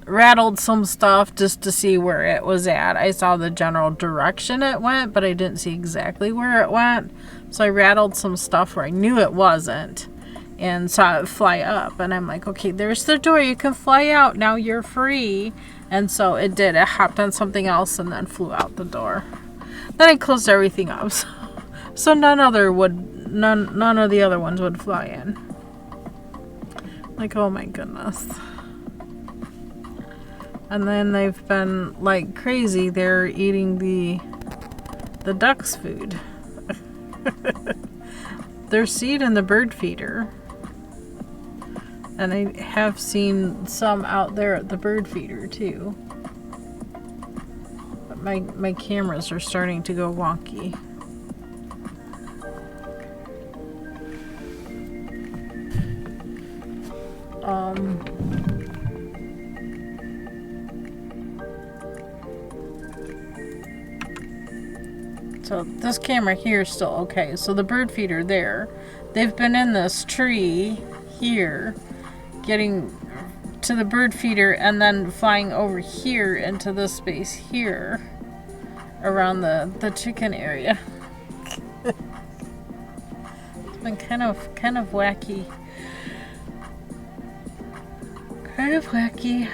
rattled some stuff just to see where it was at. I saw the general direction it went, but I didn't see exactly where it went. So I rattled some stuff where I knew it wasn't and saw it fly up. And I'm like, okay, there's the door. You can fly out. Now you're free. And so it did. It hopped on something else and then flew out the door. Then I closed everything up. So none other none of the other ones would fly in. Like, oh my goodness. And then they've been like crazy. They're eating the duck's food. There's seed in the bird feeder. And I have seen some out there at the bird feeder too. But my cameras are starting to go wonky. So this camera here is still okay. So the bird feeder there, they've been in this tree here, getting to the bird feeder and then flying over here into this space here around the chicken area. It's been kind of wacky. Kind of wacky.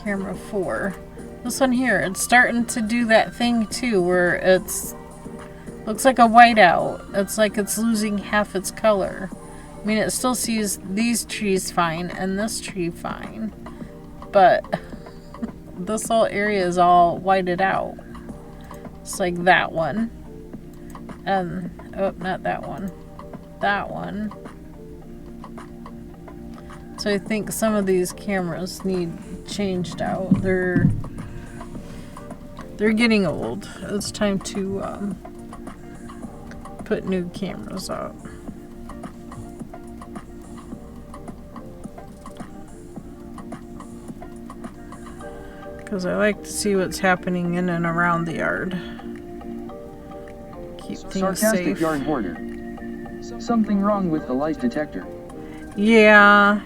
Camera 4. This one here, it's starting to do that thing too where it's looks like a whiteout. It's like it's losing half its color. I mean, it still sees these trees fine and this tree fine, but this whole area is all whited out. It's like that one. And, oh, not that one. That one. So I think some of these cameras need changed out. They're getting old. It's time to put new cameras out. Because I like to see what's happening in and around the yard. Keep things Sarcastic safe. yard hoarder. Something wrong with the light detector. Yeah.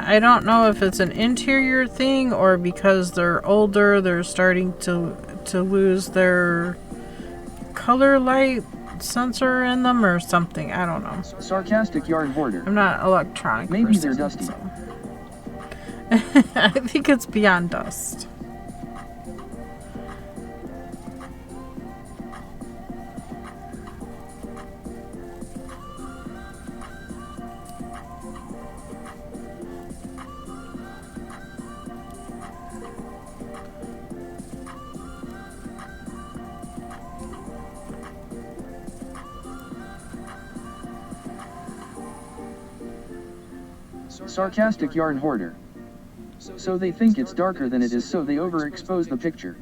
I don't know if it's an interior thing or because they're older, they're starting to lose their color light sensor in them or something. I don't know. Sarcastic yard hoarder. I'm not electronic. Maybe person, they're dusty. so. I think it's beyond dust. Sarcastic yard hoarder. So they think it's darker than it is, so they overexpose the picture.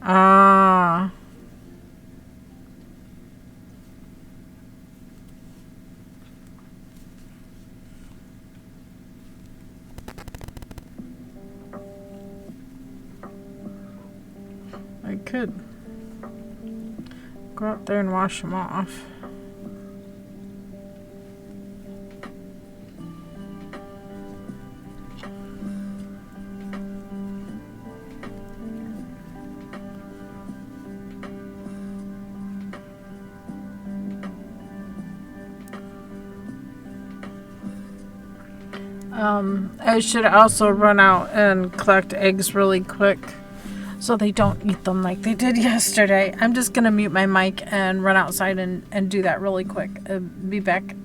Ah. I could go out there and wash them off. I should also run out and collect eggs really quick so they don't eat them like they did yesterday. I'm just going to mute my mic and run outside and do that really quick. Be back.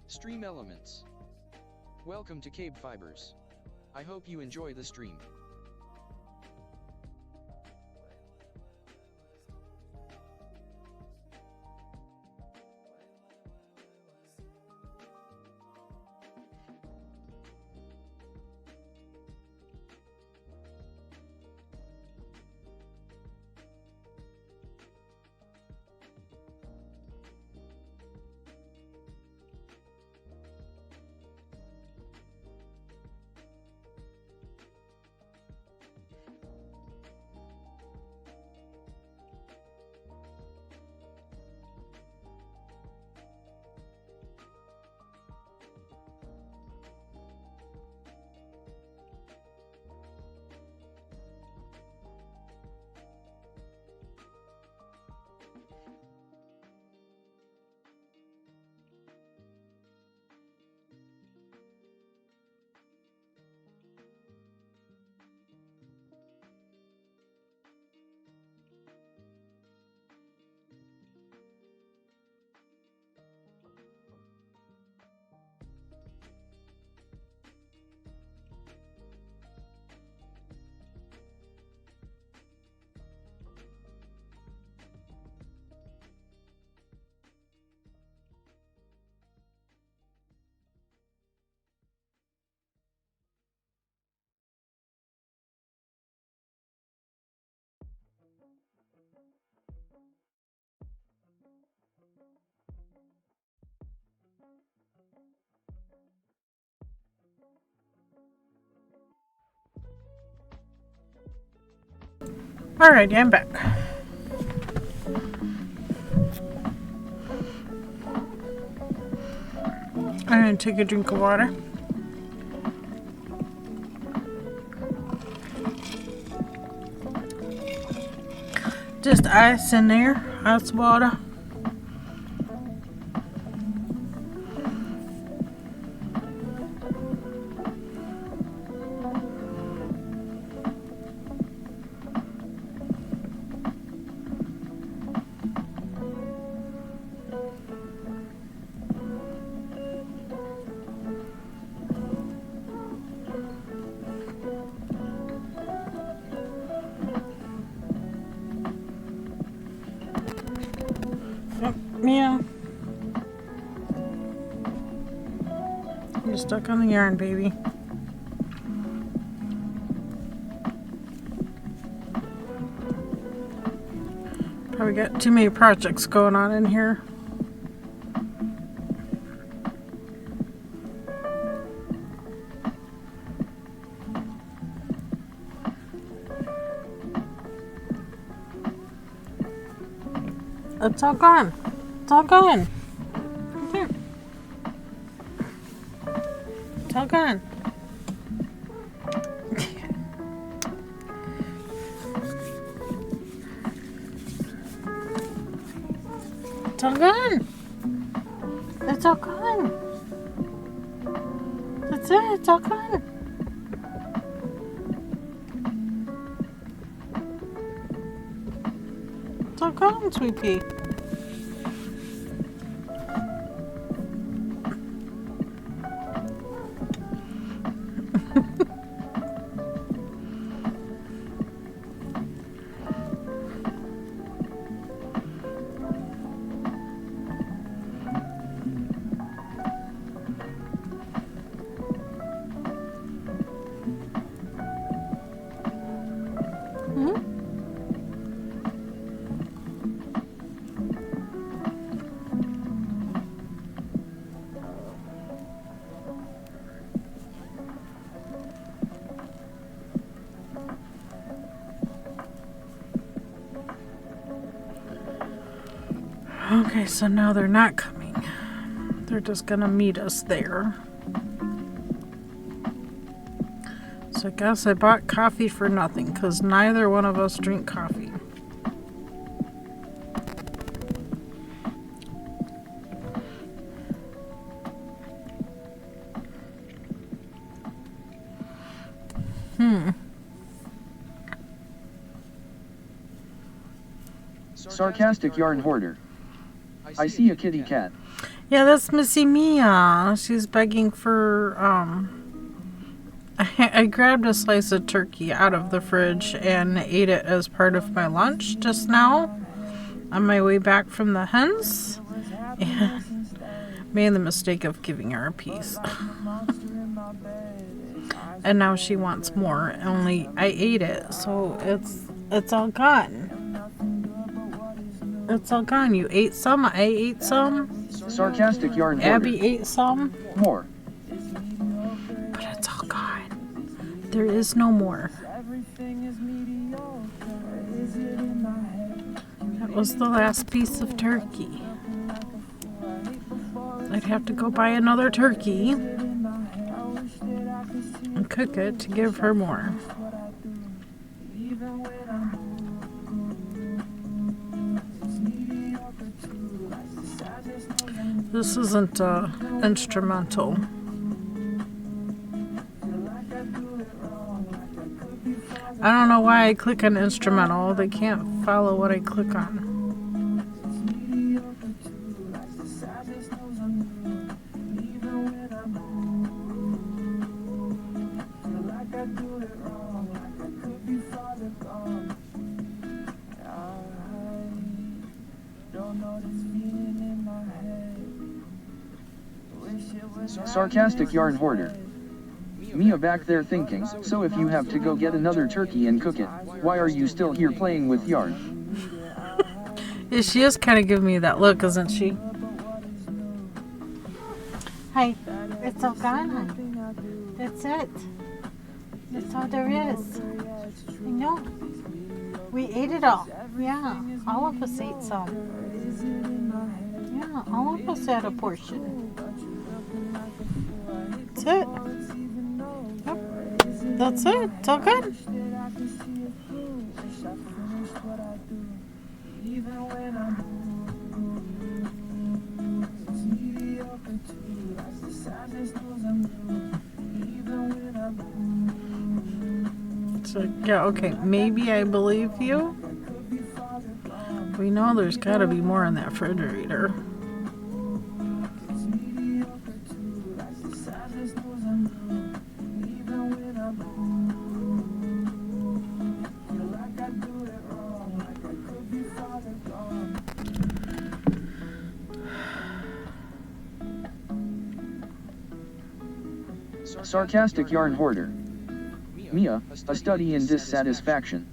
Stream elements. Welcome to KBfibers. I hope you enjoy the stream. Alright, I'm back. I'm going to take a drink of water. Just ice in there, ice water. Yeah. You're stuck on the yarn, baby. Probably got too many projects going on in here. It's all gone. It's all gone. Here. It's all gone. It's all gone. It's all gone. That's it. It's all gone. It's all gone, sweet pea. Okay, so now they're not coming. They're just gonna meet us there. So I guess I bought coffee for nothing, because neither one of us drink coffee. Sarcastic yarn hoarder. I see a kitty cat. Yeah, that's Missy Mia. She's begging for, I grabbed a slice of turkey out of the fridge and ate it as part of my lunch just now on my way back from the hens. And made the mistake of giving her a piece. And now she wants more. Only I ate it, so it's all gone. It's all gone. You ate some, I ate some. Sarcastic yarn hoarder. Abby ate some. More. But it's all gone. There is no more. That was the last piece of turkey. I'd have to go buy another turkey and cook it to give her more. This isn't instrumental. I don't know why I click on instrumental. They can't follow what I click on. Sarcastic yarn hoarder. Mia back there thinking, so if you have to go get another turkey and cook it, why are you still here playing with yarn? Yeah, she is kind of giving me that look, isn't she? Hi, it's all gone, hon. That's it. That's all there is. I know. We ate it all. Yeah, all of us ate some. Yeah, all of us had a portion. That's it. Yep. That's it. It's all good. So, yeah, okay, maybe I believe you. We know there's got to be more in that refrigerator. Sarcastic yarn hoarder. Mia, a study in dissatisfaction.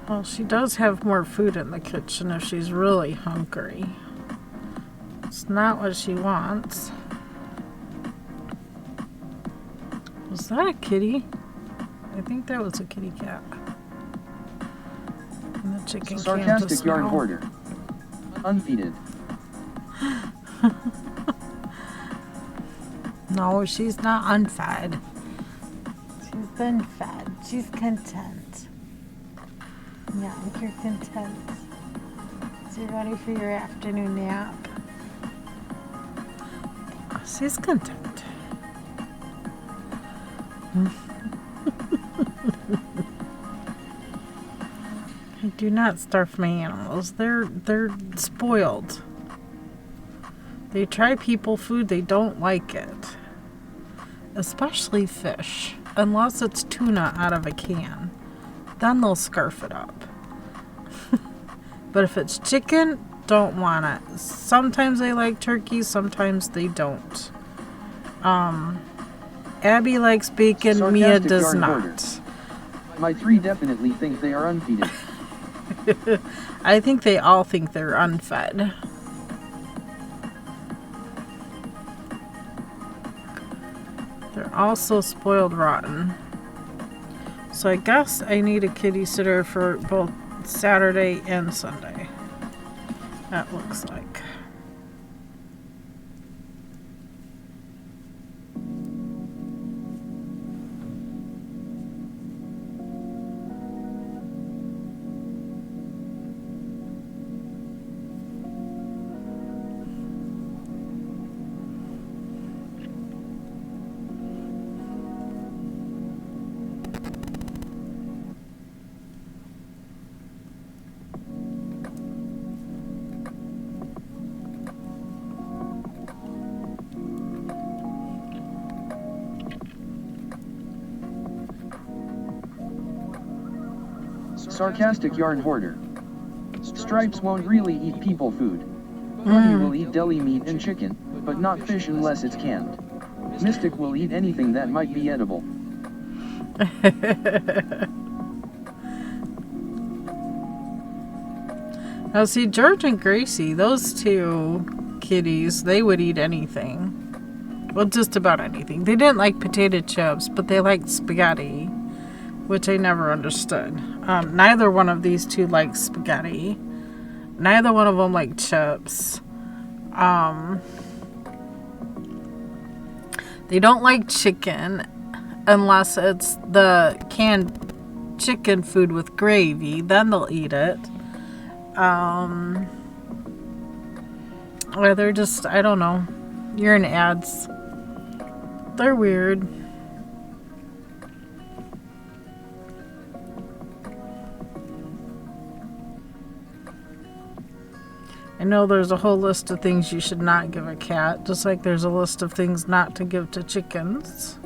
Well, she does have more food in the kitchen if she's really hungry. It's not what she wants. Was that a kitty? I think that was a kitty cat. And the chicken Sarcastic yarn hoarder. Unfeeded. No, she's not unfed. She's been fed. She's content. Yeah, you're content. So you're ready for your afternoon nap. She's content. I do not starve my animals. They're spoiled. They try people food, they don't like it. Especially fish. Unless it's tuna out of a can. Then they'll scarf it up. But if it's chicken, don't want it. Sometimes they like turkey, sometimes they don't. Abby likes bacon, Mia does not. My 3 definitely think they are unfeeded. I think they all think they're unfed. They're all so spoiled rotten. So I guess I need a kitty sitter for both Saturday and Sunday. That looks like. Sarcastic yarn hoarder. Stripes won't really eat people food. Bunny will eat deli meat and chicken, but not fish unless it's canned. Mystic will eat anything that might be edible. Now see, George and Gracie, those two kitties, they would eat anything. Well, just about anything. They didn't like potato chips, but they liked spaghetti, which I never understood. Neither one of these two likes spaghetti. Neither one of them liked chips. They don't like chicken unless it's the canned chicken food with gravy. Then they'll eat it. Or they're just, I don't know, urine ads. They're weird. I know there's a whole list of things you should not give a cat, just like there's a list of things not to give to chickens.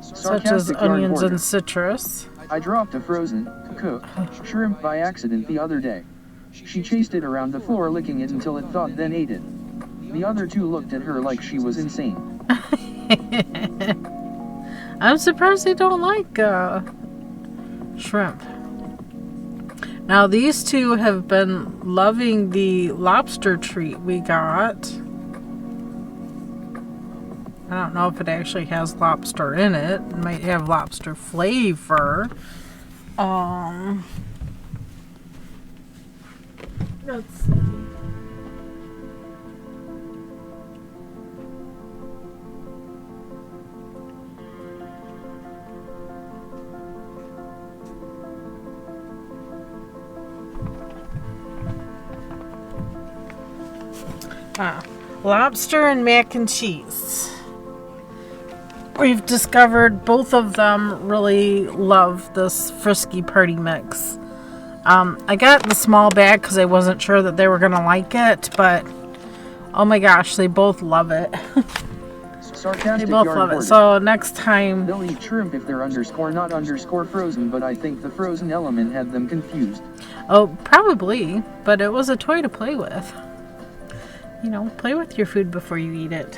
Such as onions and citrus. I dropped a frozen, cooked shrimp by accident the other day. She chased it around the floor licking it until it thawed, then ate it. The other two looked at her like she was insane. I'm surprised they don't like shrimp. Now these two have been loving the lobster treat we got. I don't know if it actually has lobster in it. It might have lobster flavor. Let's see. Lobster and mac and cheese. We've discovered both of them really love this Frisky Party Mix. I got the small bag because I wasn't sure that they were going to like it, but oh my gosh, they both love it. Sarcastic they both love it. So next time... They'll eat shrimp if they're not underscore frozen, but I think the frozen element had them confused. Oh, probably, but it was a toy to play with. You know, play with your food before you eat it.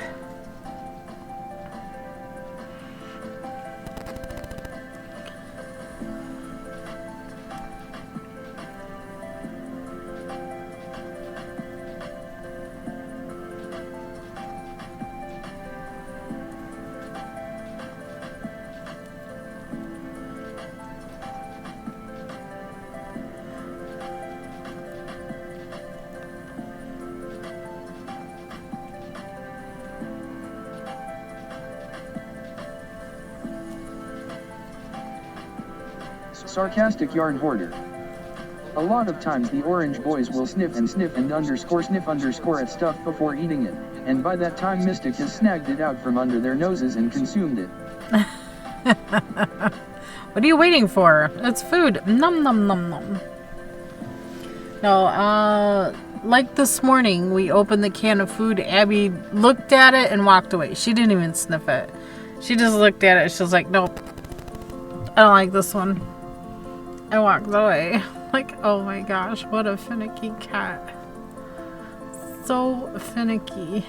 Sarcastic yarn hoarder. A lot of times the orange boys will sniff and underscore sniff underscore at stuff before eating it, and by that time Mystic has snagged it out from under their noses and consumed it. What are you waiting for? It's food. Nom nom nom nom. No, like this morning, we opened the can of food. Abby looked at it and walked away. She didn't even sniff it. She just looked at it. She was like, nope. I don't like this one. I walked away. Like, oh my gosh, what a finicky cat. So finicky.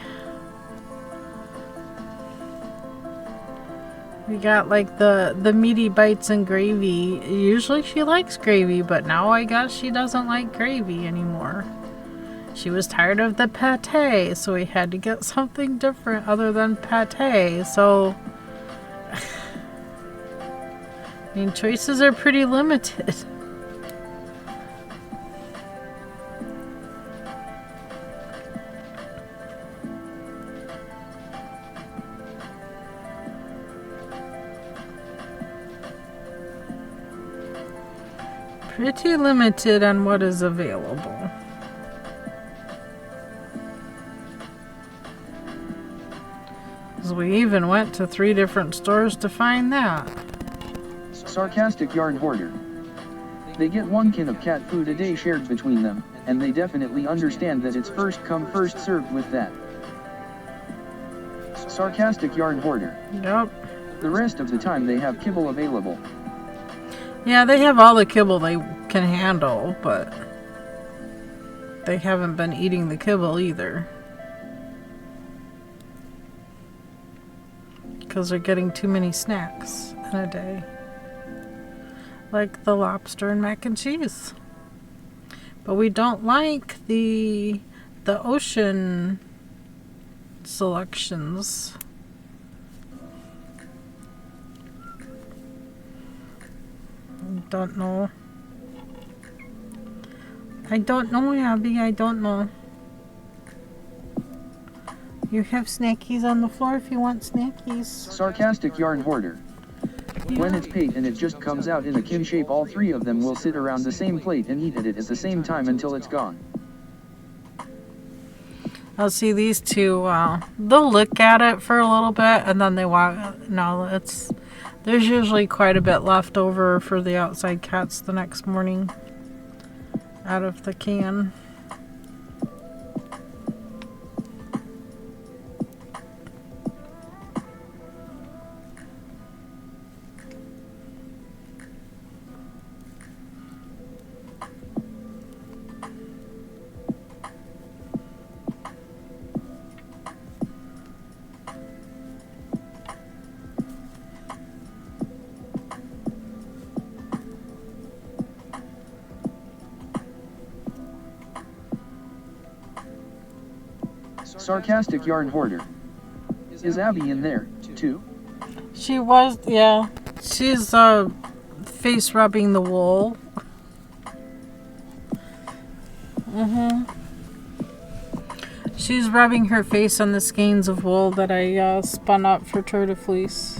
We got like the meaty bites and gravy. Usually she likes gravy, but now I guess she doesn't like gravy anymore. She was tired of the pate, so we had to get something different other than pate. So, I mean, choices are pretty limited. Pretty limited on what is available. We even went to 3 different stores to find that. Sarcastic yarn hoarder. They get 1 can of cat food a day shared between them, and they definitely understand that it's first come first served with that. Sarcastic yarn hoarder. Yep. The rest of the time they have kibble available. Yeah, they have all the kibble they can handle, but they haven't been eating the kibble either. Because they're getting too many snacks in a day. Like the lobster and mac and cheese. But we don't like the ocean selections. Don't know. I don't know, Abby. I don't know. You have snackies on the floor if you want snackies. Sarcastic yarn hoarder. When it's paid and it just comes out in a kin shape, all 3 of them will sit around the same plate and eat at it at the same time until it's gone. I'll see these 2, they'll look at it for a little bit and then they walk. No, there's usually quite a bit left over for the outside cats the next morning out of the can. Sarcastic yarn hoarder. Is Abby in there, too? She was, yeah. She's, face rubbing the wool. She's rubbing her face on the skeins of wool that I, spun up for Turtle Fleece.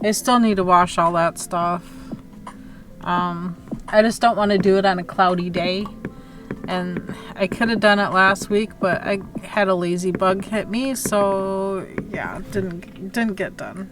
I still need to wash all that stuff. I just don't want to do it on a cloudy day. And I could have done it last week, but I had a lazy bug hit me, so yeah, didn't get done.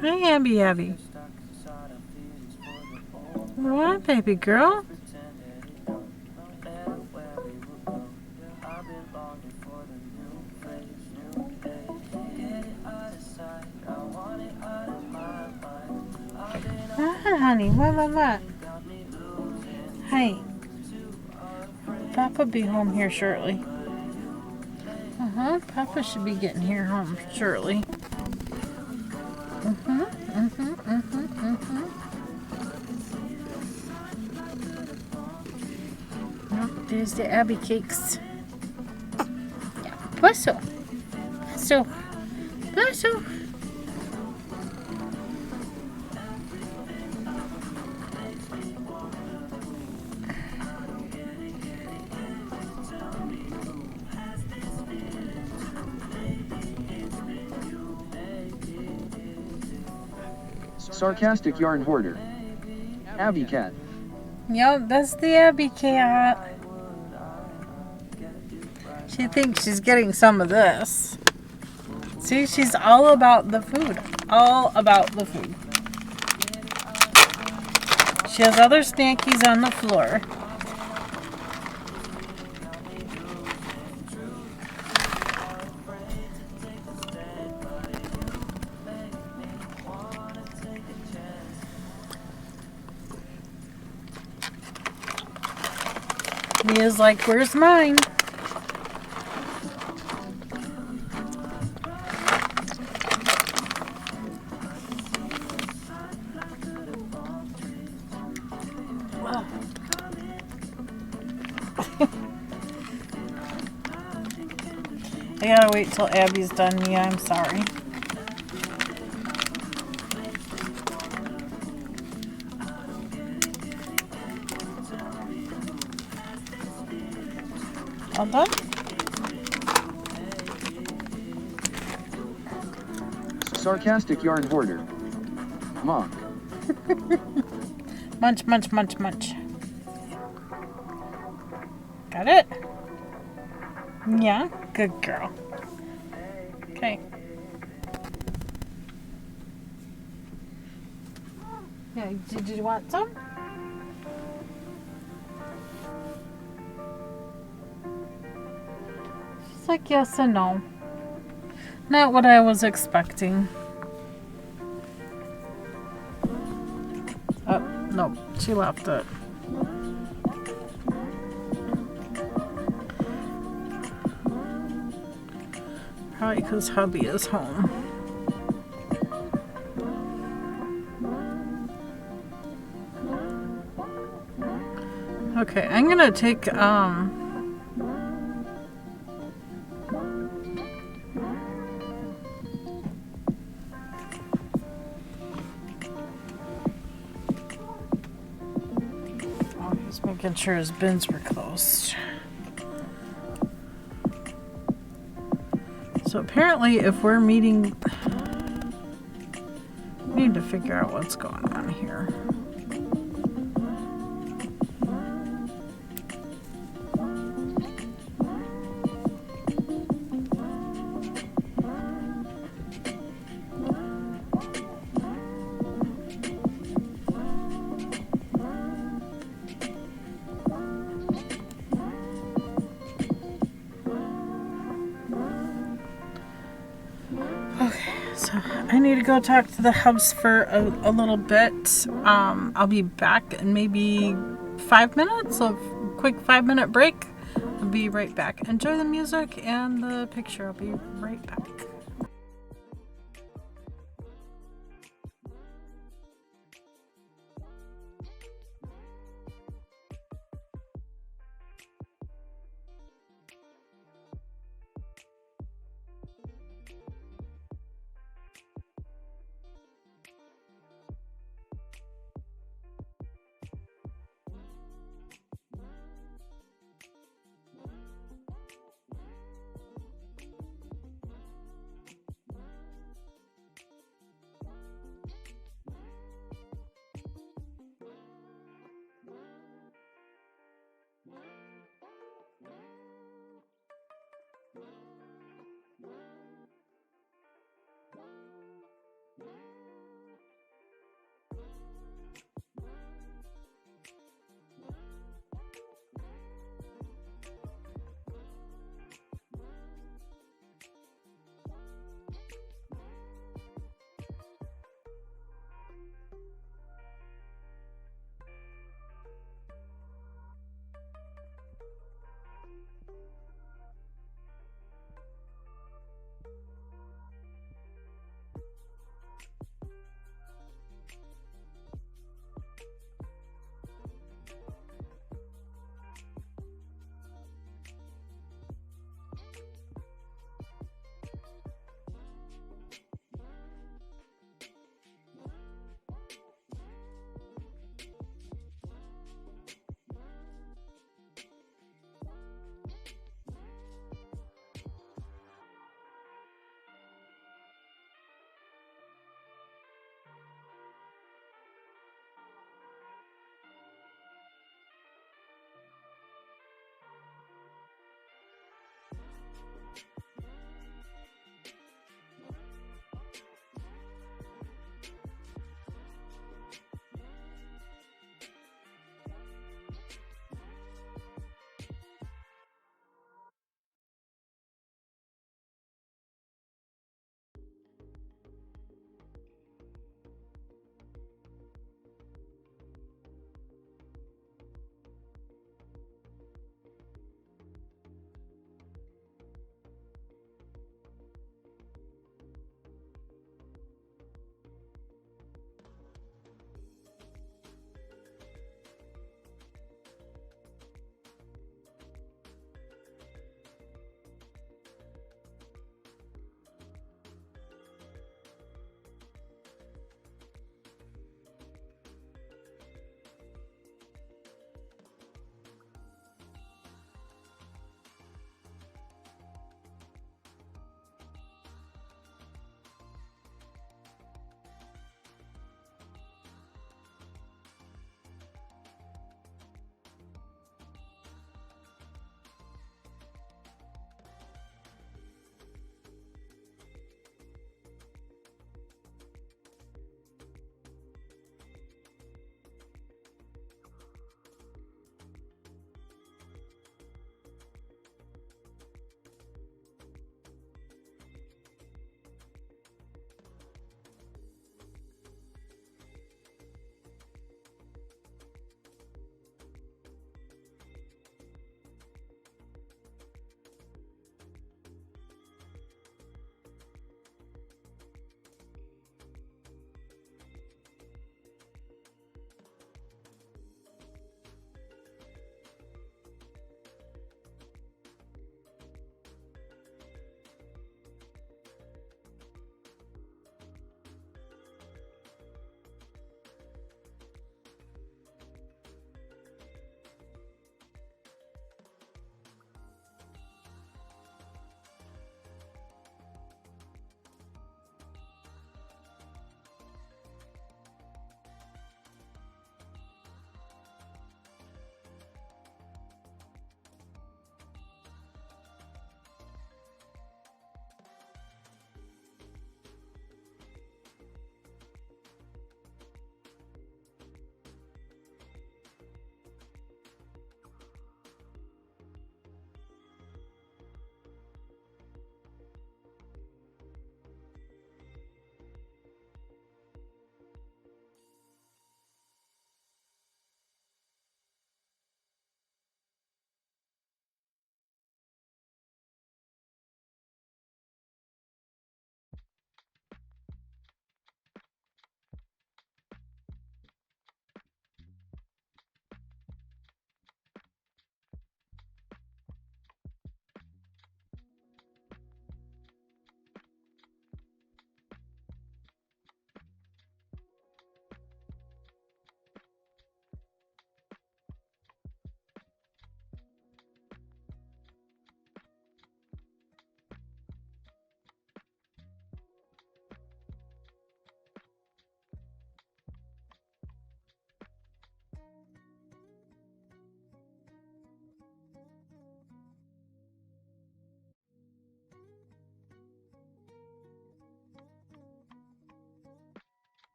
Hi, Abby. What, baby girl? Hi, honey. What? Hey. Papa be home here shortly. Papa should be getting here home shortly. Oh, there's the Abby cakes. Yeah, Pusso. Bless you. Sarcastic yarn hoarder. Abby cat. Yep, that's the Abby cat. She thinks she's getting some of this. See, she's all about the food. All about the food. She has other snackies on the floor. Mia's like, where's mine? I gotta wait till Abby's done, Mia. I'm sorry. All done? Sarcastic yarn hoarder. Mock. Munch, munch, munch, munch. Got it? Yeah, good girl. Okay. Yeah, did you want some? She's like yes and no. Not what I was expecting. Oh, no, she left it. Probably because hubby is home. Okay, I'm gonna take just making sure his bins were closed. So apparently if we're meeting, we need to figure out what's going on here. I need to go talk to the hubs for a little bit. I'll be back in maybe 5 minutes, a quick 5-minute break. I'll be right back. Enjoy the music and the picture. I'll be right back.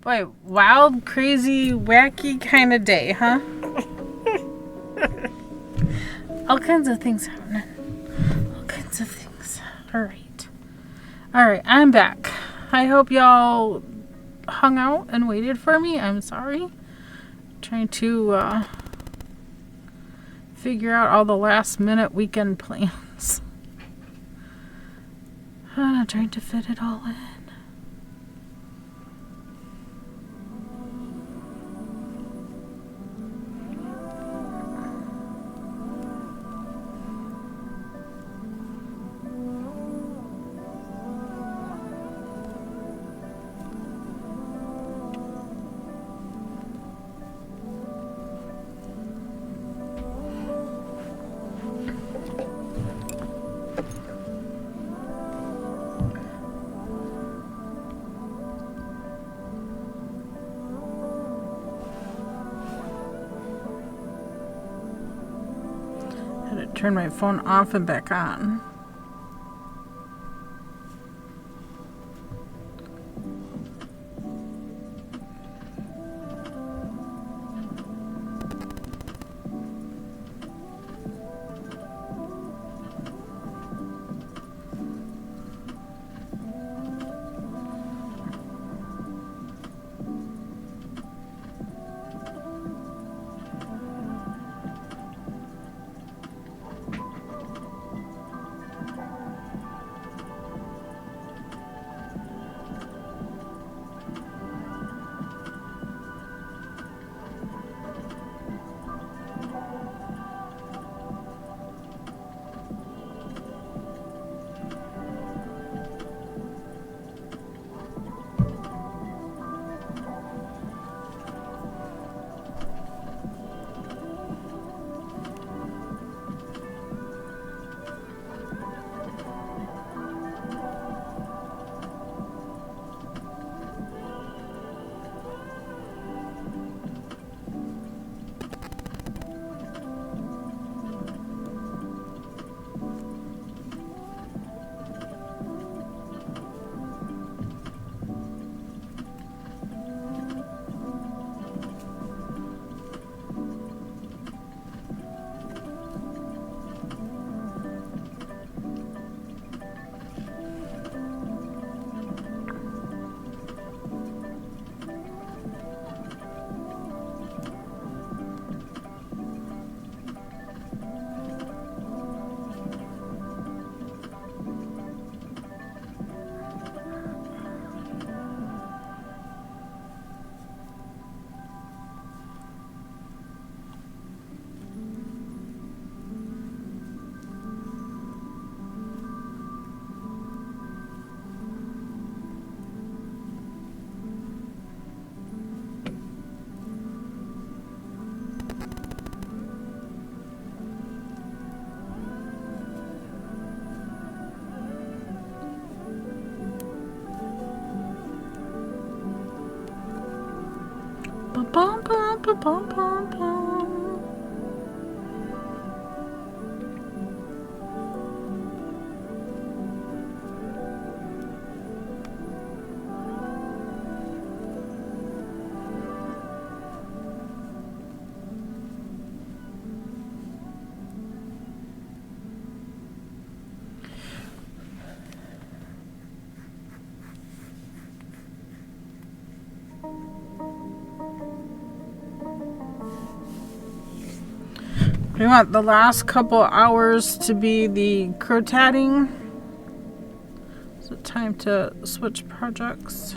Boy, wild, crazy, wacky kind of day, huh? All kinds of things happening. All kinds of things. Alright. Alright, I'm back. I hope y'all hung out and waited for me. I'm sorry. Trying to figure out all the last minute weekend plans. Trying to fit it all in. Turn my phone off and back on. Bum, bum, bum, bum, bum, bum. We want the last couple hours to be the crocheting. So time to switch projects.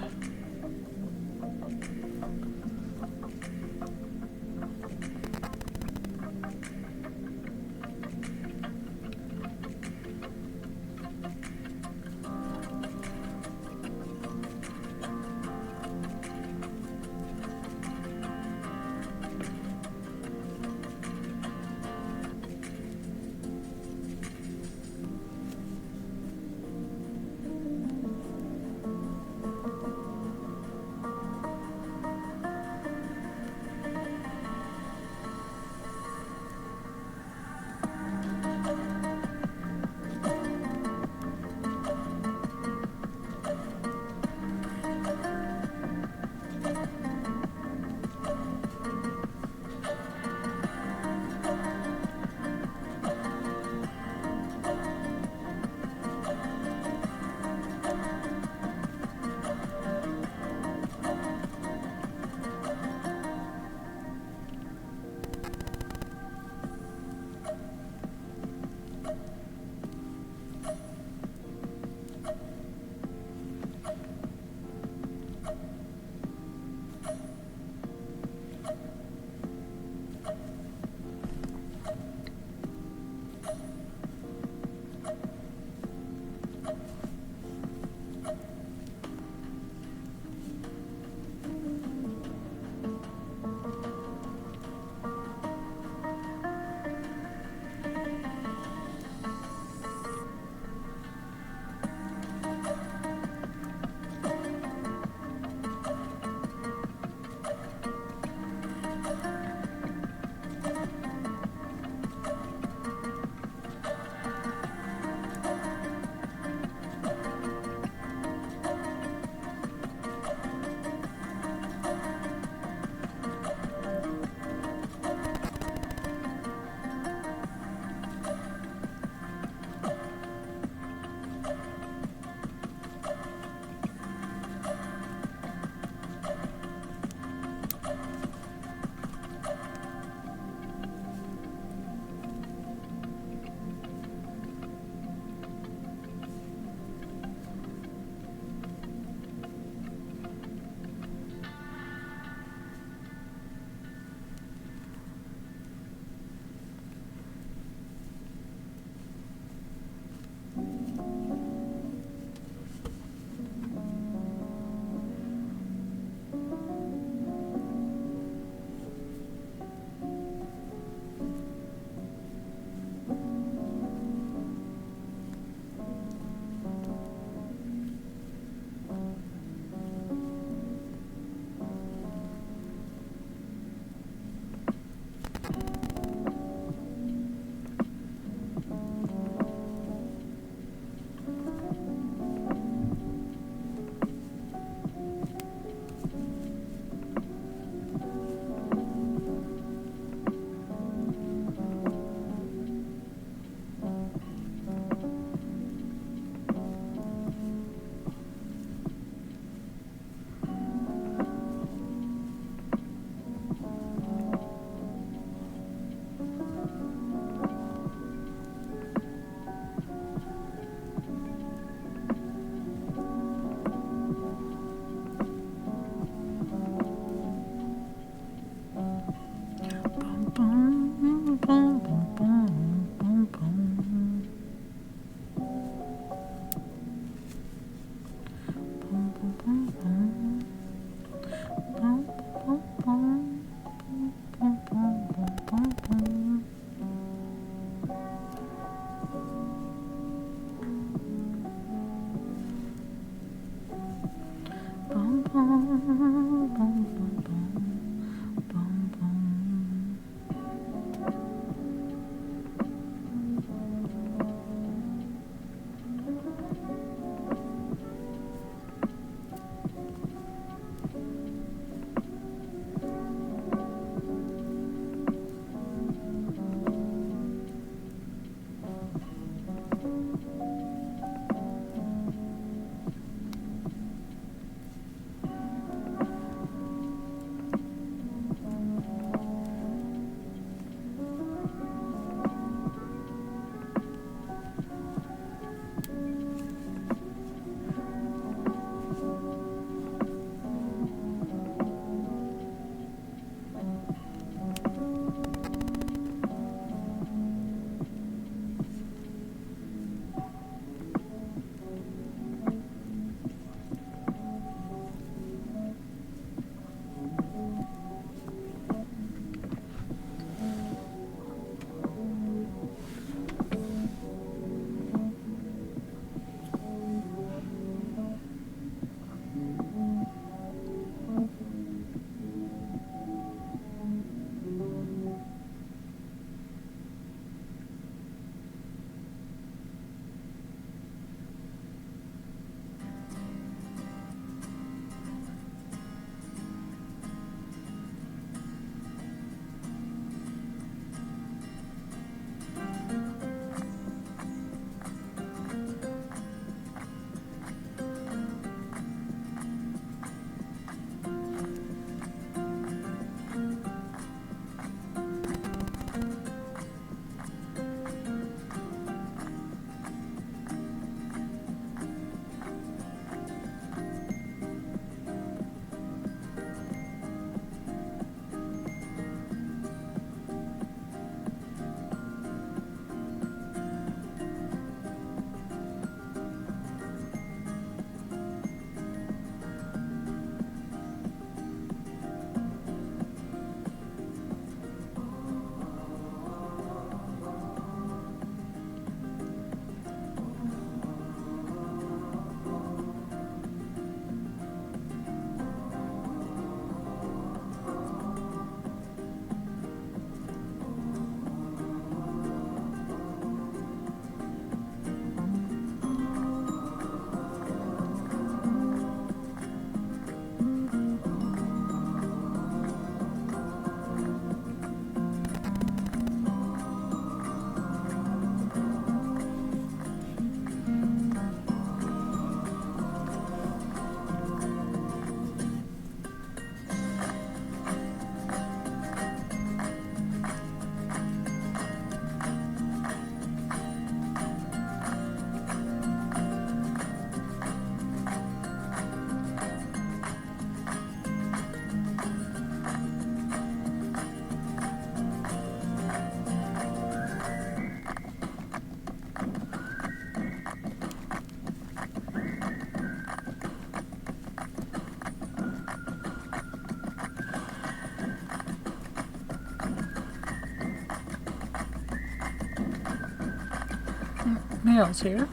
Nails here.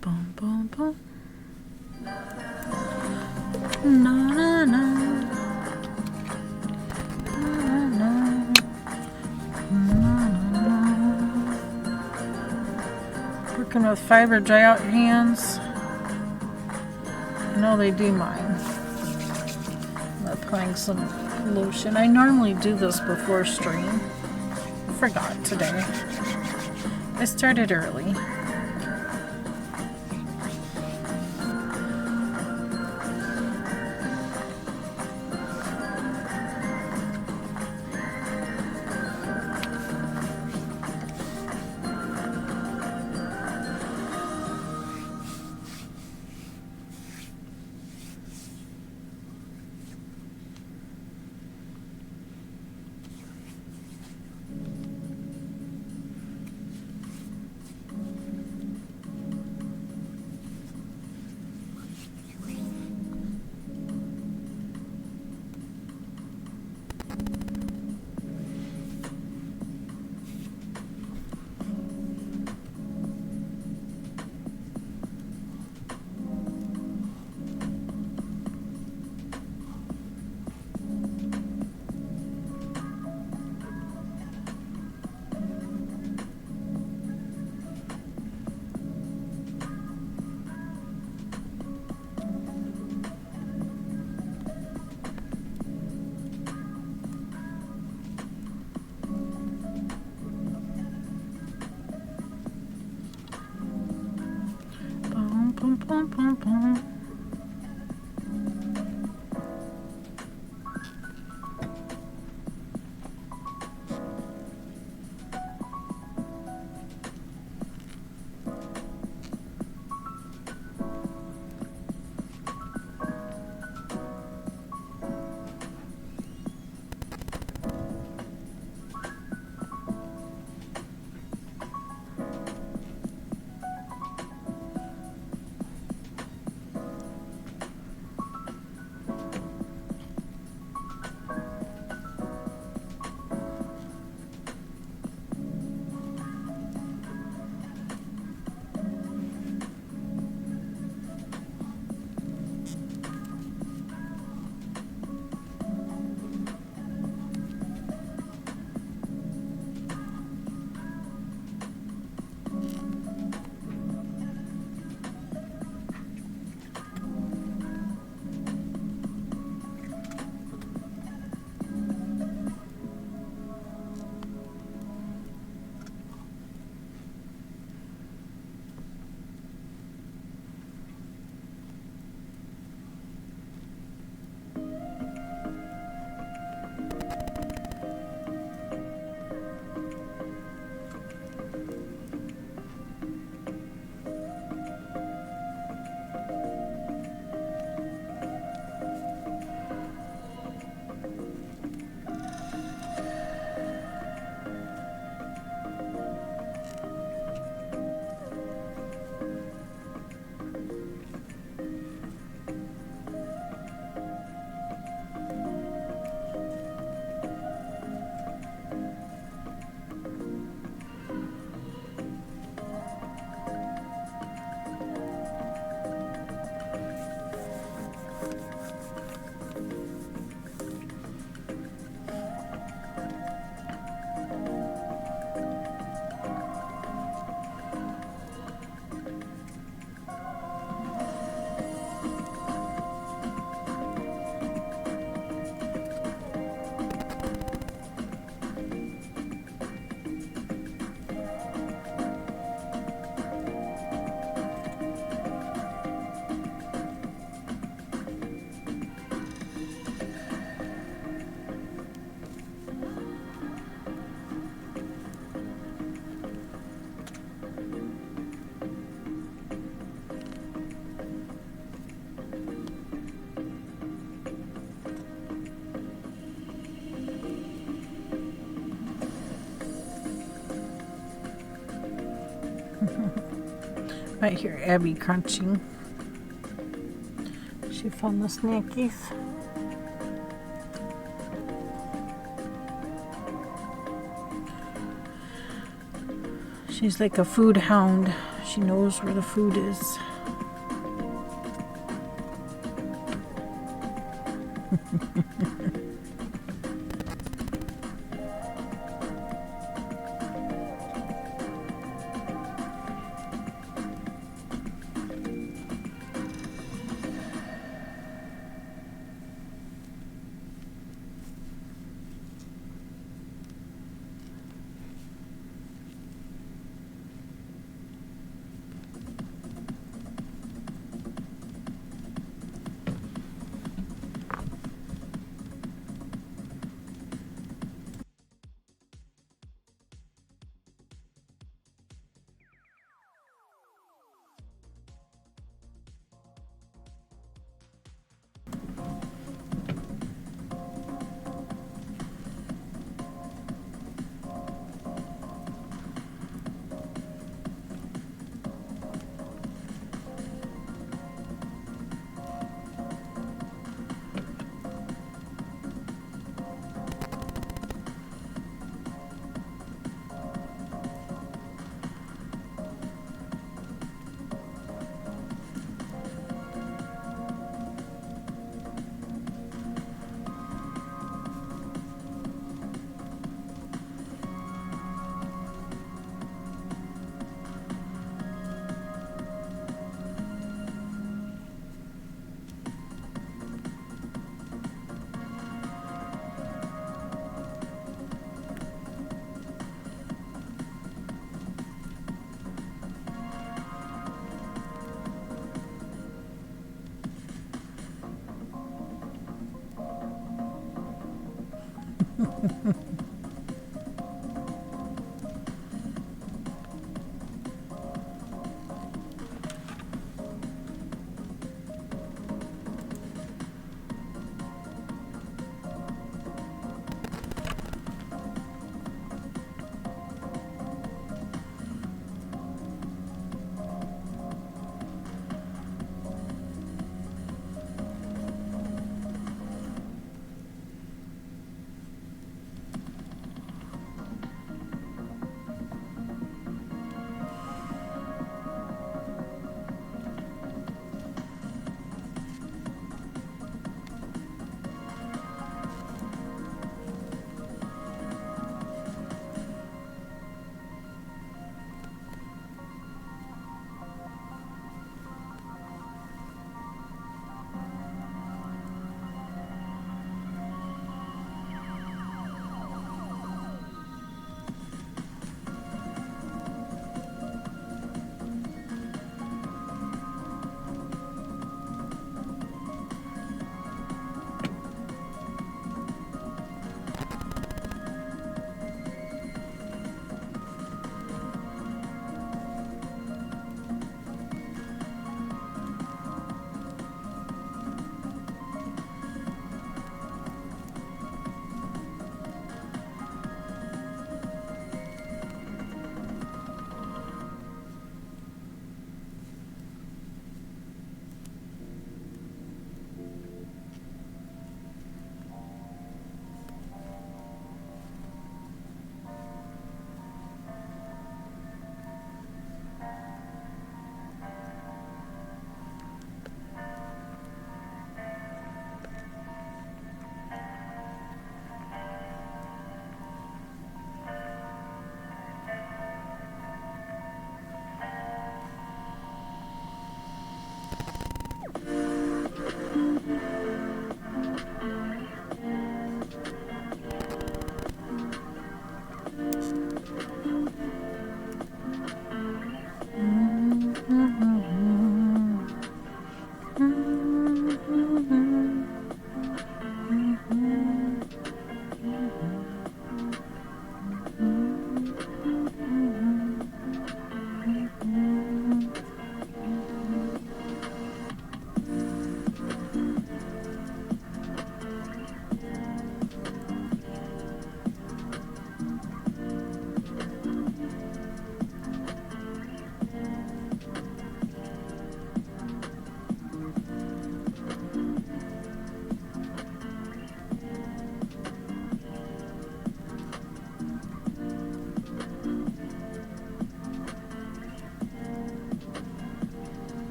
Boom, boom, boom. Na, na, na. Na, na, na. Working with fiber, dry out your hands. I know they do mine. I'm applying some lotion. I normally do this before stream. Forgot today. I started early. Might hear Abby crunching. She found the snackies. She's like a food hound. She knows where the food is.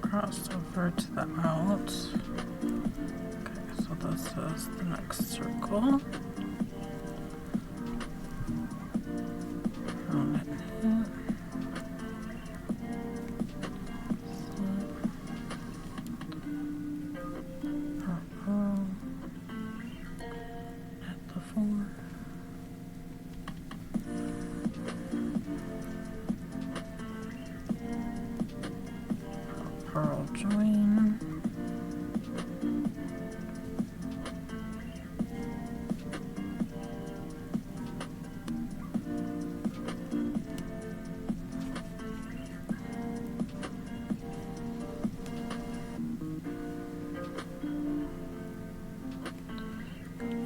Cross over to the out. Okay, so this is the next circle. Round it in. Purple. At the 4. Pearl join.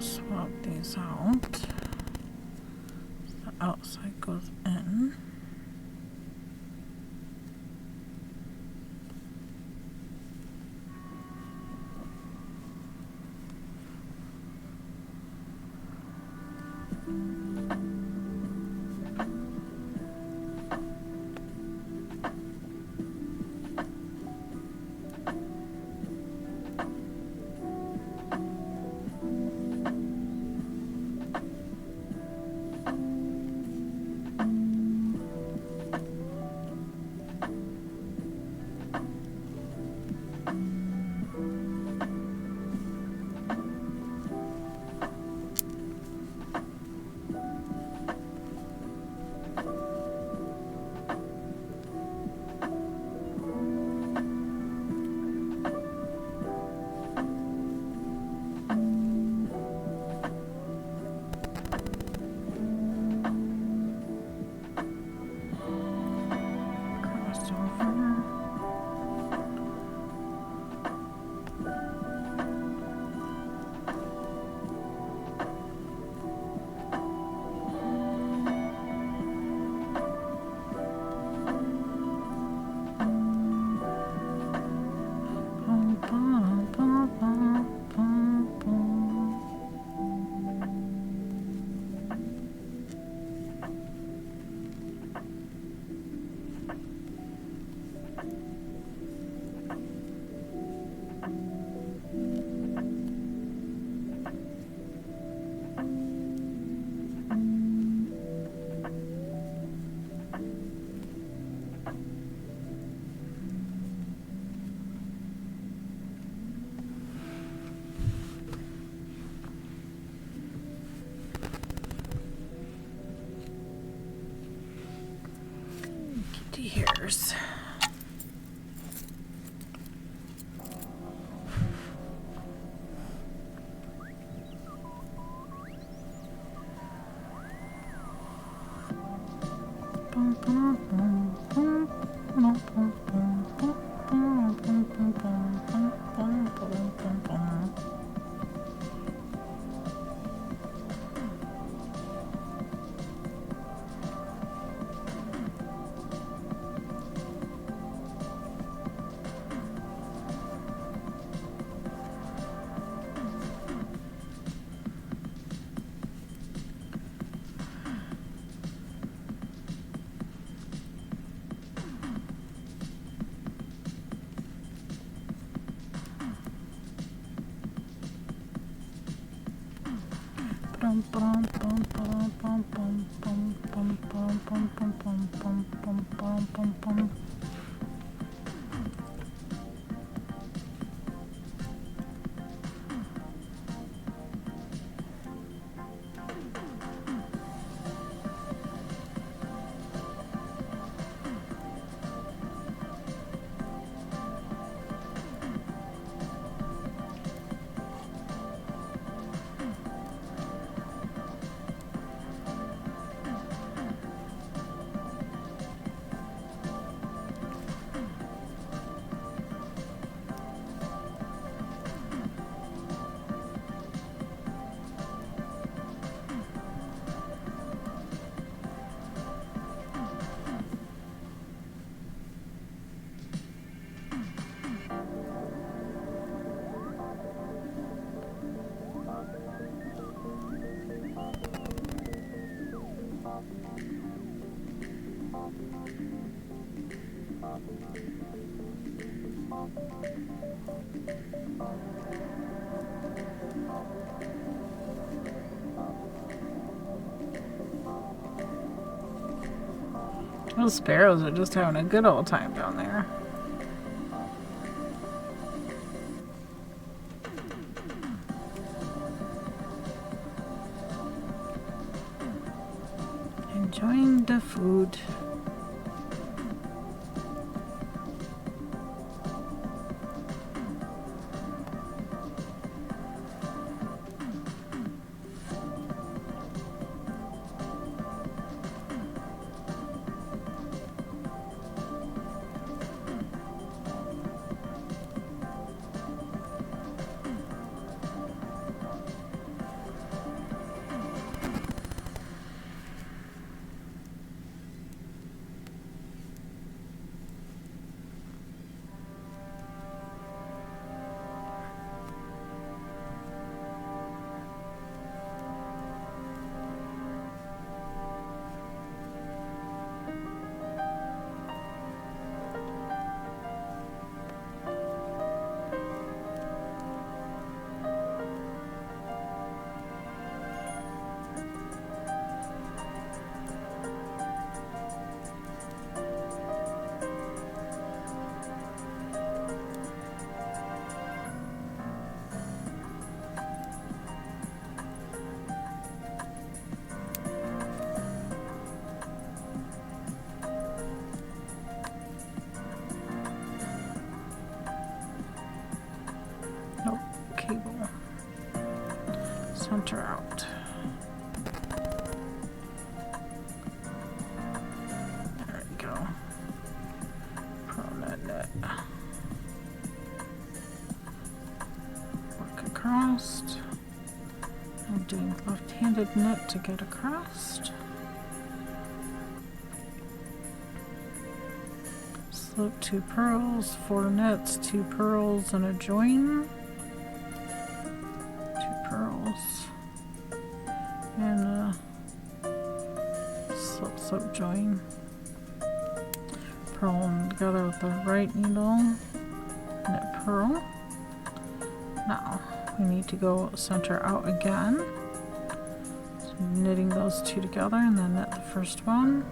Swap these out. The outside goes in. colors. Those sparrows are just having a good old time down there. Enjoying the food. Cable. Center out. There we go. Net. Work across. I'm doing left-handed knit to get across. Slip 2 pearls, 4 knits, 2 pearls, and a join. And slip join, purl together with the right needle, knit purl. Now we need to go center out again, so knitting those 2 together, and then knit the first one,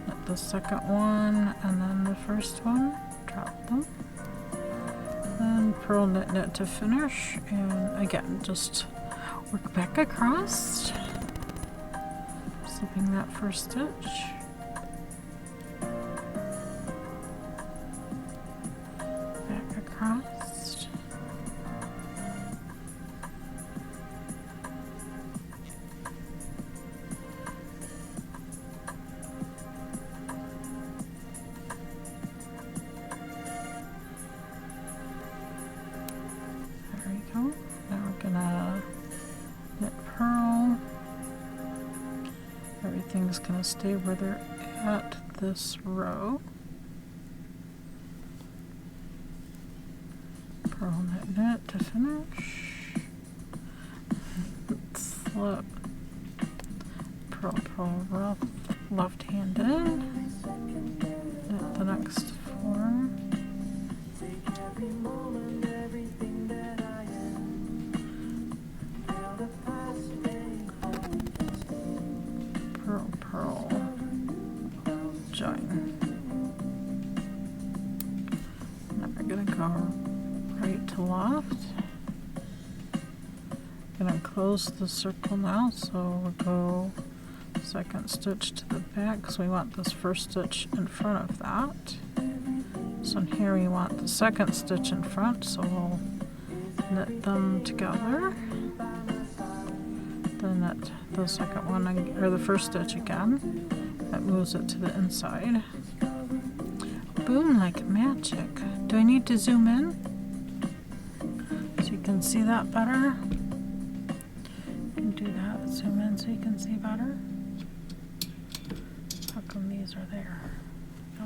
knit the second one, and then the first one, drop them, and purl, knit to finish, and again just work back across, slipping that first stitch, everything's going to stay where they're at this row. Purl, knit, knit to finish. Slip. Purl, purl, left-handed. Knit the next 4. Purl, purl, join. Now we're gonna go right to left. Gonna close the circle now, so we'll go second stitch to the back, so we want this first stitch in front of that. So in here we want the second stitch in front, so we'll knit them together. Then knit the second one, or the first stitch again. That moves it to the inside. Boom, like magic. Do I need to zoom in so you can see that better? You can do that, zoom in so you can see better. How come these are there? Oh.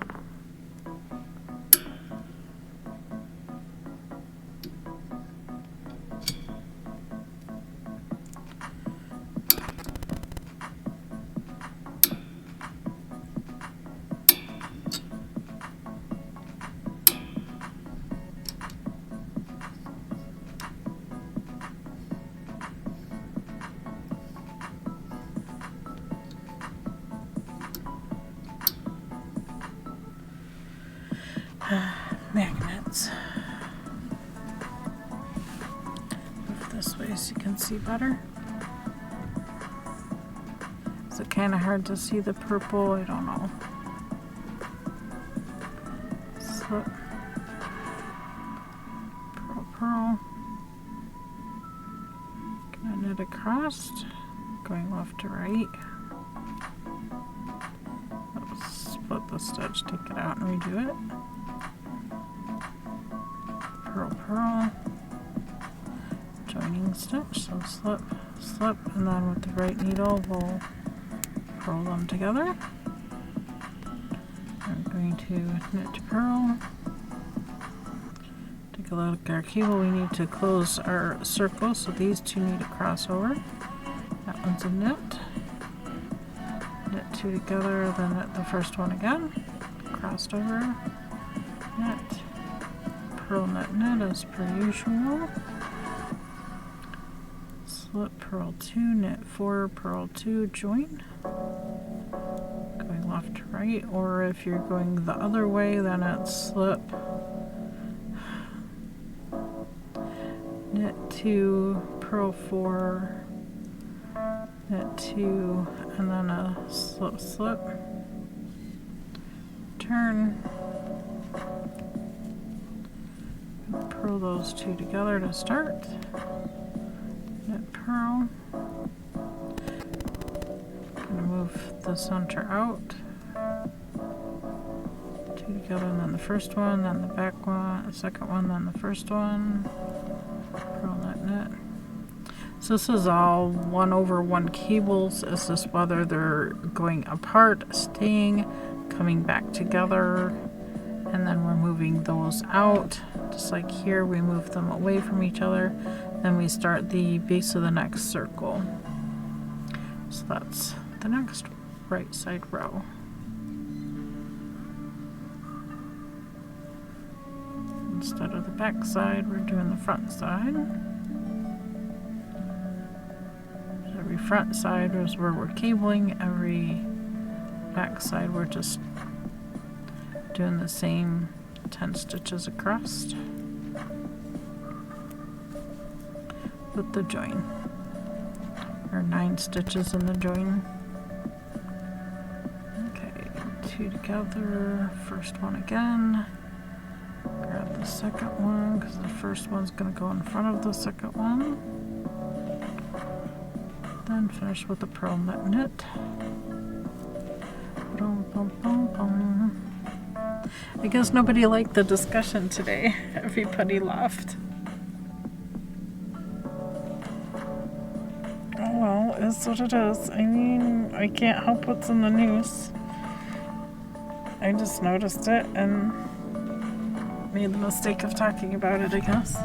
Magnets. Move this way so you can see better. Is it kind of hard to see the purple? I don't know. Slip. Purl, purl. Gonna knit across, going left to right. Split the stitch, take it out and redo it. Purl, purl, joining stitch, so slip, slip, and then with the right needle we'll purl them together. I'm going to knit to purl. Take a look at our cable, we need to close our circle, so these two need to cross over. That one's a knit. Knit 2 together, then knit the first one again, crossed over, knit. Purl, knit, knit as per usual. Slip, purl 2, knit 4, purl 2, join. Going left to right, or if you're going the other way, then it's slip, knit 2, purl 4, knit 2, and then a slip, slip, turn. Purl those 2 together to start. Knit, purl. Gonna move the center out. 2 together, and then the first one, then the back one, the second one, then the first one. Purl, knit, knit. So this is all 1/1 cables. It's just whether they're going apart, staying, coming back together, and then we're moving those out. Just like here, we move them away from each other, then we start the base of the next circle. So that's the next right side row. Instead of the back side, we're doing the front side. Every front side is where we're cabling, every back side we're just doing the same 10 stitches across with the join, or 9 stitches in the join. Okay, 2 together, first one again, grab the second one because the first one's going to go in front of the second one, then finish with the purl, knit, knit. Boom, boom, boom, boom. I guess nobody liked the discussion today. Everybody left. Oh well, is what it is. I mean, I can't help what's in the news. I just noticed it and made the mistake of talking about it, I guess.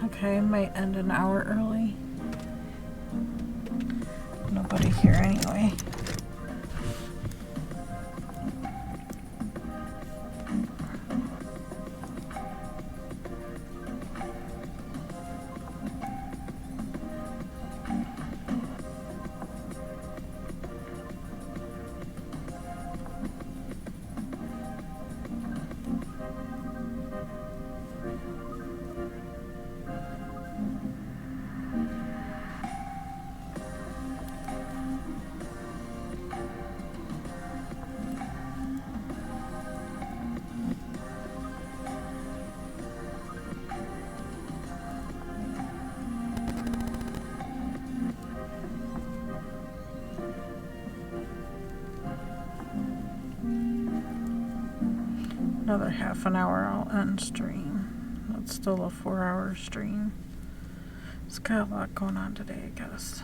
Okay, might end an hour early. Nobody here anyway. Another half an hour, I'll end stream. That's still a 4-hour stream. It's got a lot going on today, I guess.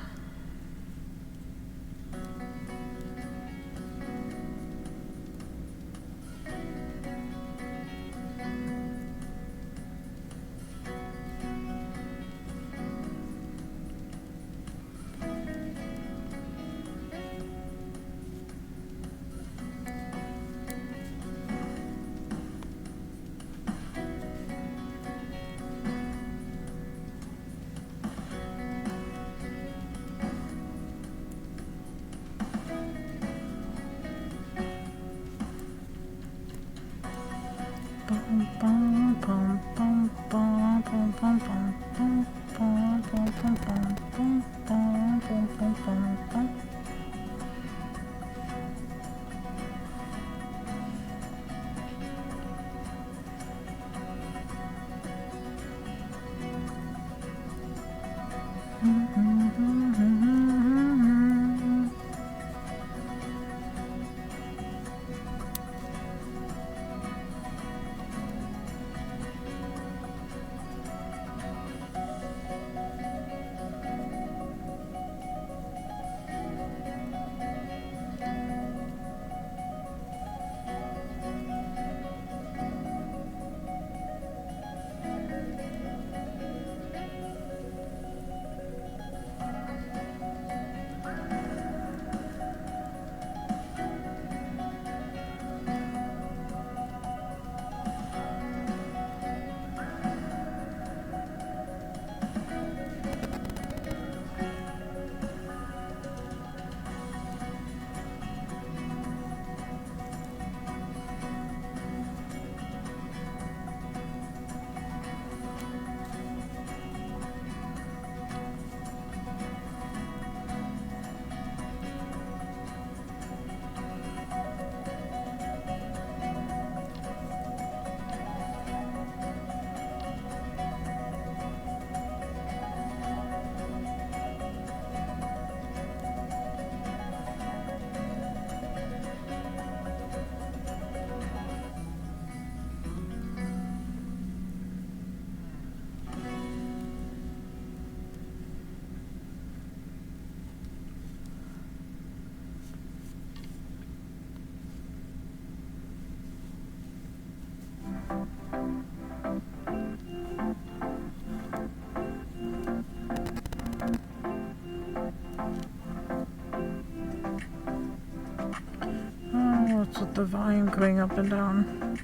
What's with the volume going up and down?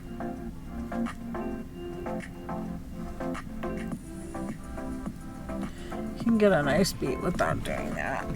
You can get a nice beat without doing that.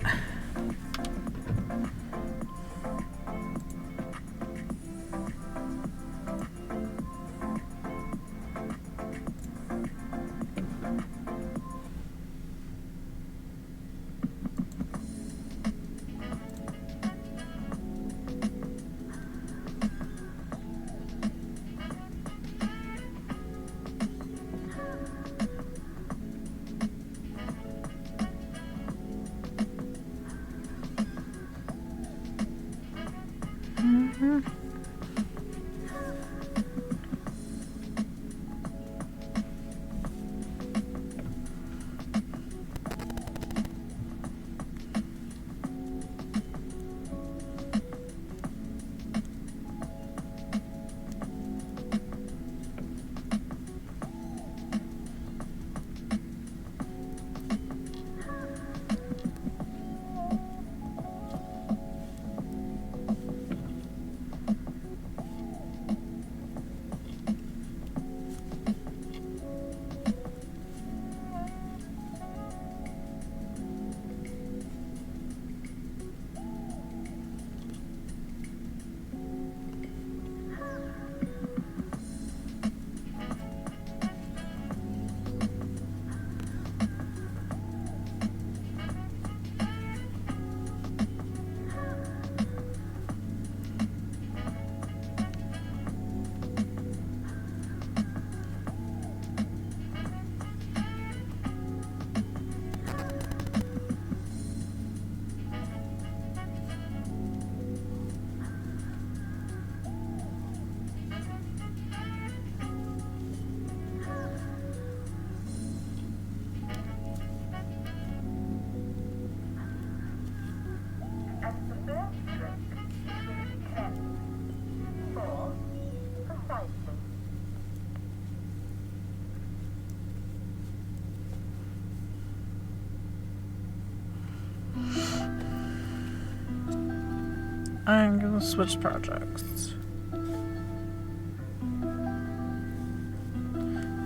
I'm gonna switch projects. I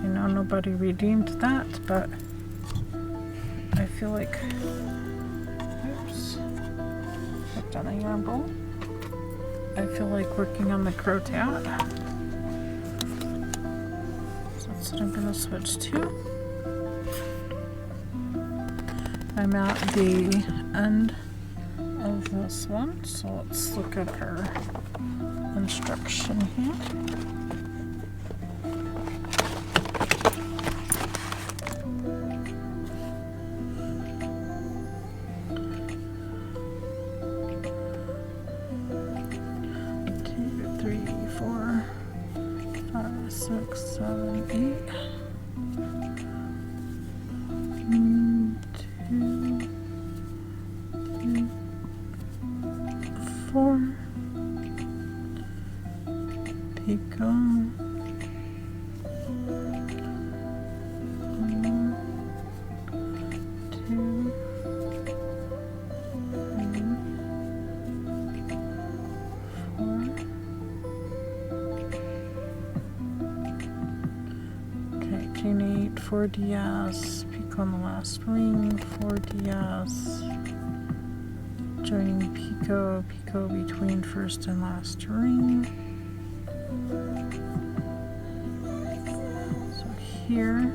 know nobody redeemed that, but I feel like, oops, I've done a yarn bowl. I feel like working on the crotat. So that's what I'm gonna switch to. I'm at the end of this one, so let's look at our instruction here. Chain 8, 4 DS, picot on the last ring, 4 DS, joining picot, picot between first and last ring. So here,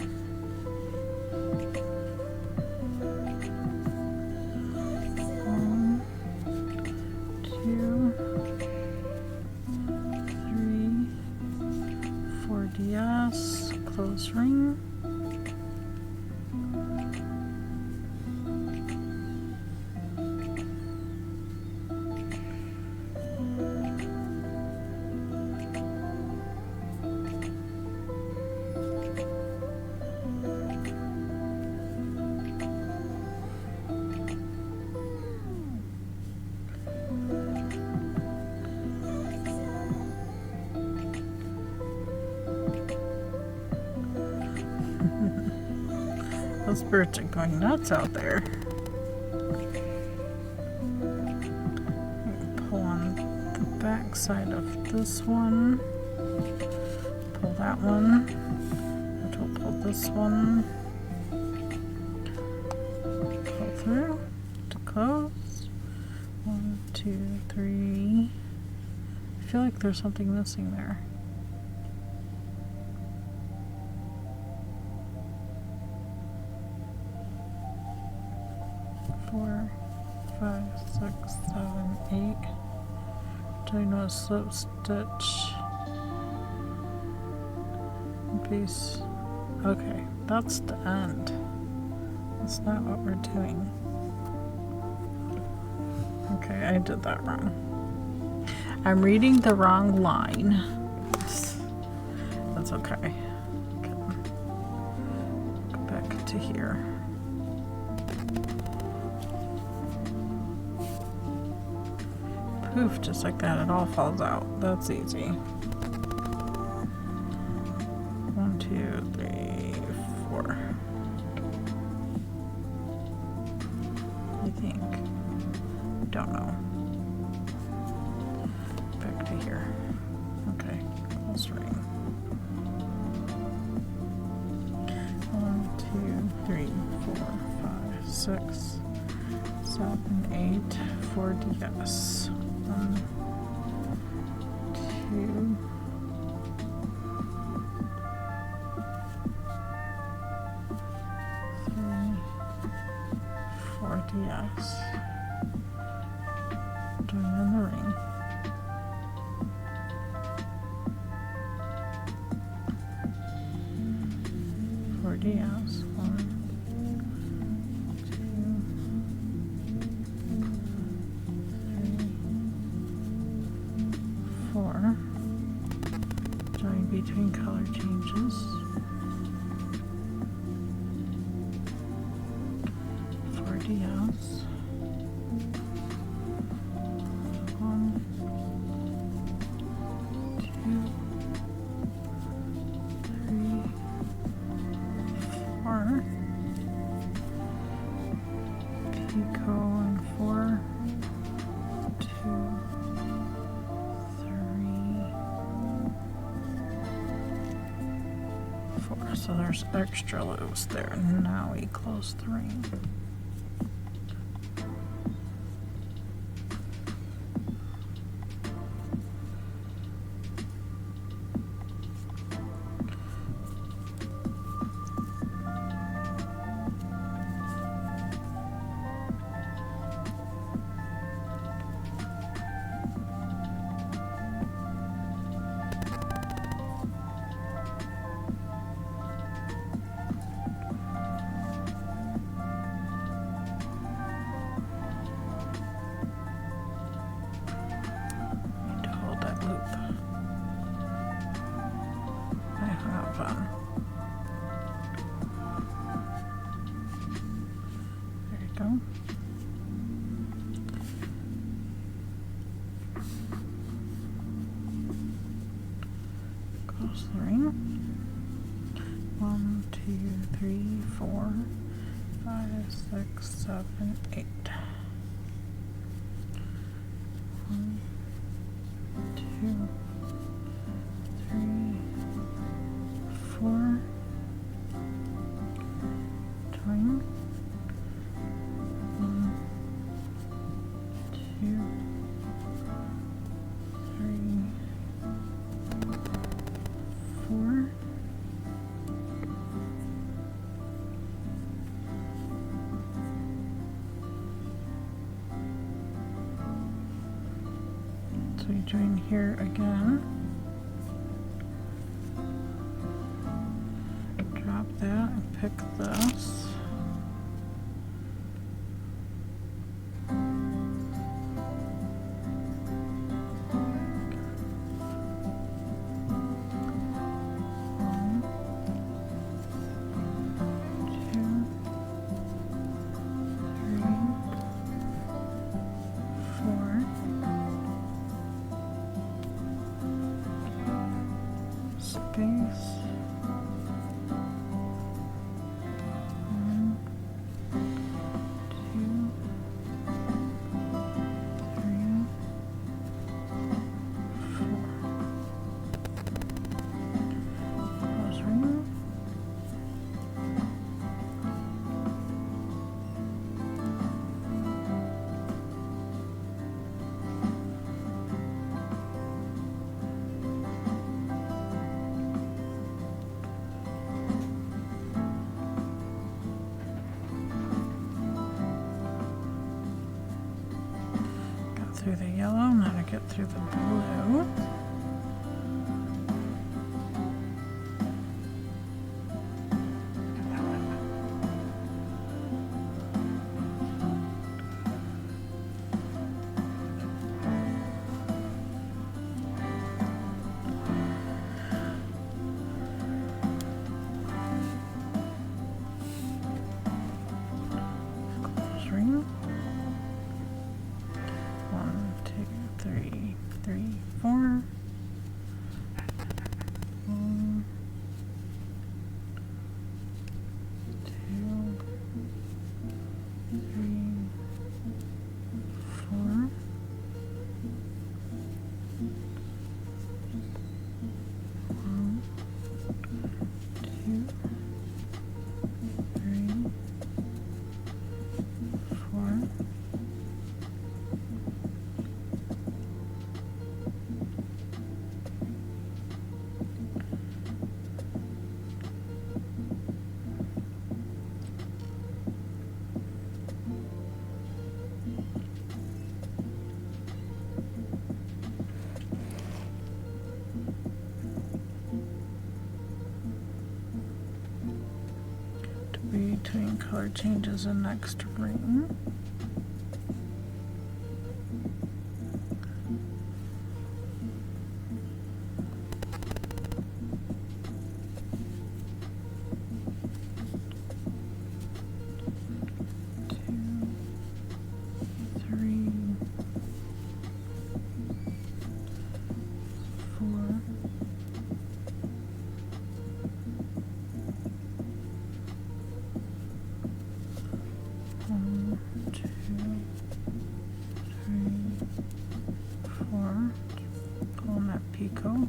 close ring, those birds are going nuts out there. Pull on the back side of this one. Pull that one. Which will pull this one. Pull through to close. 1, 2, 3. I feel like there's something missing there. 4, 5, 6, 7, 8. Join a slip stitch. Piece. Okay, that's the end. That's not what we're doing. Okay, I did that wrong. I'm reading the wrong line. That's okay. Go back to here. Poof, just like that, it all falls out. That's easy. 1, 2, 3, 4. I think. Don't know. Back to here. Okay, close ring. 1, 2, 3, 4, 5, 6, 7, 8, 4 DS. 1, 2, 3, 4 DS. Join in the ring. 4 DS. 1, 2, 3, 4. Join between color changes. 4 DS. 1, 2, 3, 4. Picot and 4, 2, 3, 4. So there's extra loops there. Now we close the ring. Go. Close the ring. 1, 2, 3, 4, 5, 6, 7, 8. 1, 2, 3, 4. Twine. 1, 2, 3, 4. So you join here again. Drop that and pick this. Space. 1, 2, 3, 4. Close ring. Through the yellow, now to get through the blue. Close ring. 1, 2, 3, 3, 4. 1, 2, 3, 4. 1, 2, 3, 4. Between color changes and next ring. Picot.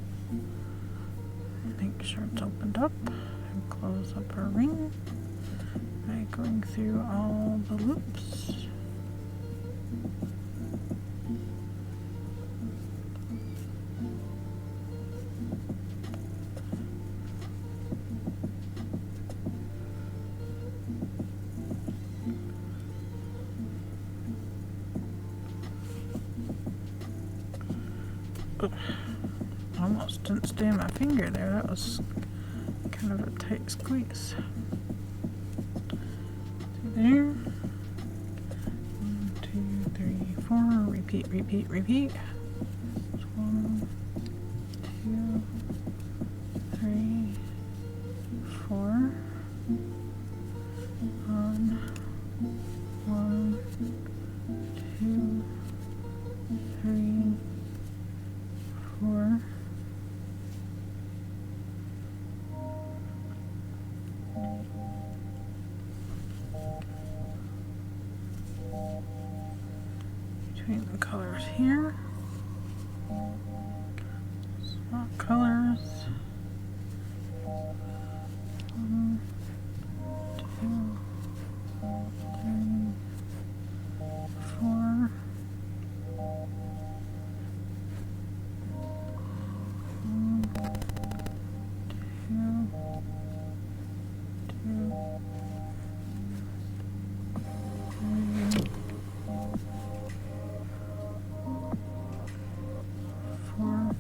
Make sure it's opened up and close up our ring by going through all the loops. Almost didn't stay in my finger there. That was kind of a tight squeeze. See there? 1, 2, 3, 4. Repeat, repeat, repeat. 1, 2, 3, 4. 1, 1, Paint the colors here. Swap colors. 1, 2, 3, 4. 1, 2, 3, 4.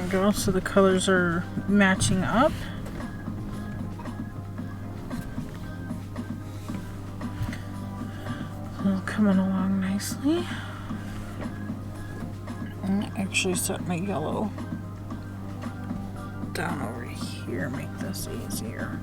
There we go, so the colors are matching up. So coming along nicely. And actually set my yellow down over here, make this easier.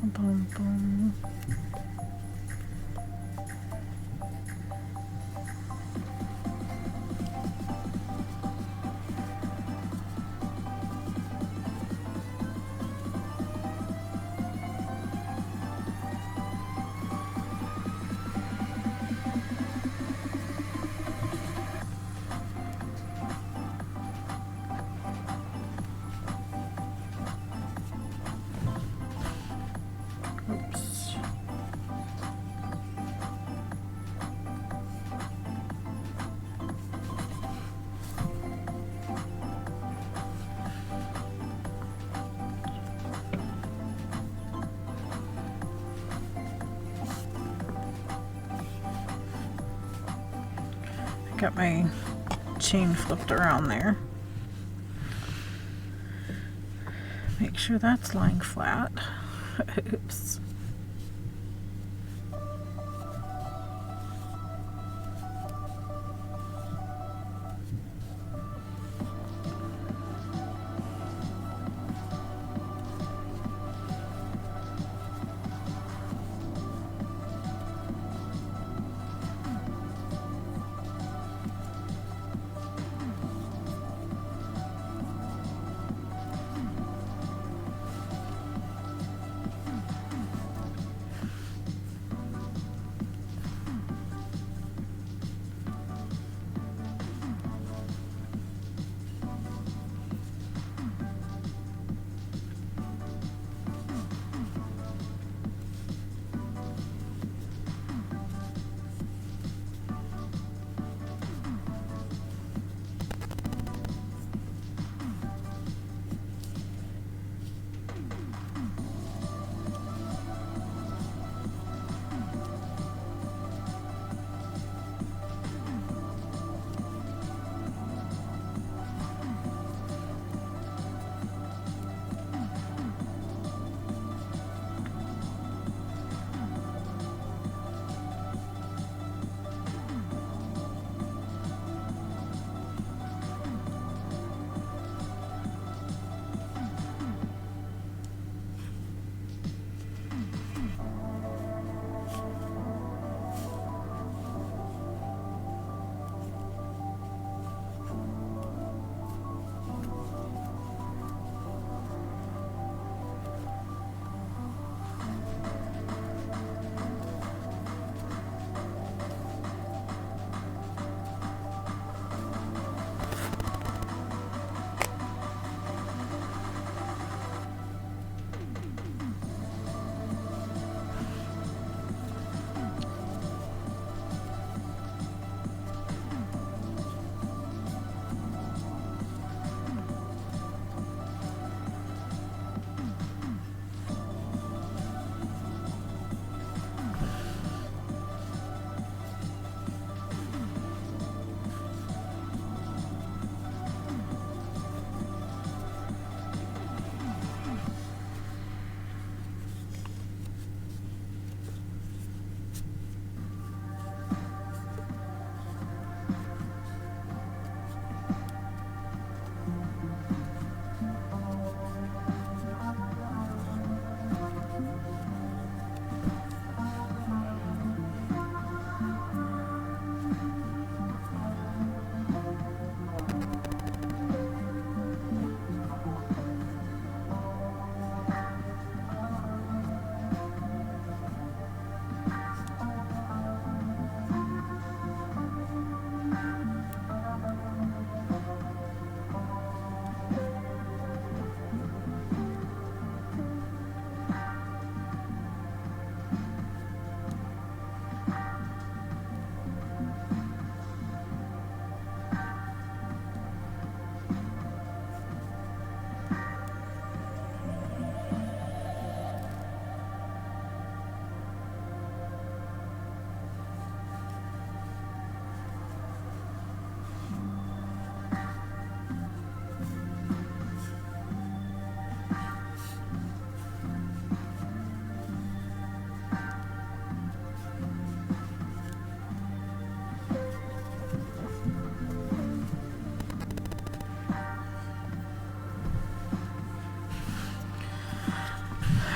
Boom, boom. got my chain flipped around there. Make sure that's lying flat. Oops.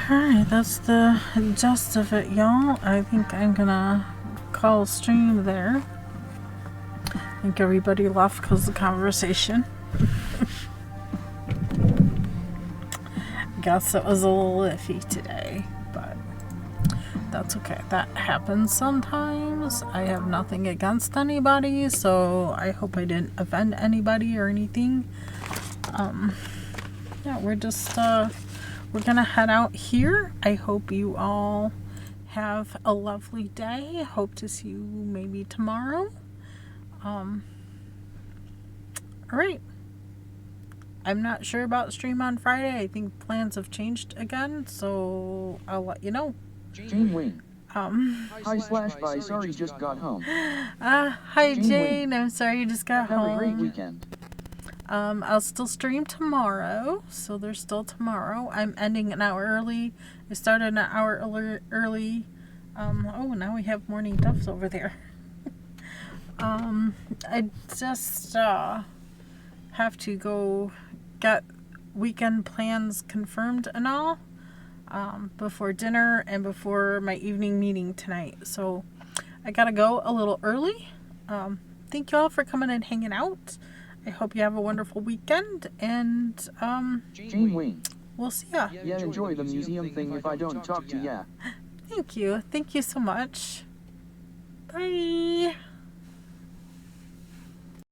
Alright, that's the gist of it, y'all. I think I'm gonna call a stream there. I think everybody left because of the conversation. Guess it was a little iffy today, but that's okay. That happens sometimes. I have nothing against anybody, so I hope I didn't offend anybody or anything. Yeah, we're just we're gonna head out here. I hope you all have a lovely day. Hope to see you maybe tomorrow. All right. I'm not sure about stream on Friday. I think plans have changed again, so I'll let you know. Jane Wing. Hi slash bye, sorry just got home. Hi Jane, I'm sorry you just got home. Have a great weekend. I'll still stream tomorrow, so there's still tomorrow. I'm ending an hour early. I started an hour early. Oh, now we have morning duffs over there. I just have to go get weekend plans confirmed and all before dinner and before my evening meeting tonight. So I gotta go a little early. Thank you all for coming and hanging out. I hope you have a wonderful weekend, and Jane Wayne. we'll see ya. Yeah, enjoy the museum thing if I don't talk to ya. Thank you so much. Bye.